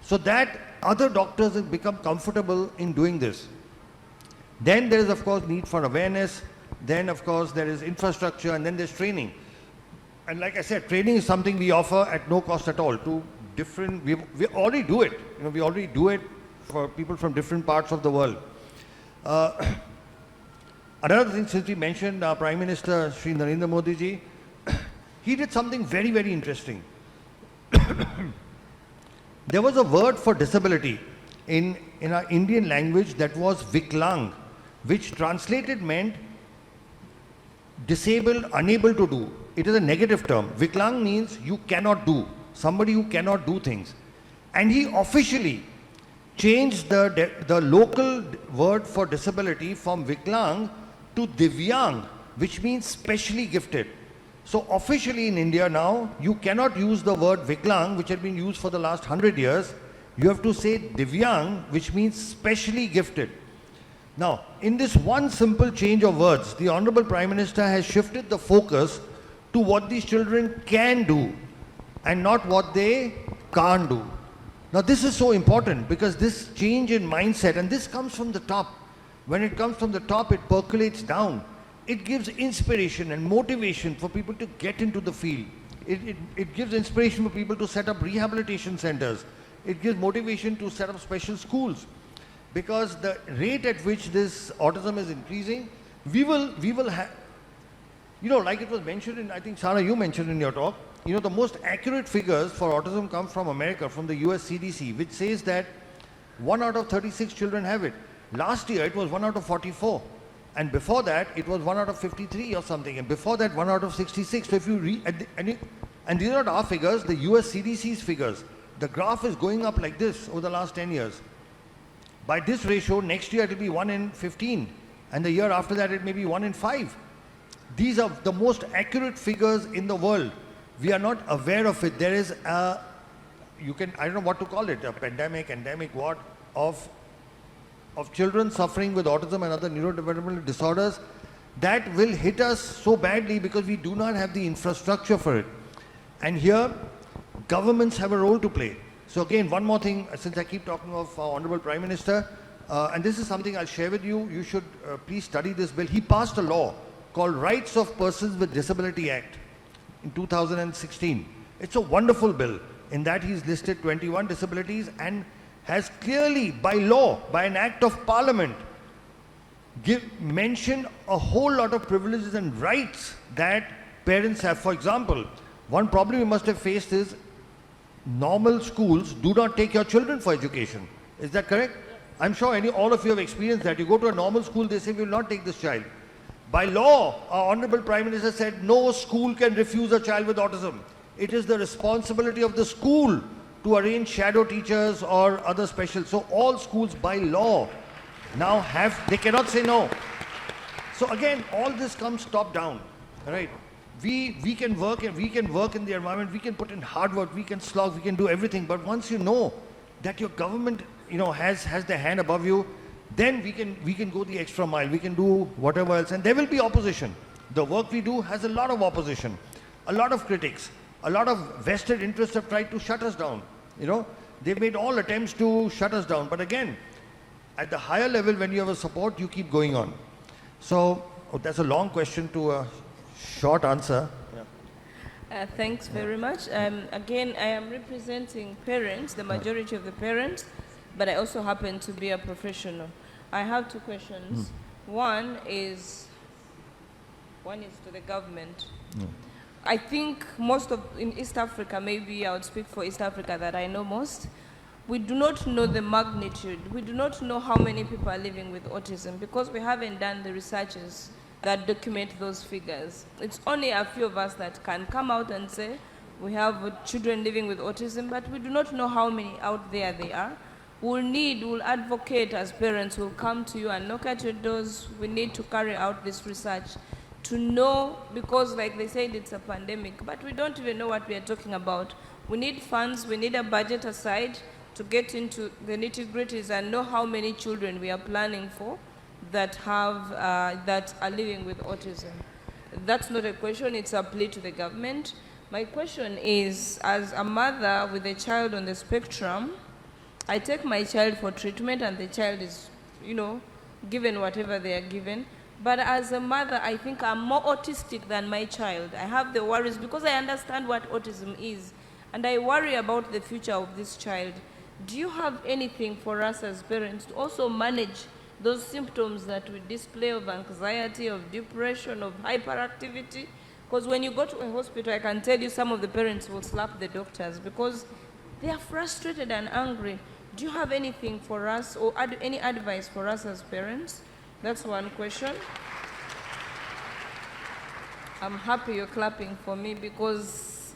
so that other doctors have become comfortable in doing this. Then there is, of course, need for awareness. Then, of course, there is infrastructure, and then there's training. And like I said, training is something we offer at no cost at all to different, we already do it. You know, we already do it for people from different parts of the world. Another thing, since we mentioned Prime Minister Sri Narendra Modi ji, he did something very, very interesting. There was a word for disability in our Indian language that was Viklang, which translated meant disabled, unable to do. It is a negative term. Viklang means you cannot do, somebody who cannot do things. And he officially changed the local word for disability from Viklang to Divyang, which means specially gifted. So officially in India now, you cannot use the word Viklang, which had been used for the last 100 years. You have to say Divyang, which means specially gifted. Now, in this one simple change of words, the Honorable Prime Minister has shifted the focus to what these children can do and not what they can't do. Now, this is so important because this change in mindset, and this comes from the top. When it comes from the top, it percolates down. It gives inspiration and motivation for people to get into the field. It gives inspiration for people to set up rehabilitation centers. It gives motivation to set up special schools. Because the rate at which this autism is increasing, we will have, you know, like it was mentioned in, I think, Sarah, you mentioned in your talk, you know, the most accurate figures for autism come from America, from the US CDC, which says that 1 out of 36 children have it. Last year, it was 1 out of 44. And before that, it was 1 out of 53 or something. And before that, 1 out of 66. So if you read, and these are not our figures, the US CDC's figures. The graph is going up like this over the last 10 years. By this ratio, next year it will be 1 in 15. And the year after that, it may be 1 in 5. These are the most accurate figures in the world. We are not aware of it. There is a, I don't know what to call it, a pandemic, endemic, what, of children suffering with autism and other neurodevelopmental disorders that will hit us so badly because we do not have the infrastructure for it. And here, governments have a role to play. So again, one more thing, since I keep talking of our Honorable Prime Minister, and this is something I'll share with you, you should please study this bill. He passed a law called Rights of Persons with Disability Act in 2016. It's a wonderful bill. In that he's listed 21 disabilities and has clearly, by law, by an act of parliament, mentioned a whole lot of privileges and rights that parents have. For example, one problem you must have faced is normal schools do not take your children for education. Is that correct? I'm sure all of you have experienced that. You go to a normal school, they say, we will not take this child. By law, our Honorable Prime Minister said, no school can refuse a child with autism. It is the responsibility of the school to arrange shadow teachers or other special. So all schools by law now they cannot say no. So again, all this comes top down, right? We can work and we can work in the environment, we can put in hard work, we can slog, we can do everything. But once you know that your government, you know, has their hand above you, then we can go the extra mile, we can do whatever else, and there will be opposition. The work we do has a lot of opposition, a lot of critics, a lot of vested interests have tried to shut us down. You know, they've made all attempts to shut us down. But again, at the higher level, when you have a support, you keep going on. So that's a long question to a short answer. Yeah.
Thanks very much. Again, I am representing parents, the majority of the parents, but I also happen to be a professional. I have two questions. One is to the government. I think in East Africa, maybe I would speak for East Africa that I know most, we do not know the magnitude. We do not know how many people are living with autism because we haven't done the researches that document those figures. It's only a few of us that can come out and say, we have children living with autism, but we do not know how many out there they are. We'll advocate as parents, we'll come to you and knock at your doors. We need to carry out this research to know, because like they said, it's a pandemic, but we don't even know what we are talking about. We need funds, we need a budget aside to get into the nitty-gritties and know how many children we are planning for that are living with autism. That's not a question, it's a plea to the government. My question is, as a mother with a child on the spectrum, I take my child for treatment and the child is, given whatever they are given. But as a mother, I think I'm more autistic than my child. I have the worries because I understand what autism is. And I worry about the future of this child. Do you have anything for us as parents to also manage those symptoms that we display of anxiety, of depression, of hyperactivity? Because when you go to a hospital, I can tell you some of the parents will slap the doctors because they are frustrated and angry. Do you have anything for us or any advice for us as parents? That's one question. I'm happy you're clapping for me because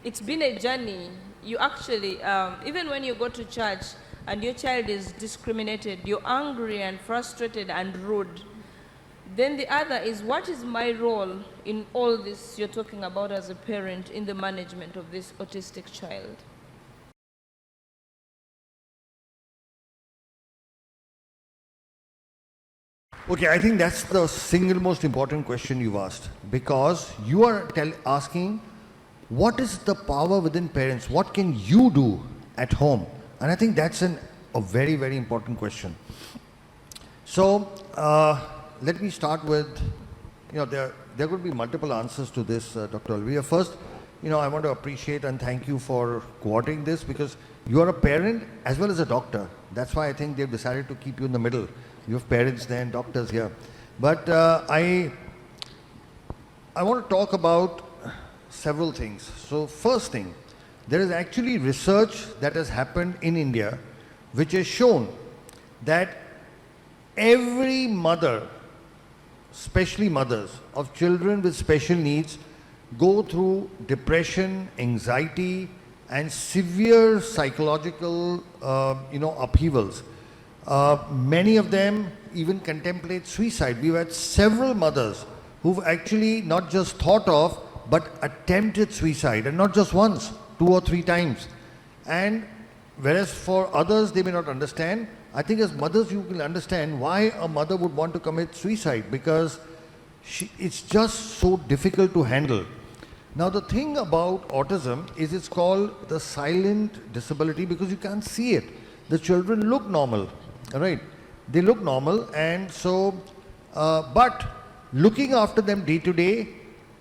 it's been a journey. You actually, even when you go to church and your child is discriminated, you're angry and frustrated and rude. Then the other is, what is my role in all this you're talking about as a parent in the management of this autistic child?
Okay, I think that's the single most important question you've asked, because you are asking what is the power within parents, what can you do at home? And I think that's a very, very important question. So let me start with, there could be multiple answers to this, Dr. Olivia. First, I want to appreciate and thank you for coordinating this, because you are a parent as well as a doctor. That's why I think they've decided to keep you in the middle. You have parents there and doctors here. But I want to talk about several things. So first thing, there is actually research that has happened in India which has shown that every mother, especially mothers of children with special needs, go through depression, anxiety, and severe psychological upheavals. Many of them even contemplate suicide. We've had several mothers who've actually not just thought of, but attempted suicide, and not just once, 2 or 3 times. And whereas for others, they may not understand, I think as mothers, you will understand why a mother would want to commit suicide, because it's just so difficult to handle. Now, the thing about autism is it's called the silent disability because you can't see it. The children look normal, right? They look normal, and so, but looking after them day to day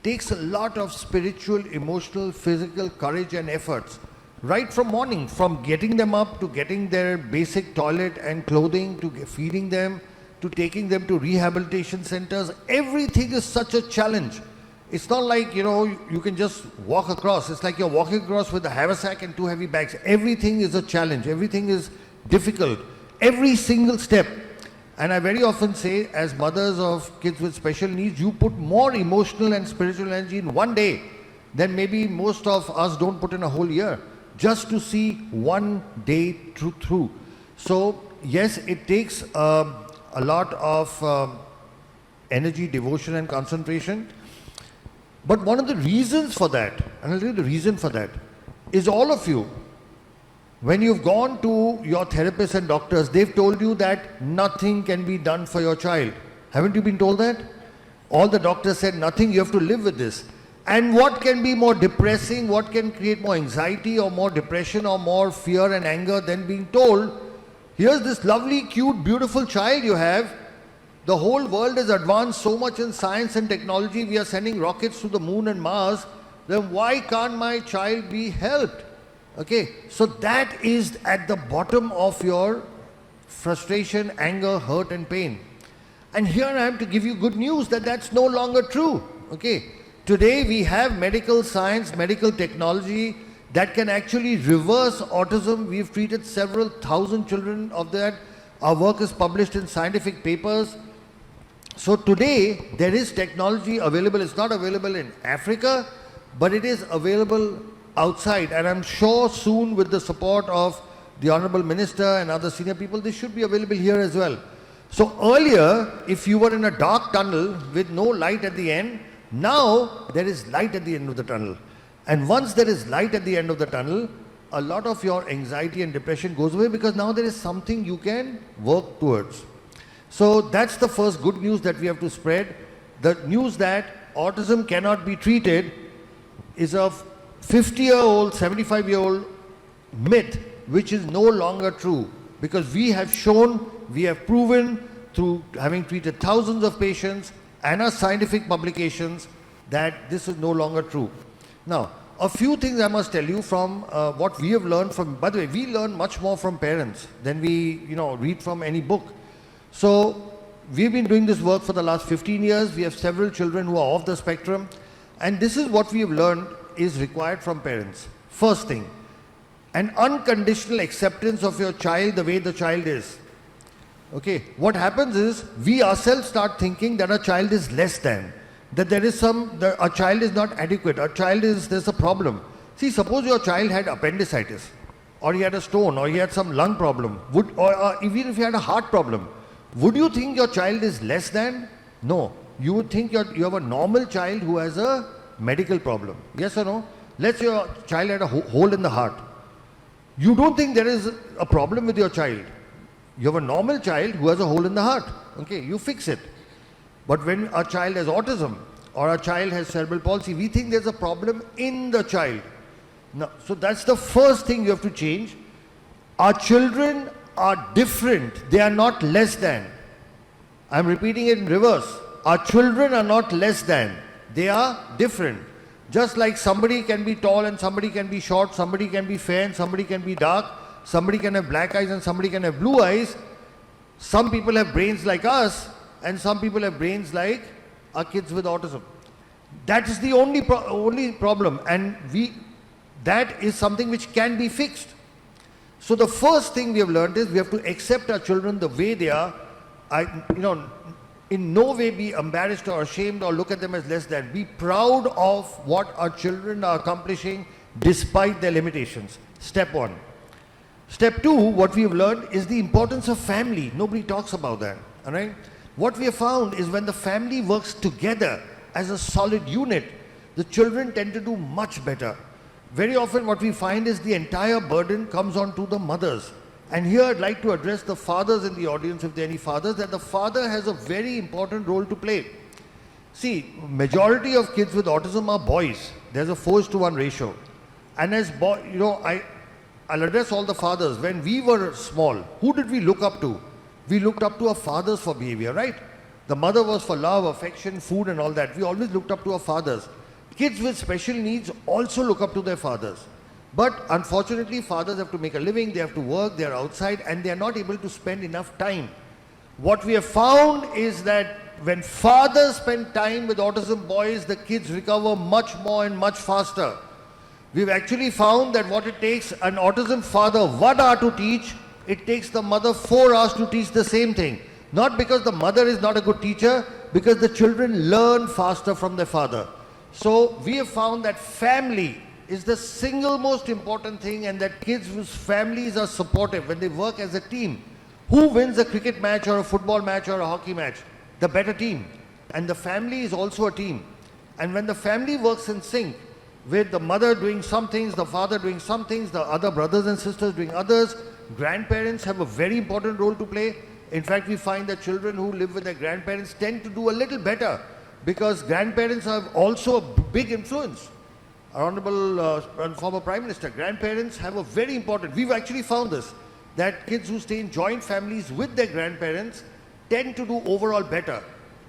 takes a lot of spiritual, emotional, physical courage and efforts. Right from morning, from getting them up to getting their basic toilet and clothing, to feeding them, to taking them to rehabilitation centers, everything is such a challenge. It's not like, you can just walk across. It's like you're walking across with a haversack and 2 heavy bags. Everything is a challenge. Everything is difficult. Every single step. And I very often say, as mothers of kids with special needs, you put more emotional and spiritual energy in one day than maybe most of us don't put in a whole year, just to see one day through. So yes, it takes a lot of energy, devotion and concentration. But one of the reasons for that, and I'll tell you the reason for that, is all of you, when you've gone to your therapists and doctors, they've told you that nothing can be done for your child. Haven't you been told that? All the doctors said nothing, you have to live with this. And what can be more depressing, what can create more anxiety or more depression or more fear and anger than being told, here's this lovely, cute, beautiful child you have. The whole world has advanced so much in science and technology. We are sending rockets to the moon and Mars. Then why can't my child be helped? Okay, so that is at the bottom of your frustration, anger, hurt and pain. And here I am to give you good news that that's no longer true. Okay, today we have medical science, medical technology that can actually reverse autism. We've treated several thousand children of that. Our work is published in scientific papers. So today, there is technology available. It's not available in Africa, but it is available outside. And I'm sure soon, with the support of the Honorable Minister and other senior people, this should be available here as well. So earlier, if you were in a dark tunnel with no light at the end, now there is light at the end of the tunnel. And once there is light at the end of the tunnel, a lot of your anxiety and depression goes away, because now there is something you can work towards. So that's the first good news that we have to spread. The news that autism cannot be treated is a 50-year-old, 75-year-old myth, which is no longer true, because we have shown, we have proven through having treated thousands of patients and our scientific publications that this is no longer true. Now, a few things I must tell you from what we have learned from, by the way, we learn much more from parents than we, read from any book. So, we've been doing this work for the last 15 years. We have several children who are off the spectrum. And this is what we have learned is required from parents. First thing, an unconditional acceptance of your child the way the child is. Okay, what happens is we ourselves start thinking that a child is less than, that there is a child is not adequate, there's a problem. See, suppose your child had appendicitis, or he had a stone, or he had some lung problem, or even if he had a heart problem, would you think your child is less than? No. You would think you have a normal child who has a medical problem. Yes or no? Let's say your child had a hole in the heart. You don't think there is a problem with your child. You have a normal child who has a hole in the heart. Okay, you fix it. But when a child has autism or a child has cerebral palsy, we think there's a problem in the child. Now, so that's the first thing you have to change. Our children are different. They are not less than. I'm repeating it in reverse. Our children are not less than. They are different. Just like somebody can be tall and somebody can be short, somebody can be fair and somebody can be dark, somebody can have black eyes and somebody can have blue eyes. Some people have brains like us and some people have brains like our kids with autism. That is the only problem, and that is something which can be fixed. So the first thing we have learned is we have to accept our children the way they are. In no way be embarrassed or ashamed or look at them as less than. Be proud of what our children are accomplishing despite their limitations. Step one. Step two, what we have learned is the importance of family. Nobody talks about that. All right? What we have found is when the family works together as a solid unit, the children tend to do much better. Very often what we find is the entire burden comes onto the mothers. And here I'd like to address the fathers in the audience, if there are any fathers, that the father has a very important role to play. See, majority of kids with autism are boys. There's a 4:1 ratio. And as I'll address all the fathers. When we were small, who did we look up to? We looked up to our fathers for behavior, right? The mother was for love, affection, food and all that. We always looked up to our fathers. Kids with special needs also look up to their fathers. But unfortunately, fathers have to make a living, they have to work, they are outside and they are not able to spend enough time. What we have found is that when fathers spend time with autism boys, the kids recover much more and much faster. We've actually found that what it takes an autism father 1 hour to teach, it takes the mother 4 hours to teach the same thing. Not because the mother is not a good teacher, because the children learn faster from their father. So we have found that family is the single most important thing, and that kids whose families are supportive when they work as a team. Who wins a cricket match or a football match or a hockey match? The better team. And the family is also a team. And when the family works in sync, with the mother doing some things, the father doing some things, the other brothers and sisters doing others, grandparents have a very important role to play. In fact, we find that children who live with their grandparents tend to do a little better, because grandparents have also a big influence. Our Honorable former Prime Minister, grandparents have a very important, we've actually found this, that kids who stay in joint families with their grandparents tend to do overall better,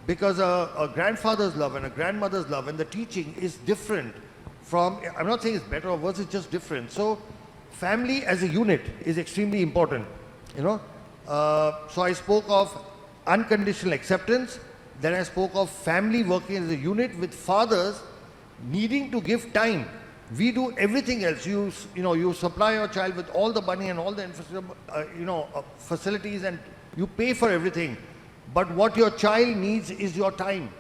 because a grandfather's love and a grandmother's love and the teaching is different from, I'm not saying it's better or worse, it's just different. So family as a unit is extremely important, So I spoke of unconditional acceptance, then I spoke of family working as a unit with fathers needing to give time. We do everything else. You supply your child with all the money and all the facilities, and you pay for everything. but what your child needs is your time.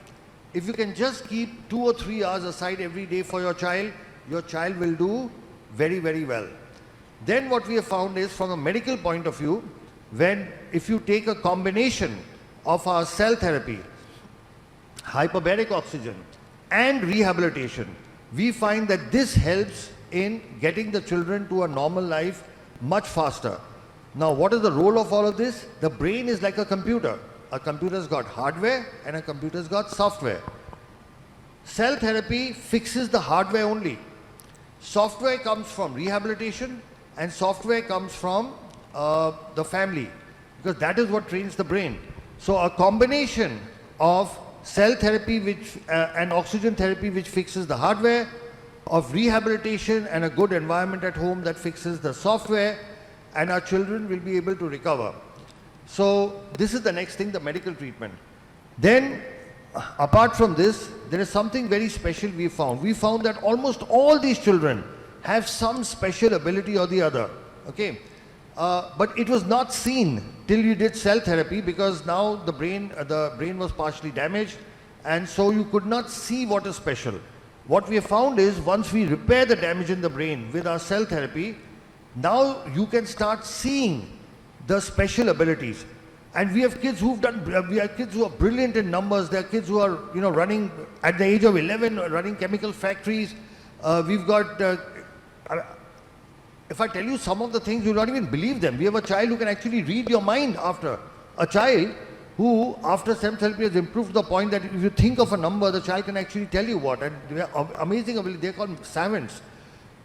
If you can just keep 2 or 3 hours aside every day for your child will do very, very well. Then what we have found is, from a medical point of view, if you take a combination of our cell therapy, hyperbaric oxygen and rehabilitation, we find that this helps in getting the children to a normal life much faster. Now, what is the role of all of this? The brain is like a computer. A computer's got hardware and a computer's got software. Cell therapy fixes the hardware only. Software comes from rehabilitation and software comes from the family, because that is what trains the brain. So a combination of cell therapy and oxygen therapy, which fixes the hardware, of rehabilitation and a good environment at home that fixes the software, and our children will be able to recover. So this is the next thing, the medical treatment. Then, apart from this, there is something very special we found. We found that almost all these children have some special ability or the other. Okay, but it was not seen till you did cell therapy, because now the brain was partially damaged, and so you could not see what is special. What we have found is, once we repair the damage in the brain with our cell therapy, now you can start seeing the special abilities. And we have kids who are brilliant in numbers. There are kids who are, running at the age of 11, running chemical factories. We've got, if I tell you some of the things, you'll not even believe them. We have a child who can actually read your mind after. A child who, after cell therapy, has improved to the point that if you think of a number, the child can actually tell you what. And they are amazing ability. They're called savants.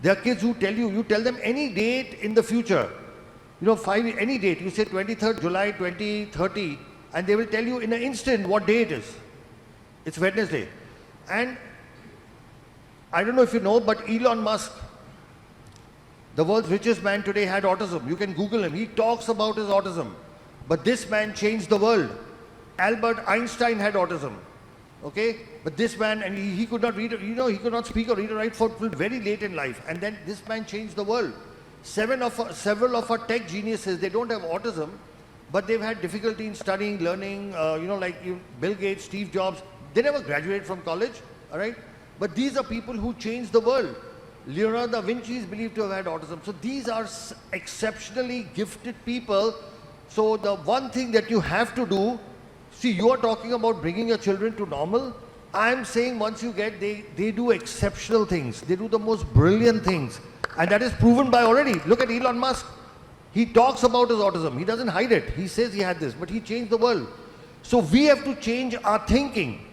There are kids who you tell them any date in the future. Any date, you say 23rd July 2030, and they will tell you in an instant what day it is. It's Wednesday. And I don't know if you know, but Elon Musk, the world's richest man today, had autism. You can Google him. He talks about his autism. But this man changed the world. Albert Einstein had autism. Okay? But this man, and he could not read, he could not speak or read or write for very late in life. And then this man changed the world. Several of our tech geniuses, they don't have autism, but they've had difficulty in studying, learning, like Bill Gates, Steve Jobs. They never graduated from college, all right? But these are people who changed the world. Leonardo da Vinci is believed to have had autism. So these are exceptionally gifted people. So the one thing that you have to do, see, you are talking about bringing your children to normal. I'm saying once you get, they do exceptional things. They do the most brilliant things. And that is proven by already. Look at Elon Musk. He talks about his autism. He doesn't hide it. He says he had this, but he changed the world. So we have to change our thinking.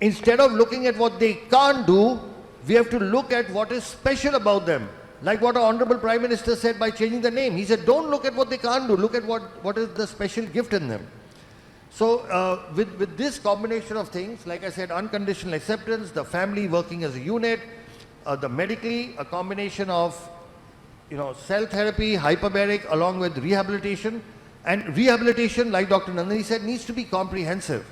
Instead of looking at what they can't do, we have to look at what is special about them. Like what our Honorable Prime Minister said by changing the name. He said, don't look at what they can't do. Look at what is the special gift in them. So with this combination of things, like I said, unconditional acceptance, the family working as a unit, the medically, a combination of cell therapy, hyperbaric, along with rehabilitation. And rehabilitation, like Dr. Nandini said, needs to be comprehensive.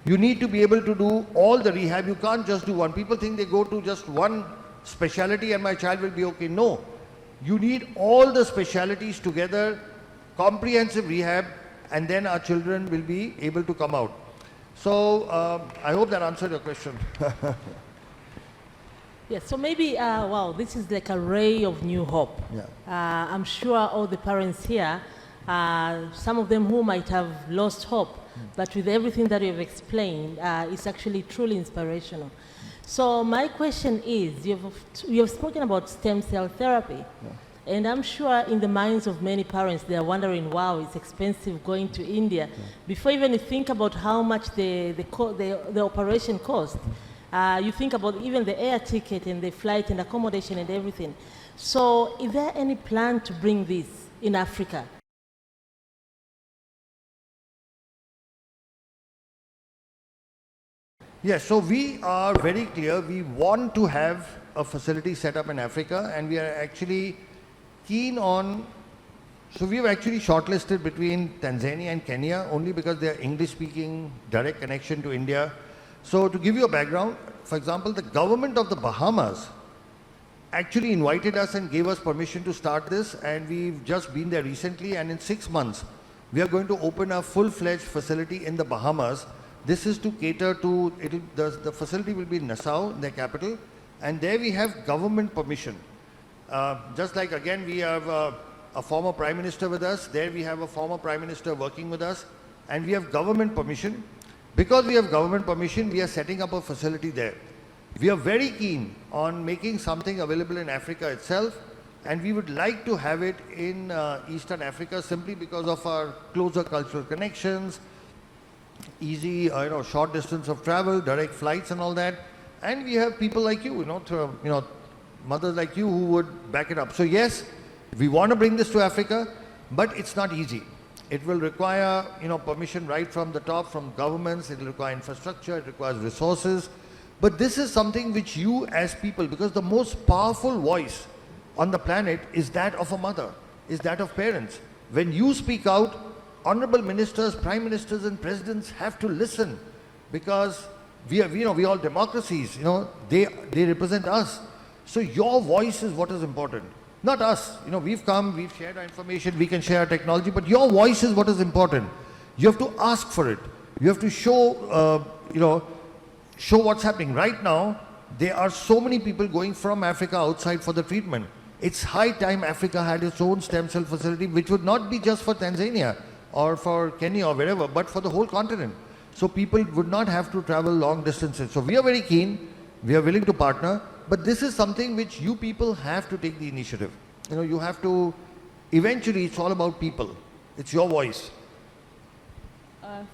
You need to be able to do all the rehab. You can't just do one. People think they go to just one specialty and my child will be okay. No. You need all the specialities together, comprehensive rehab, and then our children will be able to come out. So I hope that answered your question.
Yes, so maybe, wow, this is like a ray of new hope.
Yeah.
I'm sure all the parents here, some of them who might have lost hope, but with everything that you've explained, it's actually truly inspirational. So my question is, you've spoken about stem cell therapy, and I'm sure in the minds of many parents, they are wondering, wow, it's expensive going to India. Before even you think about how much the operation cost, you think about even the air ticket and the flight and accommodation and everything. So is there any plan to bring this in Africa?
Yes, so we are very clear. We want to have a facility set up in Africa, and we are actually keen on, so we've actually shortlisted between Tanzania and Kenya only because they are English-speaking, direct connection to India. So to give you a background, for example, the government of the Bahamas actually invited us and gave us permission to start this, and we've just been there recently, and in 6 months, We are going to open a full-fledged facility in the Bahamas. This is to cater to, the facility will be in Nassau, their capital, and there we have government permission. Just like again we have a former Prime Minister with us, there we have a former Prime Minister working with us, and we have government permission. Because we have government permission, we are setting up a facility there. We are very keen on making something available in Africa itself, and we would like to have it in Eastern Africa simply because of our closer cultural connections, easy, short distance of travel, direct flights and all that. And we have people like you, mothers like you who would back it up. So yes, we want to bring this to Africa, but it's not easy. It will require, permission right from the top, from governments. It will require infrastructure. It requires resources. But this is something which you as people, because the most powerful voice on the planet is that of a mother, is that of parents. When you speak out, honorable ministers, prime ministers and presidents have to listen, because we are all democracies, they represent us. So your voice is what is important, not us. We've come, we've shared our information, we can share our technology, but your voice is what is important. You have to ask for it. You have to show, show what's happening. Right now, there are so many people going from Africa outside for the treatment. It's high time Africa had its own stem cell facility, which would not be just for Tanzania or for Kenya or wherever, but for the whole continent. So people would not have to travel long distances. So we are very keen, we are willing to partner, but this is something which you people have to take the initiative. You have to, eventually it's all about people. It's your voice.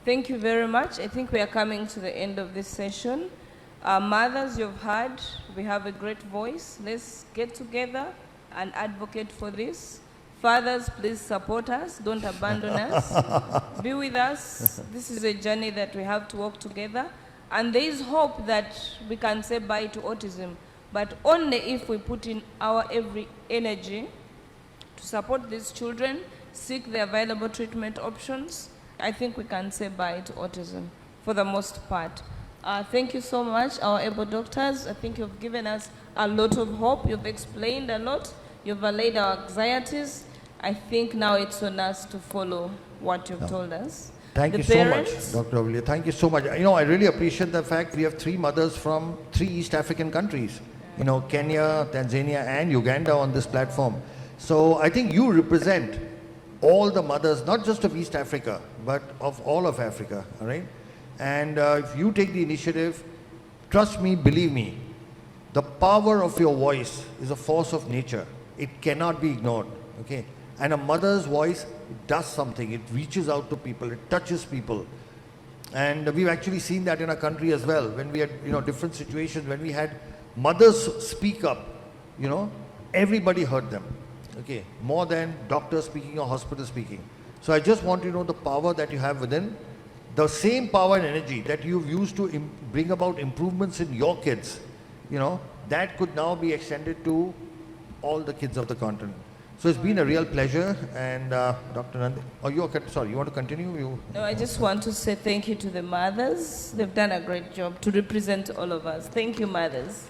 Thank you very much. I think we are coming to the end of this session. Mothers, you've heard, we have a great voice. Let's get together and advocate for this. Fathers, please support us. Don't abandon us. Be with us. This is a journey that we have to walk together. And there is hope that we can say bye to autism, but only if we put in our every energy to support these children, seek the available treatment options. I think we can say bye to autism for the most part. Thank you so much, our able doctors. I think you've given us a lot of hope. You've explained a lot. You've allayed our anxieties. I think now it's on us to follow what you've told us.
Thank you so much, Dr. Aurelia. Thank you so much. I really appreciate the fact we have 3 mothers from 3 East African countries. Kenya, Tanzania and Uganda on this platform. So I think you represent all the mothers, not just of East Africa, but of all of Africa, all right? And if you take the initiative, trust me, believe me, the power of your voice is a force of nature. It cannot be ignored, okay? And a mother's voice does something. It reaches out to people. It touches people. And we've actually seen that in our country as well. When we had, different situations, when we had mothers speak up, everybody heard them, okay? More than doctors speaking or hospital speaking. So I just want you to know the power that you have within. The same power and energy that you've used to bring about improvements in your kids, that could now be extended to all the kids of the continent. So it's been a real pleasure. And Dr. Nandi, you want to continue?
No, I just want to say thank you to the mothers. They've done a great job to represent all of us. Thank you, mothers.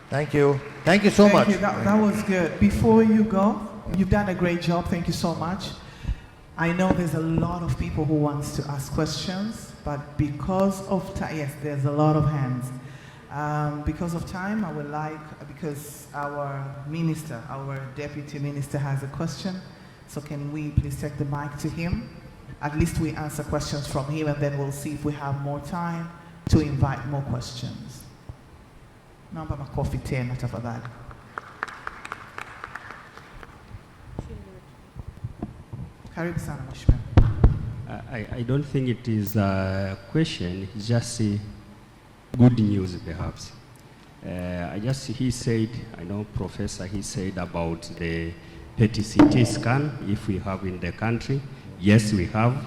Thank you. Thank you so much.
That was good. Before you go, you've done a great job. Thank you so much. I know there's a lot of people who wants to ask questions, but because of time, yes, there's a lot of hands. Because of time, I would like, because our minister, our deputy minister has a question, so can we please take the mic to him? At least we answer questions from him, and then we'll see if we have more time to invite more questions. Naomba makofi tena tafadhali. Karibu sana mheshimiwa.
I don't think it is a question, it's just good news perhaps. He said, I know Professor, he said about the PET-CT scan, if we have in the country. Yes, we have.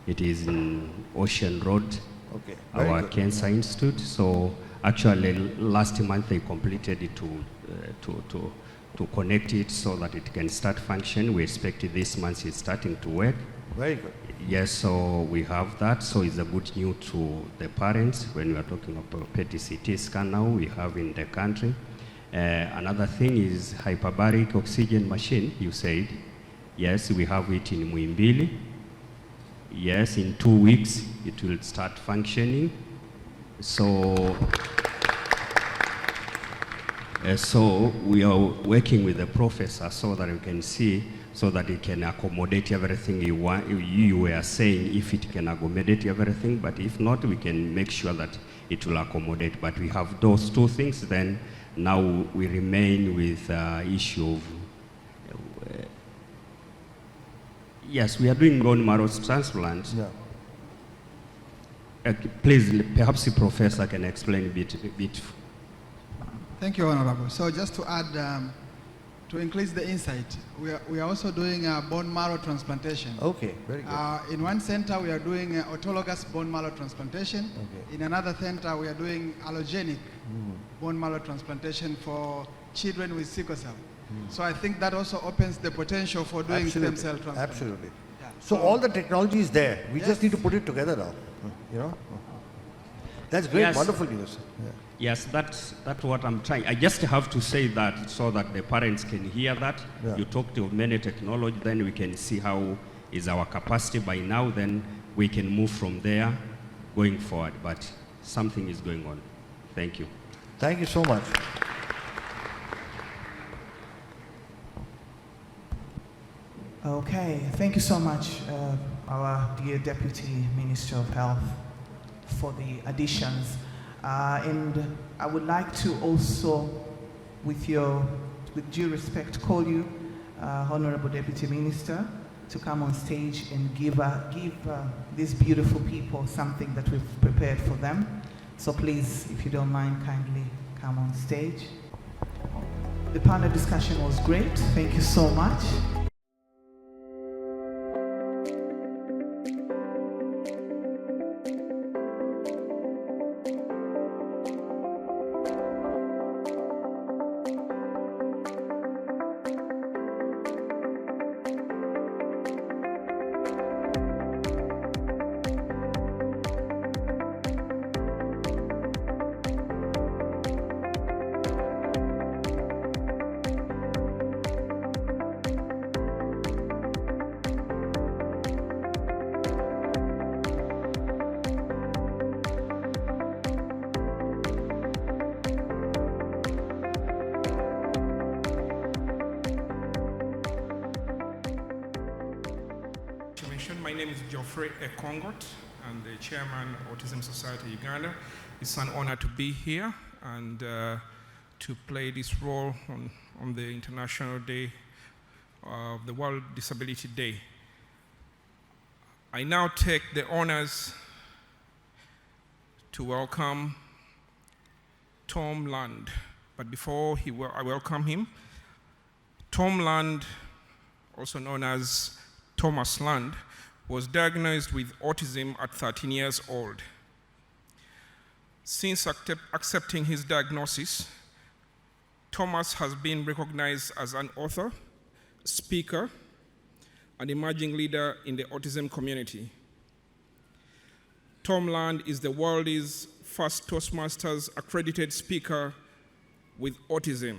It is in Ocean Road,
okay,
our Cancer Institute. So actually last month they completed it to connect it so that it can start function. We expect this month it's starting to work.
Very good.
Yes, so we have that. So it's a good news to the parents when we are talking about PET-CT scan now we have in the country. Another thing is hyperbaric oxygen machine, you said. Yes, we have it in Muimbili. Yes, in 2 weeks it will start functioning. So we are working with the professor so that we can see, so that it can accommodate everything you want. You were saying if it can accommodate everything, but if not, we can make sure that it will accommodate. But we have those two things, then now we remain with issue of, yes, we are doing bone marrow transplant.
Yeah.
Please, perhaps the professor can explain a bit.
Thank you, Honorable. So just to add, to increase the insight, we are also doing a bone marrow transplantation.
Okay, very good.
In one center, we are doing autologous bone marrow transplantation.
Okay.
In another center, we are doing allogenic bone marrow transplantation for children with sickle cell. So I think that also opens the potential for doing stem cell transplant.
Absolutely.
Yeah.
So all the technology is there. We
Yes.
just need to put it together now. You know? That's great,
Yes.
wonderful news. Yeah.
Yes, that's what I'm trying. I just have to say that so that the parents can hear that.
Yeah.
You talked of many technology, then we can see how is our capacity by now, then we can move from there going forward. But something is going on. Thank you.
Thank you so much.
Okay, thank you so much, our dear Deputy Minister of Health, for the additions. And I would like to also, with due respect, call you, Honorable Deputy Minister, to come on stage and give these beautiful people something that we've prepared for them. So please, if you don't mind, kindly come on stage. The panel discussion was great. Thank you so much.
My name is Geoffrey Ekongot. I'm the chairman of Autism Society Uganda. It's an honor to be here and to play this role on the International Day of the World Disability Day. I now take the honors to welcome Tom Land. But before I welcome him, Tom Land, also known as Thomas Land, was diagnosed with autism at 13 years old. Since accepting his diagnosis, Thomas has been recognized as an author, speaker, and emerging leader in the autism community. Tom Land is the world's first Toastmasters accredited speaker with autism.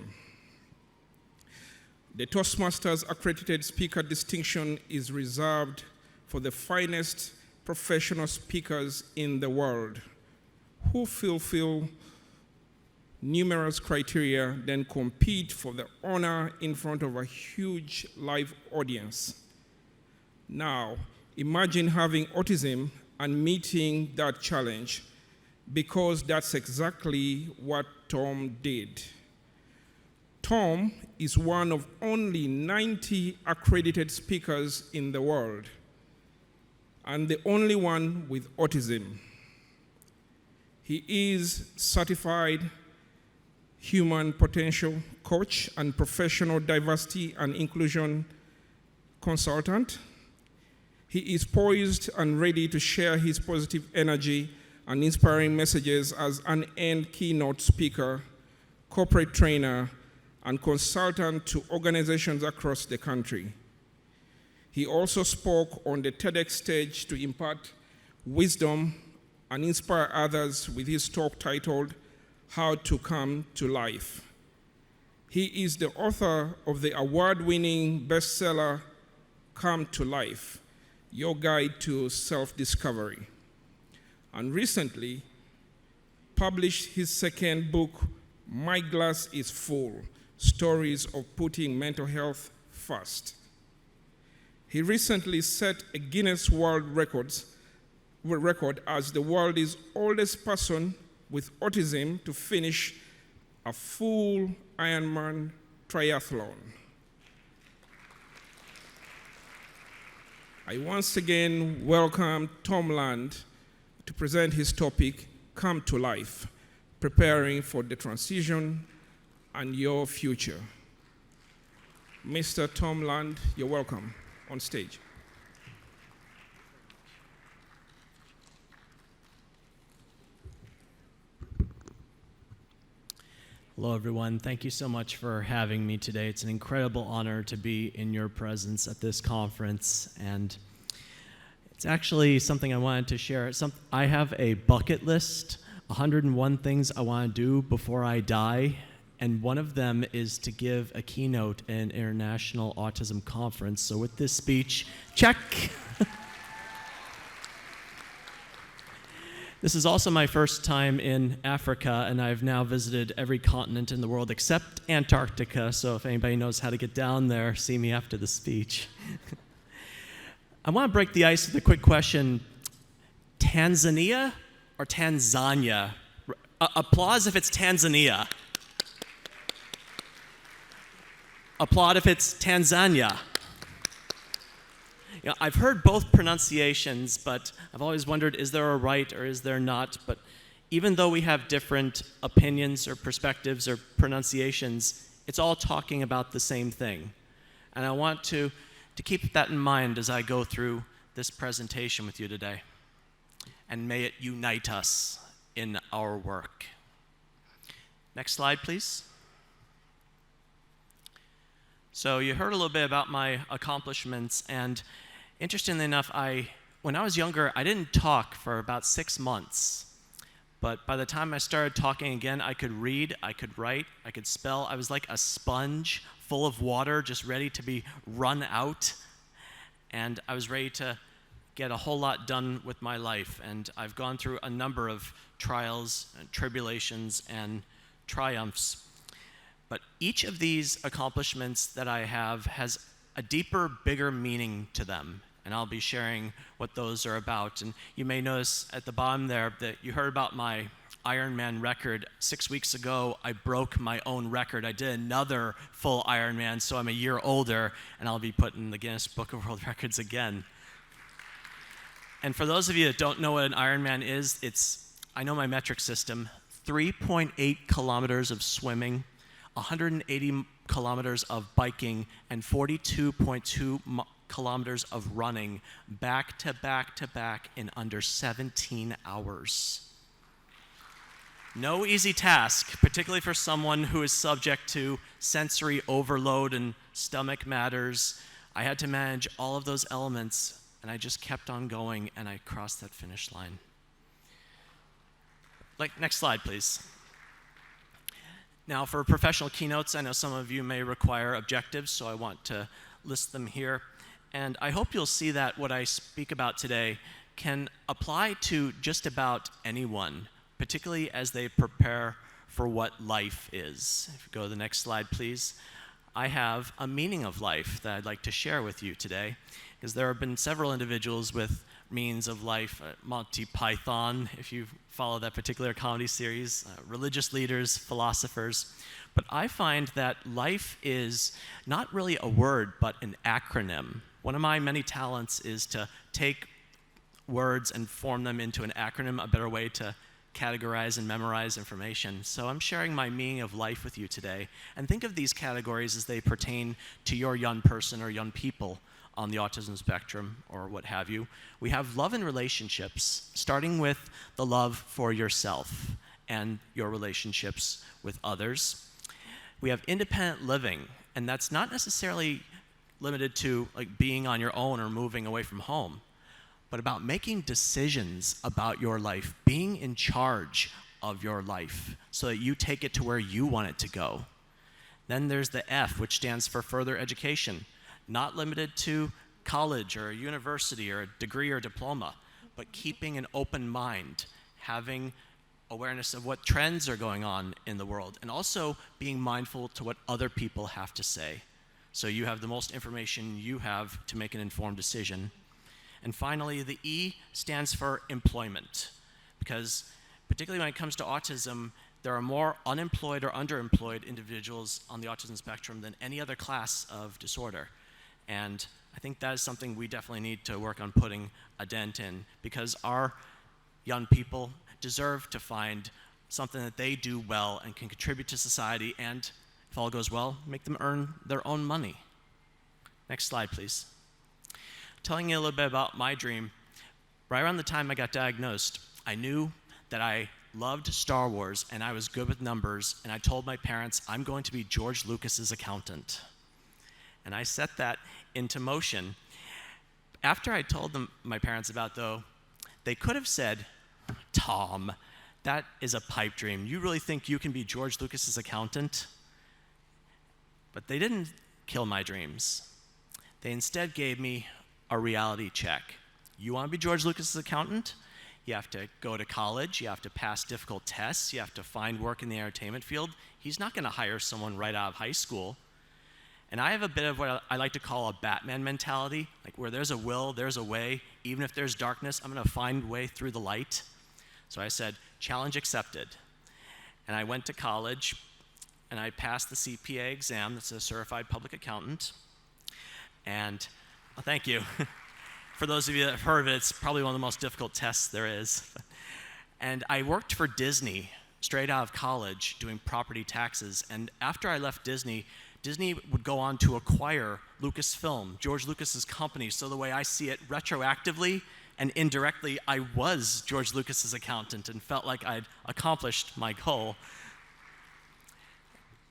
The Toastmasters accredited speaker distinction is reserved for the finest professional speakers in the world who fulfill numerous criteria, then compete for the honor in front of a huge live audience. Now, imagine having autism and meeting that challenge, because that's exactly what Tom did. Tom is one of only 90 accredited speakers in the world, and the only one with autism. He is certified human potential coach and professional diversity and inclusion consultant. He is poised and ready to share his positive energy and inspiring messages as an end keynote speaker, corporate trainer, and consultant to organizations across the country. He also spoke on the TEDx stage to impart wisdom and inspire others with his talk titled, How to Come to Life. He is the author of the award-winning bestseller, Come to Life, your guide to self-discovery, and recently published his second book, My Glass is Full, Stories of Putting Mental Health First. He recently set a Guinness World Record as the world's oldest person with autism to finish a full Ironman triathlon. I once again welcome Tom Land to present his topic, Come to Life, Preparing for the Transition and Your Future. Mr. Tom Land, you're welcome on stage.
Hello, everyone. Thank you so much for having me today. It's an incredible honor to be in your presence at this conference, and it's actually something I wanted to share. I have a bucket list, 101 things I want to do before I die, and one of them is to give a keynote at an international autism conference. So with this speech, check. This is also my first time in Africa, and I've now visited every continent in the world except Antarctica, so if anybody knows how to get down there, see me after the speech. I want to break the ice with a quick question. Tanzania or Tanzania? Applause if it's Tanzania. Applaud if it's Tanzania. You know, I've heard both pronunciations, but I've always wondered, is there a right or is there not? But even though we have different opinions or perspectives or pronunciations, it's all talking about the same thing. And I want to keep that in mind as I go through this presentation with you today. And may it unite us in our work. Next slide, please. So you heard a little bit about my accomplishments, and interestingly enough, when I was younger, I didn't talk for about 6 months. But by the time I started talking again, I could read, I could write, I could spell. I was like a sponge full of water, just ready to be run out. And I was ready to get a whole lot done with my life. And I've gone through a number of trials, and tribulations, and triumphs. But each of these accomplishments that I have has a deeper, bigger meaning to them. And I'll be sharing what those are about. And you may notice at the bottom there that you heard about my Ironman record. 6 weeks ago, I broke my own record. I did another full Ironman, so I'm a year older, and I'll be put in the Guinness Book of World Records again. And for those of you that don't know what an Ironman is, I know my metric system, 3.8 kilometers of swimming, 180 kilometers of biking, and 42.2 kilometers of running back to back to back in under 17 hours. No easy task, particularly for someone who is subject to sensory overload and stomach matters. I had to manage all of those elements, and I just kept on going, and I crossed that finish line. Next slide, please. Now, for professional keynotes, I know some of you may require objectives, so I want to list them here. And I hope you'll see that what I speak about today can apply to just about anyone, particularly as they prepare for what life is. If you go to the next slide, please. I have a meaning of life that I'd like to share with you today, because there have been several individuals with meanings of life, Monty Python, if you follow that particular comedy series, religious leaders, philosophers. But I find that life is not really a word, but an acronym. One of my many talents is to take words and form them into an acronym, a better way to categorize and memorize information. So I'm sharing my meaning of life with you today. And think of these categories as they pertain to your young person or young people on the autism spectrum or what have you. We have love and relationships, starting with the love for yourself and your relationships with others. We have independent living, and that's not necessarily limited to being on your own or moving away from home, but about making decisions about your life, being in charge of your life so that you take it to where you want it to go. Then there's the F, which stands for further education, not limited to college or a university or a degree or diploma, but keeping an open mind, having awareness of what trends are going on in the world, and also being mindful to what other people have to say. So you have the most information you have to make an informed decision. And finally, the E stands for employment, because particularly when it comes to autism, there are more unemployed or underemployed individuals on the autism spectrum than any other class of disorder. And I think that is something we definitely need to work on putting a dent in, because our young people deserve to find something that they do well and can contribute to society, and if all goes well, make them earn their own money. Next slide, please. Telling you a little bit about my dream, right around the time I got diagnosed, I knew that I loved Star Wars and I was good with numbers, and I told my parents, I'm going to be George Lucas's accountant. And I set that into motion. After I told them, my parents about though, they could have said, Tom, that is a pipe dream. You really think you can be George Lucas's accountant? But they didn't kill my dreams. They instead gave me a reality check. You want to be George Lucas's accountant? You have to go to college, you have to pass difficult tests, you have to find work in the entertainment field. He's not going to hire someone right out of high school. And I have a bit of what I like to call a Batman mentality, like where there's a will, there's a way. Even if there's darkness, I'm going to find a way through the light. So I said, challenge accepted. And I went to college, and I passed the CPA exam, that's a certified public accountant. And, well, thank you. For those of you that have heard of it, it's probably one of the most difficult tests there is. And I worked for Disney straight out of college doing property taxes. And after I left Disney, Disney would go on to acquire Lucasfilm, George Lucas's company. So the way I see it, retroactively and indirectly, I was George Lucas's accountant and felt like I'd accomplished my goal.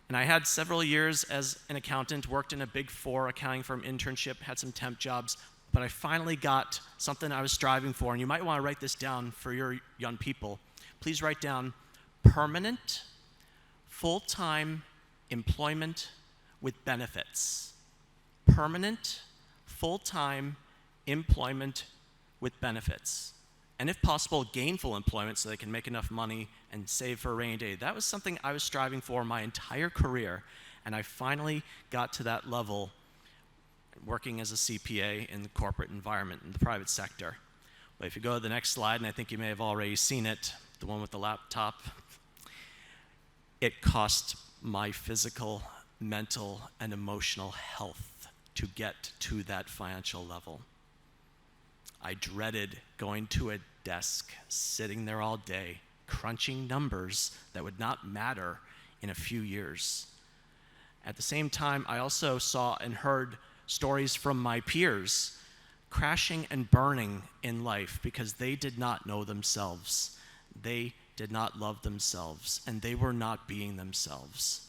And I had several years as an accountant, worked in a Big Four accounting firm internship, had some temp jobs, but I finally got something I was striving for, and you might want to write this down for your young people. Please write down permanent, full-time employment with benefits. Permanent, full-time employment with benefits. And if possible, gainful employment so they can make enough money and save for a rainy day. That was something I was striving for my entire career, and I finally got to that level working as a CPA in the corporate environment, in the private sector. But if you go to the next slide, and I think you may have already seen it, the one with the laptop, it cost my physical, mental, and emotional health to get to that financial level. I dreaded going to a desk, sitting there all day, crunching numbers that would not matter in a few years. At the same time, I also saw and heard stories from my peers crashing and burning in life because they did not know themselves. They did not love themselves, and they were not being themselves.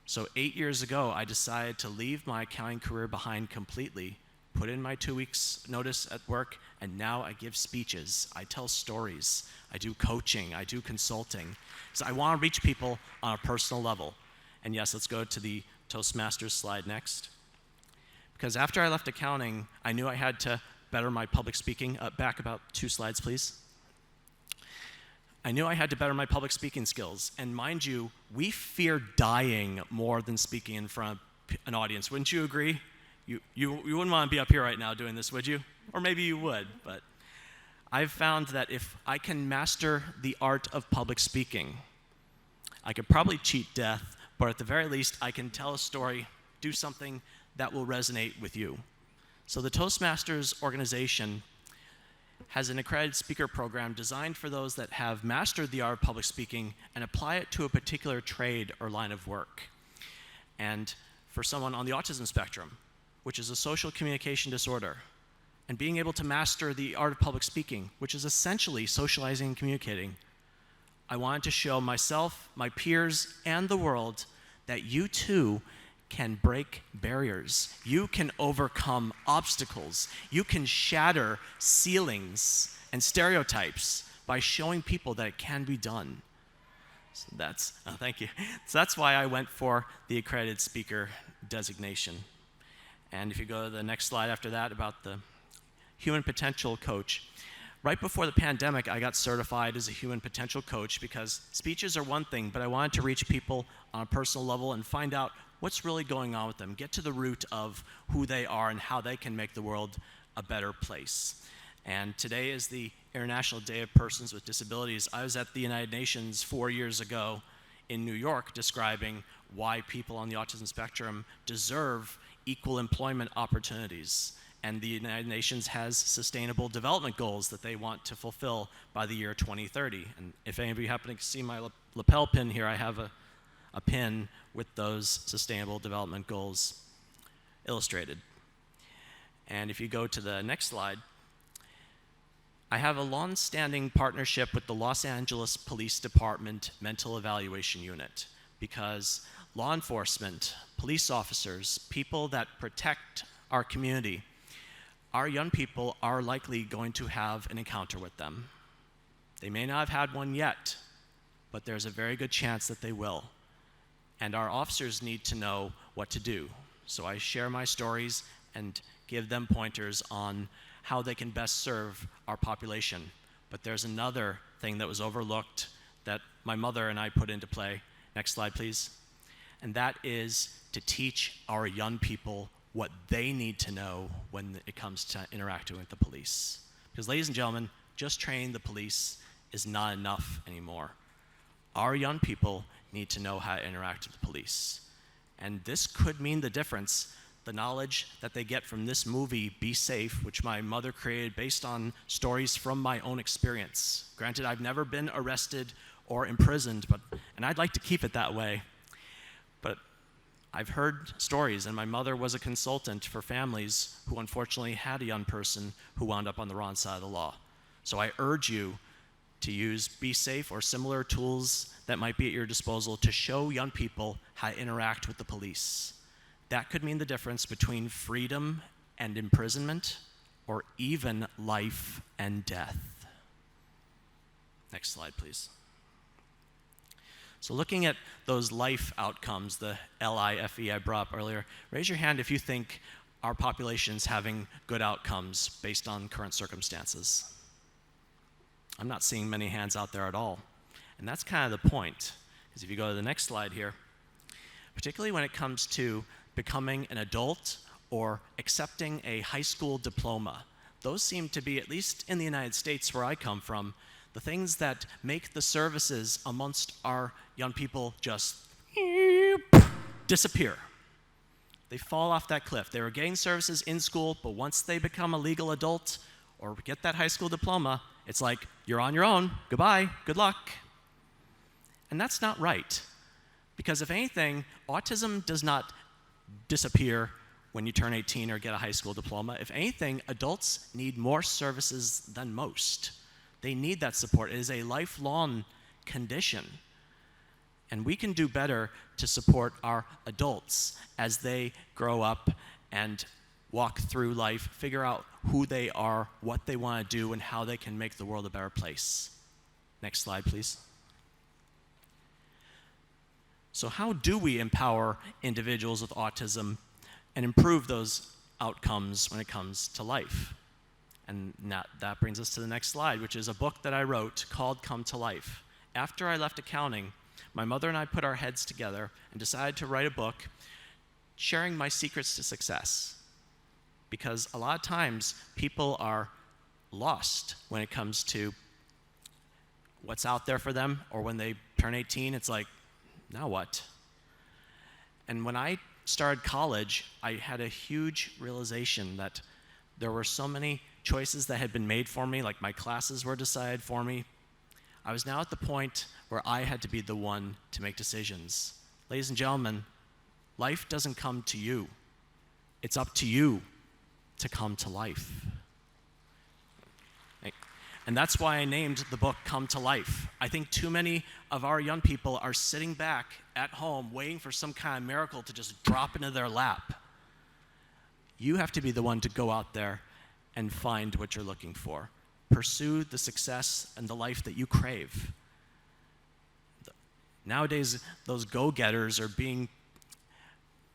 So 8 years ago, I decided to leave my accounting career behind completely, put in my 2 weeks notice at work, and now I give speeches, I tell stories, I do coaching, I do consulting. So I want to reach people on a personal level. And yes, let's go to the Toastmasters slide next. Because after I left accounting, I knew I had to better my public speaking. Back about 2 slides, please. I knew I had to better my public speaking skills. And mind you, we fear dying more than speaking in front of an audience. Wouldn't you agree? You wouldn't want to be up here right now doing this, would you? Or maybe you would, but I've found that if I can master the art of public speaking, I could probably cheat death, but at the very least, I can tell a story, do something that will resonate with you. So the Toastmasters organization has an accredited speaker program designed for those that have mastered the art of public speaking and apply it to a particular trade or line of work. And for someone on the autism spectrum, which is a social communication disorder, and being able to master the art of public speaking, which is essentially socializing and communicating, I wanted to show myself, my peers, and the world that you too can break barriers. You can overcome obstacles. You can shatter ceilings and stereotypes by showing people that it can be done. So thank you. So that's why I went for the accredited speaker designation. And if you go to the next slide after that about the human potential coach. Right before the pandemic, I got certified as a human potential coach because speeches are one thing, but I wanted to reach people on a personal level and find out what's really going on with them, get to the root of who they are and how they can make the world a better place. And today is the International Day of Persons with Disabilities. I was at the United Nations 4 years ago in New York describing why people on the autism spectrum deserve equal employment opportunities. And the United Nations has sustainable development goals that they want to fulfill by the year 2030. And if any of you happen to see my lapel pin here, I have a pin with those sustainable development goals illustrated. And if you go to the next slide, I have a long-standing partnership with the Los Angeles Police Department Mental Evaluation Unit because law enforcement, police officers, people that protect our community, our young people are likely going to have an encounter with them. They may not have had one yet, but there's a very good chance that they will. And our officers need to know what to do. So I share my stories and give them pointers on how they can best serve our population. But there's another thing that was overlooked that my mother and I put into play. Next slide, please. And that is to teach our young people what they need to know when it comes to interacting with the police. Because ladies and gentlemen, just training the police is not enough anymore. Our young people need to know how to interact with the police. And this could mean the difference. The knowledge that they get from this movie, Be Safe, which my mother created based on stories from my own experience. Granted, I've never been arrested or imprisoned, and I'd like to keep it that way. But I've heard stories, and my mother was a consultant for families who unfortunately had a young person who wound up on the wrong side of the law. So I urge you to use Be Safe or similar tools that might be at your disposal to show young people how to interact with the police. That could mean the difference between freedom and imprisonment, or even life and death. Next slide, please. So looking at those life outcomes, the LIFE I brought up earlier, raise your hand if you think our population's having good outcomes based on current circumstances. I'm not seeing many hands out there at all. And that's kind of the point, because if you go to the next slide here, particularly when it comes to becoming an adult or accepting a high school diploma, those seem to be, at least in the United States where I come from, the things that make the services amongst our young people just disappear. They fall off that cliff. They were getting services in school, but once they become a legal adult or get that high school diploma, it's like, you're on your own, goodbye, good luck. And that's not right. Because if anything, autism does not disappear when you turn 18 or get a high school diploma. If anything, adults need more services than most. They need that support. It is a lifelong condition. And we can do better to support our adults as they grow up and walk through life, figure out who they are, what they want to do, and how they can make the world a better place. Next slide, please. So how do we empower individuals with autism and improve those outcomes when it comes to life? And that brings us to the next slide, which is a book that I wrote called Come to Life. After I left accounting, my mother and I put our heads together and decided to write a book sharing my secrets to success. Because a lot of times people are lost when it comes to what's out there for them, or when they turn 18, it's like, now what? And when I started college, I had a huge realization that there were so many choices that had been made for me, like my classes were decided for me. I was now at the point where I had to be the one to make decisions. Ladies and gentlemen, life doesn't come to you. It's up to you to come to life. And that's why I named the book Come to Life. I think too many of our young people are sitting back at home waiting for some kind of miracle to just drop into their lap. You have to be the one to go out there and find what you're looking for. Pursue the success and the life that you crave. Nowadays, those go-getters are being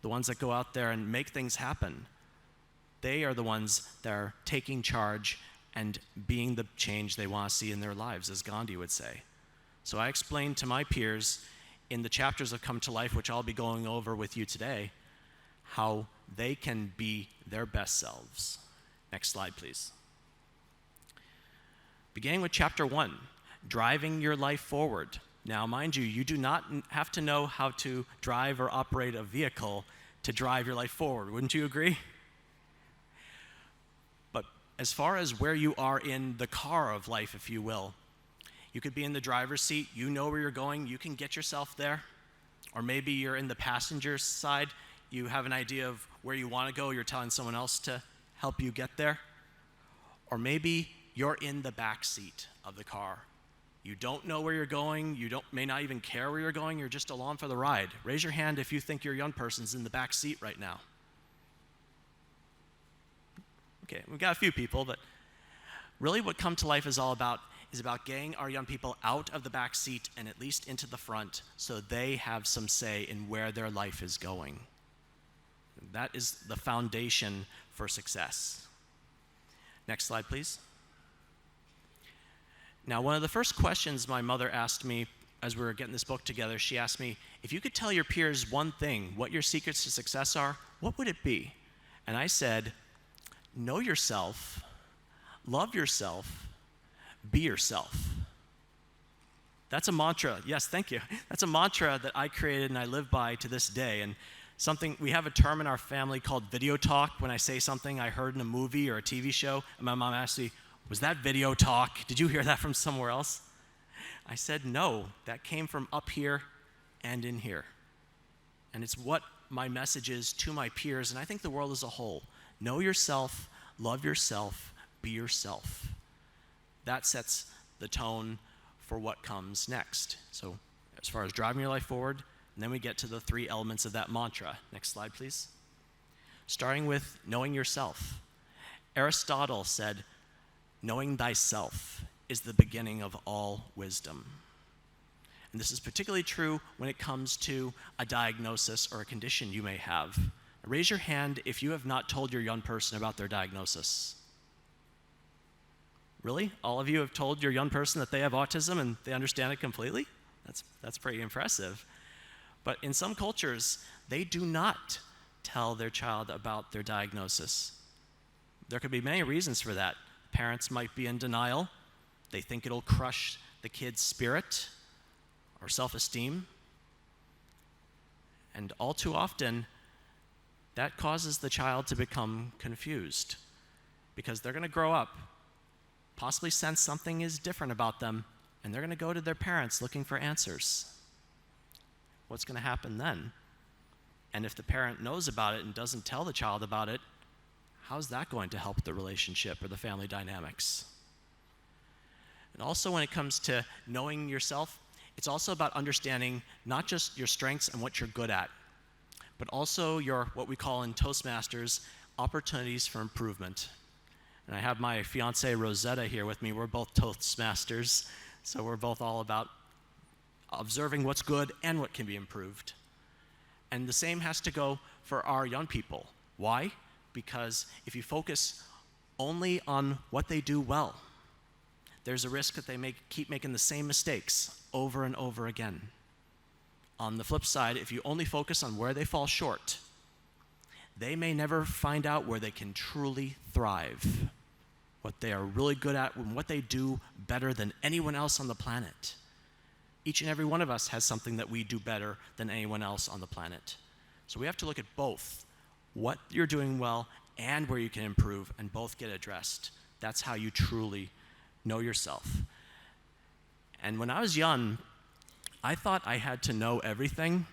the ones that go out there and make things happen. they are the ones that are taking charge and being the change they want to see in their lives, as Gandhi would say. So I explained to my peers in the chapters of Come to Life, which I'll be going over with you today, how they can be their best selves. Next slide, please. Beginning with chapter 1, driving your life forward. Now, mind you, you do not have to know how to drive or operate a vehicle to drive your life forward. Wouldn't you agree? But as far as where you are in the car of life, if you will, you could be in the driver's seat, you know where you're going, you can get yourself there. Or maybe you're in the passenger side, you have an idea of where you want to go, you're telling someone else to help you get there. Or maybe you're in the back seat of the car. You don't know where you're going, may not even care where you're going, you're just along for the ride. Raise your hand if you think your young person's in the back seat right now. Okay, we've got a few people, but really what Come to Life is all about is about getting our young people out of the back seat and at least into the front so they have some say in where their life is going. That is the foundation for success. Next slide, please. Now, one of the first questions my mother asked me as we were getting this book together, she asked me, if you could tell your peers one thing, what your secrets to success are, what would it be? And I said, know yourself, love yourself, be yourself. That's a mantra. Yes, thank you. That's a mantra that I created and I live by to this day. And we have a term in our family called video talk. When I say something I heard in a movie or a TV show, and my mom asked me, was that video talk? Did you hear that from somewhere else? I said, no, that came from up here and in here. And it's what my message is to my peers, and I think the world as a whole. Know yourself, love yourself, be yourself. That sets the tone for what comes next. So as far as driving your life forward, and then we get to the 3 elements of that mantra. Next slide, please. Starting with knowing yourself. Aristotle said, knowing thyself is the beginning of all wisdom. And this is particularly true when it comes to a diagnosis or a condition you may have. Raise your hand if you have not told your young person about their diagnosis. Really? All of you have told your young person that they have autism and they understand it completely? That's pretty impressive. But in some cultures, they do not tell their child about their diagnosis. There could be many reasons for that. Parents might be in denial. They think it'll crush the kid's spirit or self-esteem. And all too often, that causes the child to become confused because they're going to grow up, possibly sense something is different about them, and they're going to go to their parents looking for answers. What's going to happen then? And if the parent knows about it and doesn't tell the child about it, how's that going to help the relationship or the family dynamics? And also when it comes to knowing yourself, it's also about understanding not just your strengths and what you're good at, but also your, what we call in Toastmasters, opportunities for improvement. And I have my fiancée Rosetta here with me. We're both Toastmasters, so we're both all about observing what's good and what can be improved. And the same has to go for our young people. Why? Because if you focus only on what they do well, there's a risk that they keep making the same mistakes over and over again. On the flip side, if you only focus on where they fall short, they may never find out where they can truly thrive, what they are really good at, and what they do better than anyone else on the planet. Each and every one of us has something that we do better than anyone else on the planet. So we have to look at both, what you're doing well and where you can improve, and both get addressed. That's how you truly know yourself. And when I was young, I thought I had to know everything,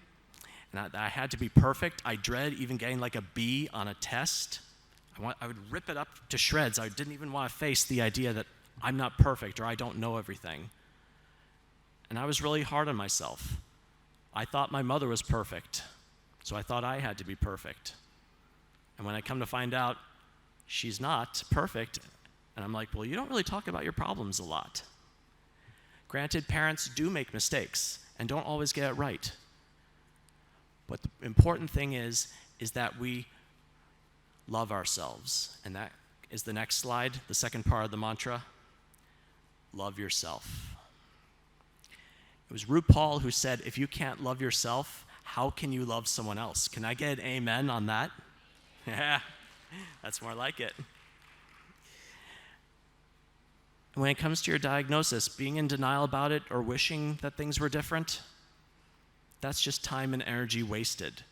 and I had to be perfect. I dreaded even getting like a B on a test. I would rip it up to shreds. I didn't even want to face the idea that I'm not perfect or I don't know everything. And I was really hard on myself. I thought my mother was perfect, so I thought I had to be perfect. And when I come to find out she's not perfect, and I'm like, well, you don't really talk about your problems a lot. Granted, parents do make mistakes and don't always get it right. But the important thing is that we love ourselves. And that is the next slide, the second part of the mantra, love yourself. It was RuPaul who said, if you can't love yourself, how can you love someone else? Can I get an amen on that? Yeah, that's more like it. When it comes to your diagnosis, being in denial about it or wishing that things were different, that's just time and energy wasted.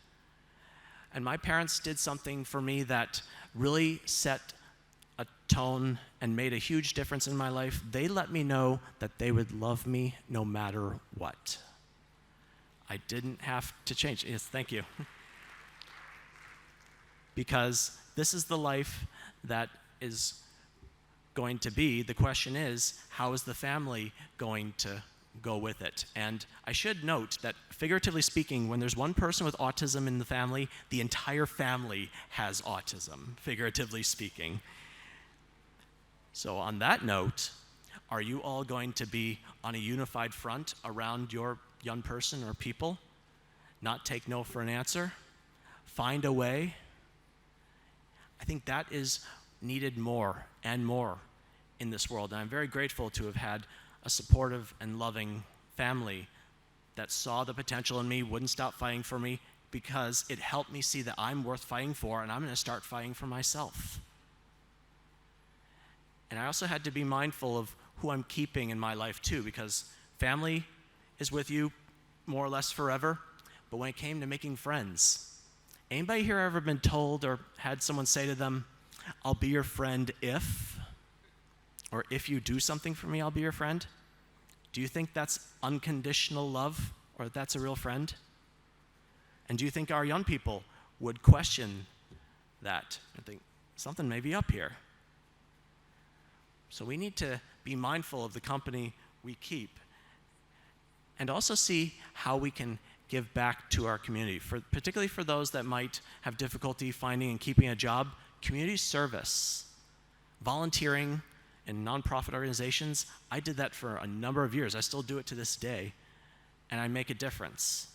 And my parents did something for me that really set a tone and made a huge difference in my life. They let me know that they would love me no matter what. I didn't have to change. Yes, thank you. Because this is the life that is going to be. The question is, how is the family going to go with it? And I should note that, figuratively speaking, when there's one person with autism in the family, the entire family has autism, figuratively speaking. So on that note, are you all going to be on a unified front around your young person or people? Not take no for an answer? Find a way? I think that is needed more and more in this world. And I'm very grateful to have had a supportive and loving family that saw the potential in me, wouldn't stop fighting for me, because it helped me see that I'm worth fighting for, and I'm going to start fighting for myself. And I also had to be mindful of who I'm keeping in my life too, because family is with you more or less forever. But when it came to making friends, anybody here ever been told or had someone say to them, I'll be your friend if, or if you do something for me, I'll be your friend? Do you think that's unconditional love, or that's a real friend? And do you think our young people would question that and think, something may be up here? So we need to be mindful of the company we keep, and also see how we can give back to our community, particularly for those that might have difficulty finding and keeping a job. Community service, volunteering in nonprofit organizations, I did that for a number of years. I still do it to this day, and I make a difference.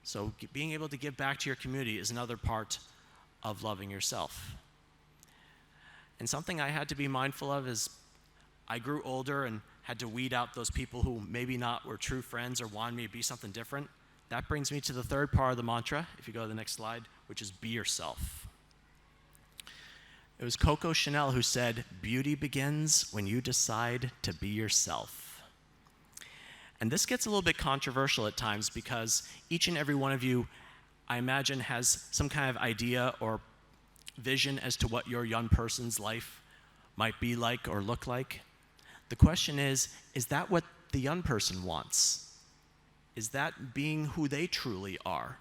So being able to give back to your community is another part of loving yourself. And something I had to be mindful of is I grew older and had to weed out those people who maybe not were true friends or wanted me to be something different. That brings me to the third part of the mantra, if you go to the next slide, which is be yourself. It was Coco Chanel who said, beauty begins when you decide to be yourself. And this gets a little bit controversial at times, because each and every one of you, I imagine, has some kind of idea or vision as to what your young person's life might be like or look like. The question is that what the young person wants? Is that being who they truly are?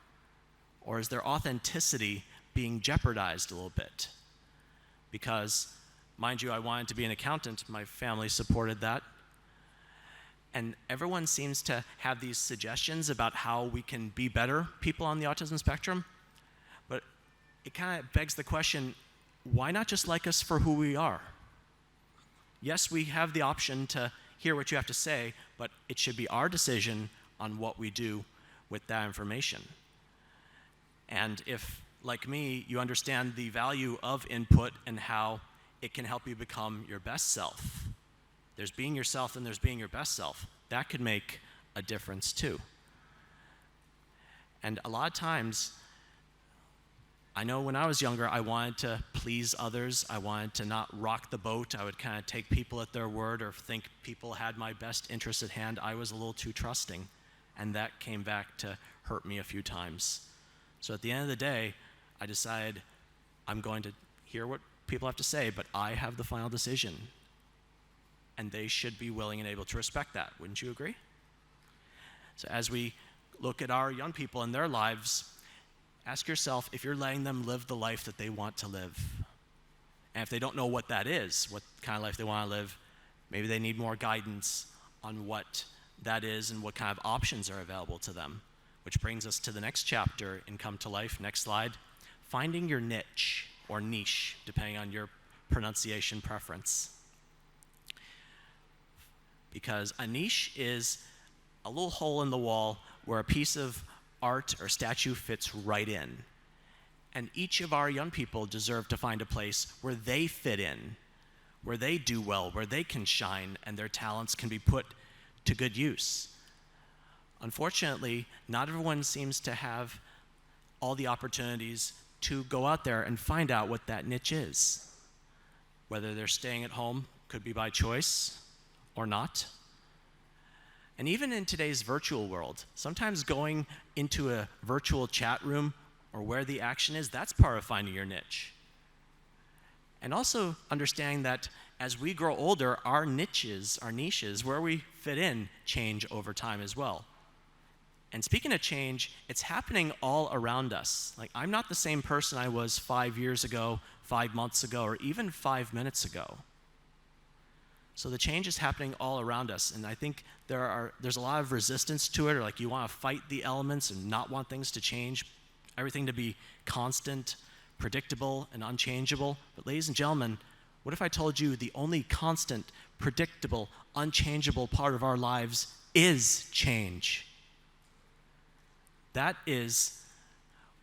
Or is their authenticity being jeopardized a little bit? Because, mind you, I wanted to be an accountant. My family supported that. And everyone seems to have these suggestions about how we can be better people on the autism spectrum. But it kind of begs the question, why not just like us for who we are? Yes, we have the option to hear what you have to say, but it should be our decision on what we do with that information. And if, like me, you understand the value of input and how it can help you become your best self, there's being yourself and there's being your best self, that could make a difference too. And a lot of times, I know when I was younger, I wanted to please others. I wanted to not rock the boat. I would kind of take people at their word or think people had my best interest at hand. I was a little too trusting, and that came back to hurt me a few times. So at the end of the day, I decided I'm going to hear what people have to say, but I have the final decision, and they should be willing and able to respect that. Wouldn't you agree? So as we look at our young people and their lives, ask yourself if you're letting them live the life that they want to live. And if they don't know what that is, what kind of life they want to live, maybe they need more guidance on what that is and what kind of options are available to them. Which brings us to the next chapter in Come to Life. Next slide. Finding your niche, or niche, depending on your pronunciation preference. Because a niche is a little hole in the wall where a piece of art or statue fits right in. And each of our young people deserve to find a place where they fit in, where they do well, where they can shine, and their talents can be put to good use. Unfortunately, not everyone seems to have all the opportunities to go out there and find out what that niche is. Whether they're staying at home, could be by choice or not. And even in today's virtual world, sometimes going into a virtual chat room or where the action is, that's part of finding your niche. And also understanding that as we grow older, our niches, where we fit in, change over time as well. And speaking of change, it's happening all around us. Like, I'm not the same person I was 5 years ago, 5 months ago, or even 5 minutes ago. So the change is happening all around us, and I think there's a lot of resistance to it, or like you want to fight the elements and not want things to change, everything to be constant, predictable, and unchangeable. But ladies and gentlemen, what if I told you the only constant, predictable, unchangeable part of our lives is change? That is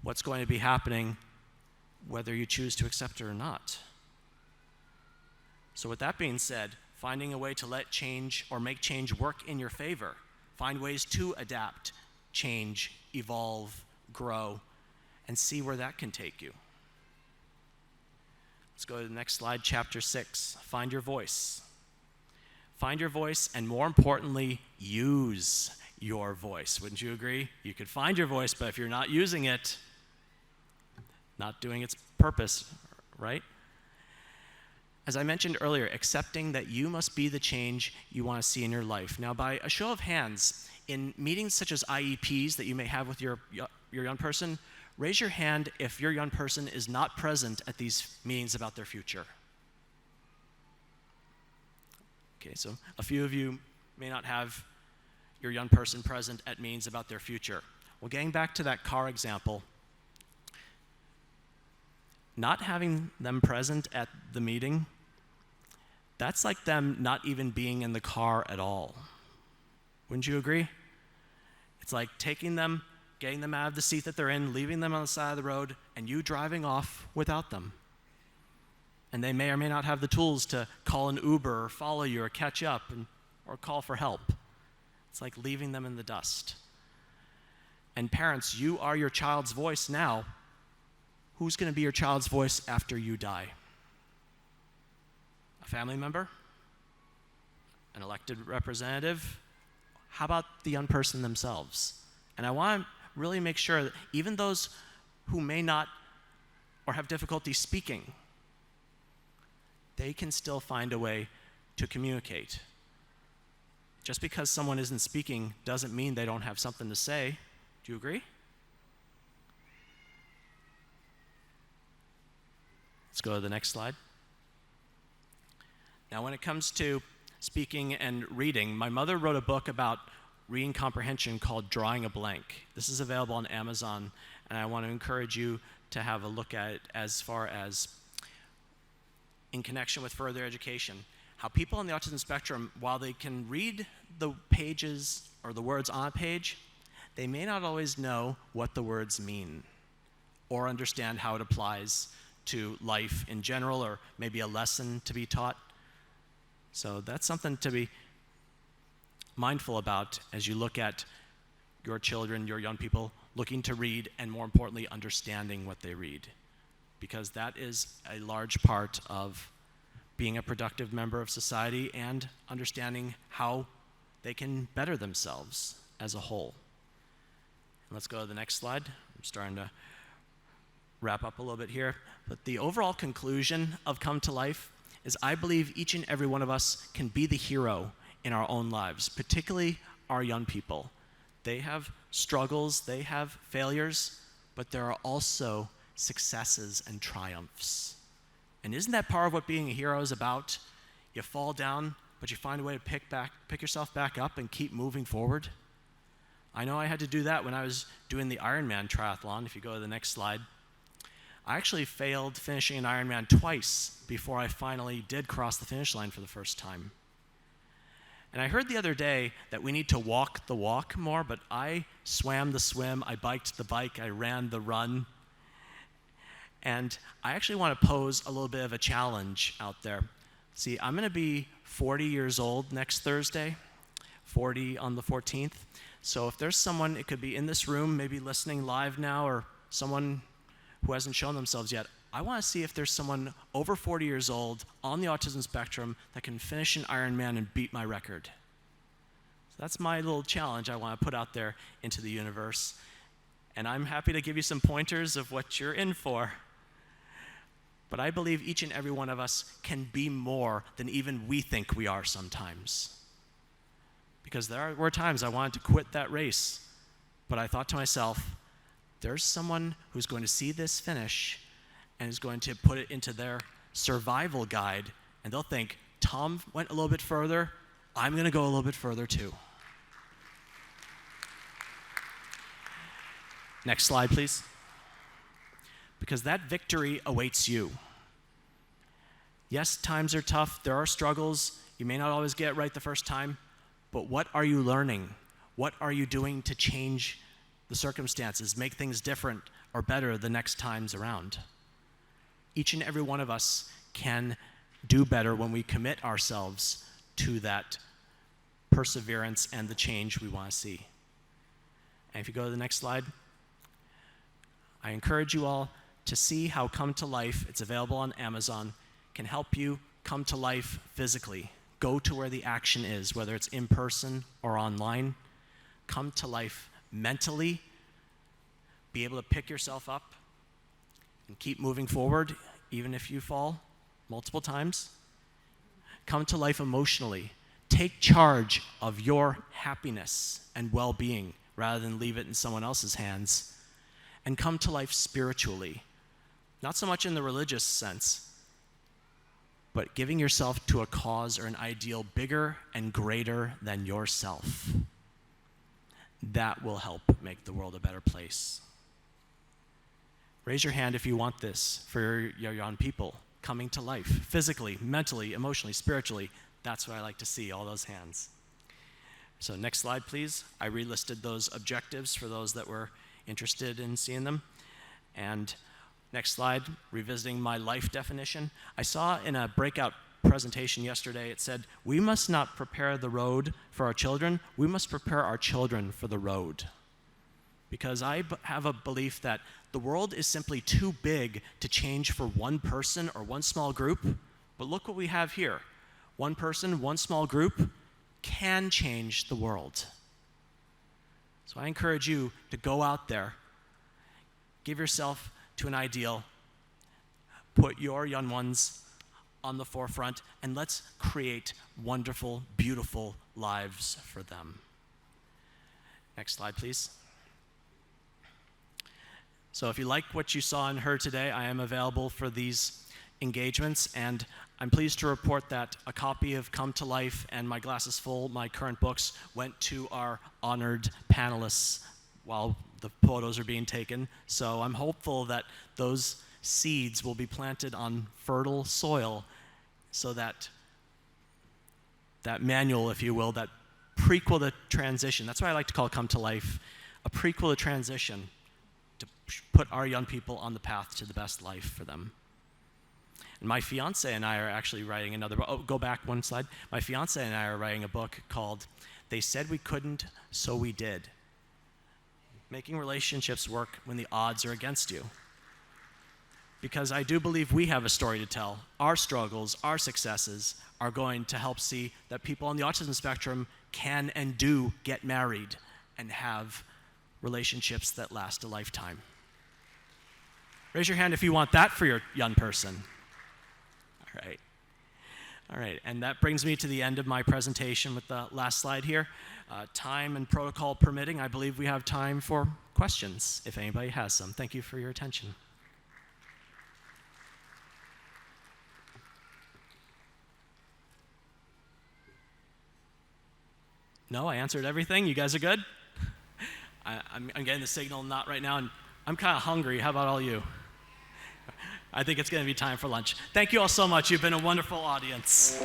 what's going to be happening whether you choose to accept it or not. So with that being said, finding a way to let change or make change work in your favor, find ways to adapt, change, evolve, grow, and see where that can take you. Let's go to the next slide, chapter 6, find your voice. Find your voice, and more importantly, use your voice. Wouldn't you agree? You could find your voice, but if you're not using it, not doing its purpose, right? As I mentioned earlier, accepting that you must be the change you want to see in your life. Now, by a show of hands, in meetings such as IEPs that you may have with your young person, raise your hand if your young person is not present at these meetings about their future. Okay, so a few of you may not have your young person present at meetings about their future. Well, getting back to that car example, not having them present at the meeting, that's like them not even being in the car at all. Wouldn't you agree? It's like taking them, getting them out of the seat that they're in, leaving them on the side of the road, and you driving off without them. And they may or may not have the tools to call an Uber or follow you or catch up or call for help. It's like leaving them in the dust. And parents, you are your child's voice now. Who's going to be your child's voice after you die? A family member? An elected representative? How about the young person themselves? And I want to really make sure that even those who may not or have difficulty speaking, they can still find a way to communicate. Just because someone isn't speaking doesn't mean they don't have something to say. Do you agree? Let's go to the next slide. Now, when it comes to speaking and reading, my mother wrote a book about reading comprehension called Drawing a Blank. This is available on Amazon, and I want to encourage you to have a look at it as far as in connection with further education. How people on the autism spectrum, while they can read the pages or the words on a page, they may not always know what the words mean or understand how it applies to life in general, or maybe a lesson to be taught. So that's something to be mindful about as you look at your children, your young people, looking to read, and more importantly, understanding what they read. Because that is a large part of being a productive member of society and understanding how they can better themselves as a whole. And let's go to the next slide. I'm starting to wrap up a little bit here. But the overall conclusion of Come to Life is I believe each and every one of us can be the hero in our own lives, particularly our young people. They have struggles, they have failures, but there are also successes and triumphs. And isn't that part of what being a hero is about? You fall down, but you find a way to pick yourself back up and keep moving forward. I know I had to do that when I was doing the Ironman triathlon. If you go to the next slide. I actually failed finishing an Ironman twice before I finally did cross the finish line for the first time. And I heard the other day that we need to walk the walk more, but I swam the swim, I biked the bike, I ran the run. And I actually want to pose a little bit of a challenge out there. See, I'm going to be 40 years old next Thursday, 40 on the 14th. So if there's someone, it could be in this room, maybe listening live now, or someone who hasn't shown themselves yet, I want to see if there's someone over 40 years old on the autism spectrum that can finish an Ironman and beat my record. So that's my little challenge I want to put out there into the universe. And I'm happy to give you some pointers of what you're in for. But I believe each and every one of us can be more than even we think we are sometimes. Because there were times I wanted to quit that race, but I thought to myself, there's someone who's going to see this finish and is going to put it into their survival guide, and they'll think, Tom went a little bit further, I'm going to go a little bit further too. Next slide, please. Because that victory awaits you. Yes, times are tough, there are struggles, you may not always get it right the first time, but what are you learning? What are you doing to change the circumstances, make things different or better the next times around? Each and every one of us can do better when we commit ourselves to that perseverance and the change we want to see. And if you go to the next slide, I encourage you all to see how Come to Life, it's available on Amazon, can help you come to life physically. Go to where the action is, whether it's in person or online. Come to life mentally. Be able to pick yourself up and keep moving forward, even if you fall multiple times. Come to life emotionally. Take charge of your happiness and well-being rather than leave it in someone else's hands. And come to life spiritually. Not so much in the religious sense, but giving yourself to a cause or an ideal bigger and greater than yourself. That will help make the world a better place. Raise your hand if you want this for your young people coming to life, physically, mentally, emotionally, spiritually. That's what I like to see, all those hands. So next slide, please. I relisted those objectives for those that were interested in seeing them. And next slide, revisiting my life definition. I saw in a breakout presentation yesterday, it said, we must not prepare the road for our children, we must prepare our children for the road. Because I have a belief that the world is simply too big to change for one person or one small group. But look what we have here. One person, one small group can change the world. So I encourage you to go out there, give yourself to an ideal, put your young ones on the forefront, and let's create wonderful, beautiful lives for them. Next slide, please. So if you like what you saw and heard today, I am available for these engagements, and I'm pleased to report that a copy of Come to Life and My Glass is Full, my current books, went to our honored panelists while the photos are being taken. So I'm hopeful that those seeds will be planted on fertile soil so that that manual, if you will, that prequel to transition, that's what I like to call Come to Life, a prequel to transition to put our young people on the path to the best life for them. And my fiance and I are actually writing another book. Oh, go back one slide. My fiance and I are writing a book called They Said We Couldn't, So We Did. Making relationships work when the odds are against you. Because I do believe we have a story to tell. Our struggles, our successes are going to help see that people on the autism spectrum can and do get married and have relationships that last a lifetime. Raise your hand if you want that for your young person. All right. All right, and that brings me to the end of my presentation with the last slide here. Time and protocol permitting, I believe we have time for questions, if anybody has some. Thank you for your attention. No, I answered everything. You guys are good? I'm getting the signal not right now, and I'm kind of hungry. How about all you? I think it's going to be time for lunch. Thank you all so much. You've been a wonderful audience.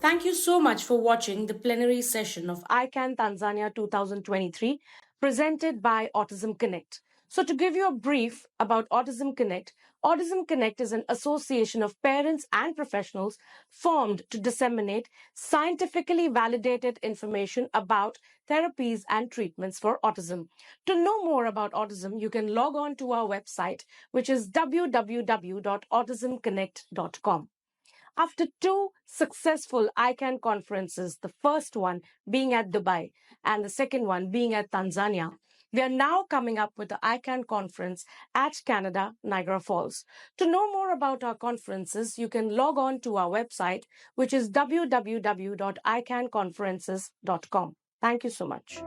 Thank you so much for watching the plenary session of ICANN Tanzania 2023 presented by Autism Connect. So to give you a brief about Autism Connect is an association of parents and professionals formed to disseminate scientifically validated information about therapies and treatments for autism. To know more about autism, you can log on to our website, which is www.autismconnect.com. After 2 successful ICANN conferences, the first one being at Dubai and the second one being at Tanzania, we are now coming up with the ICANN conference at Canada, Niagara Falls. To know more about our conferences, you can log on to our website, which is www.icannconferences.com. Thank you so much.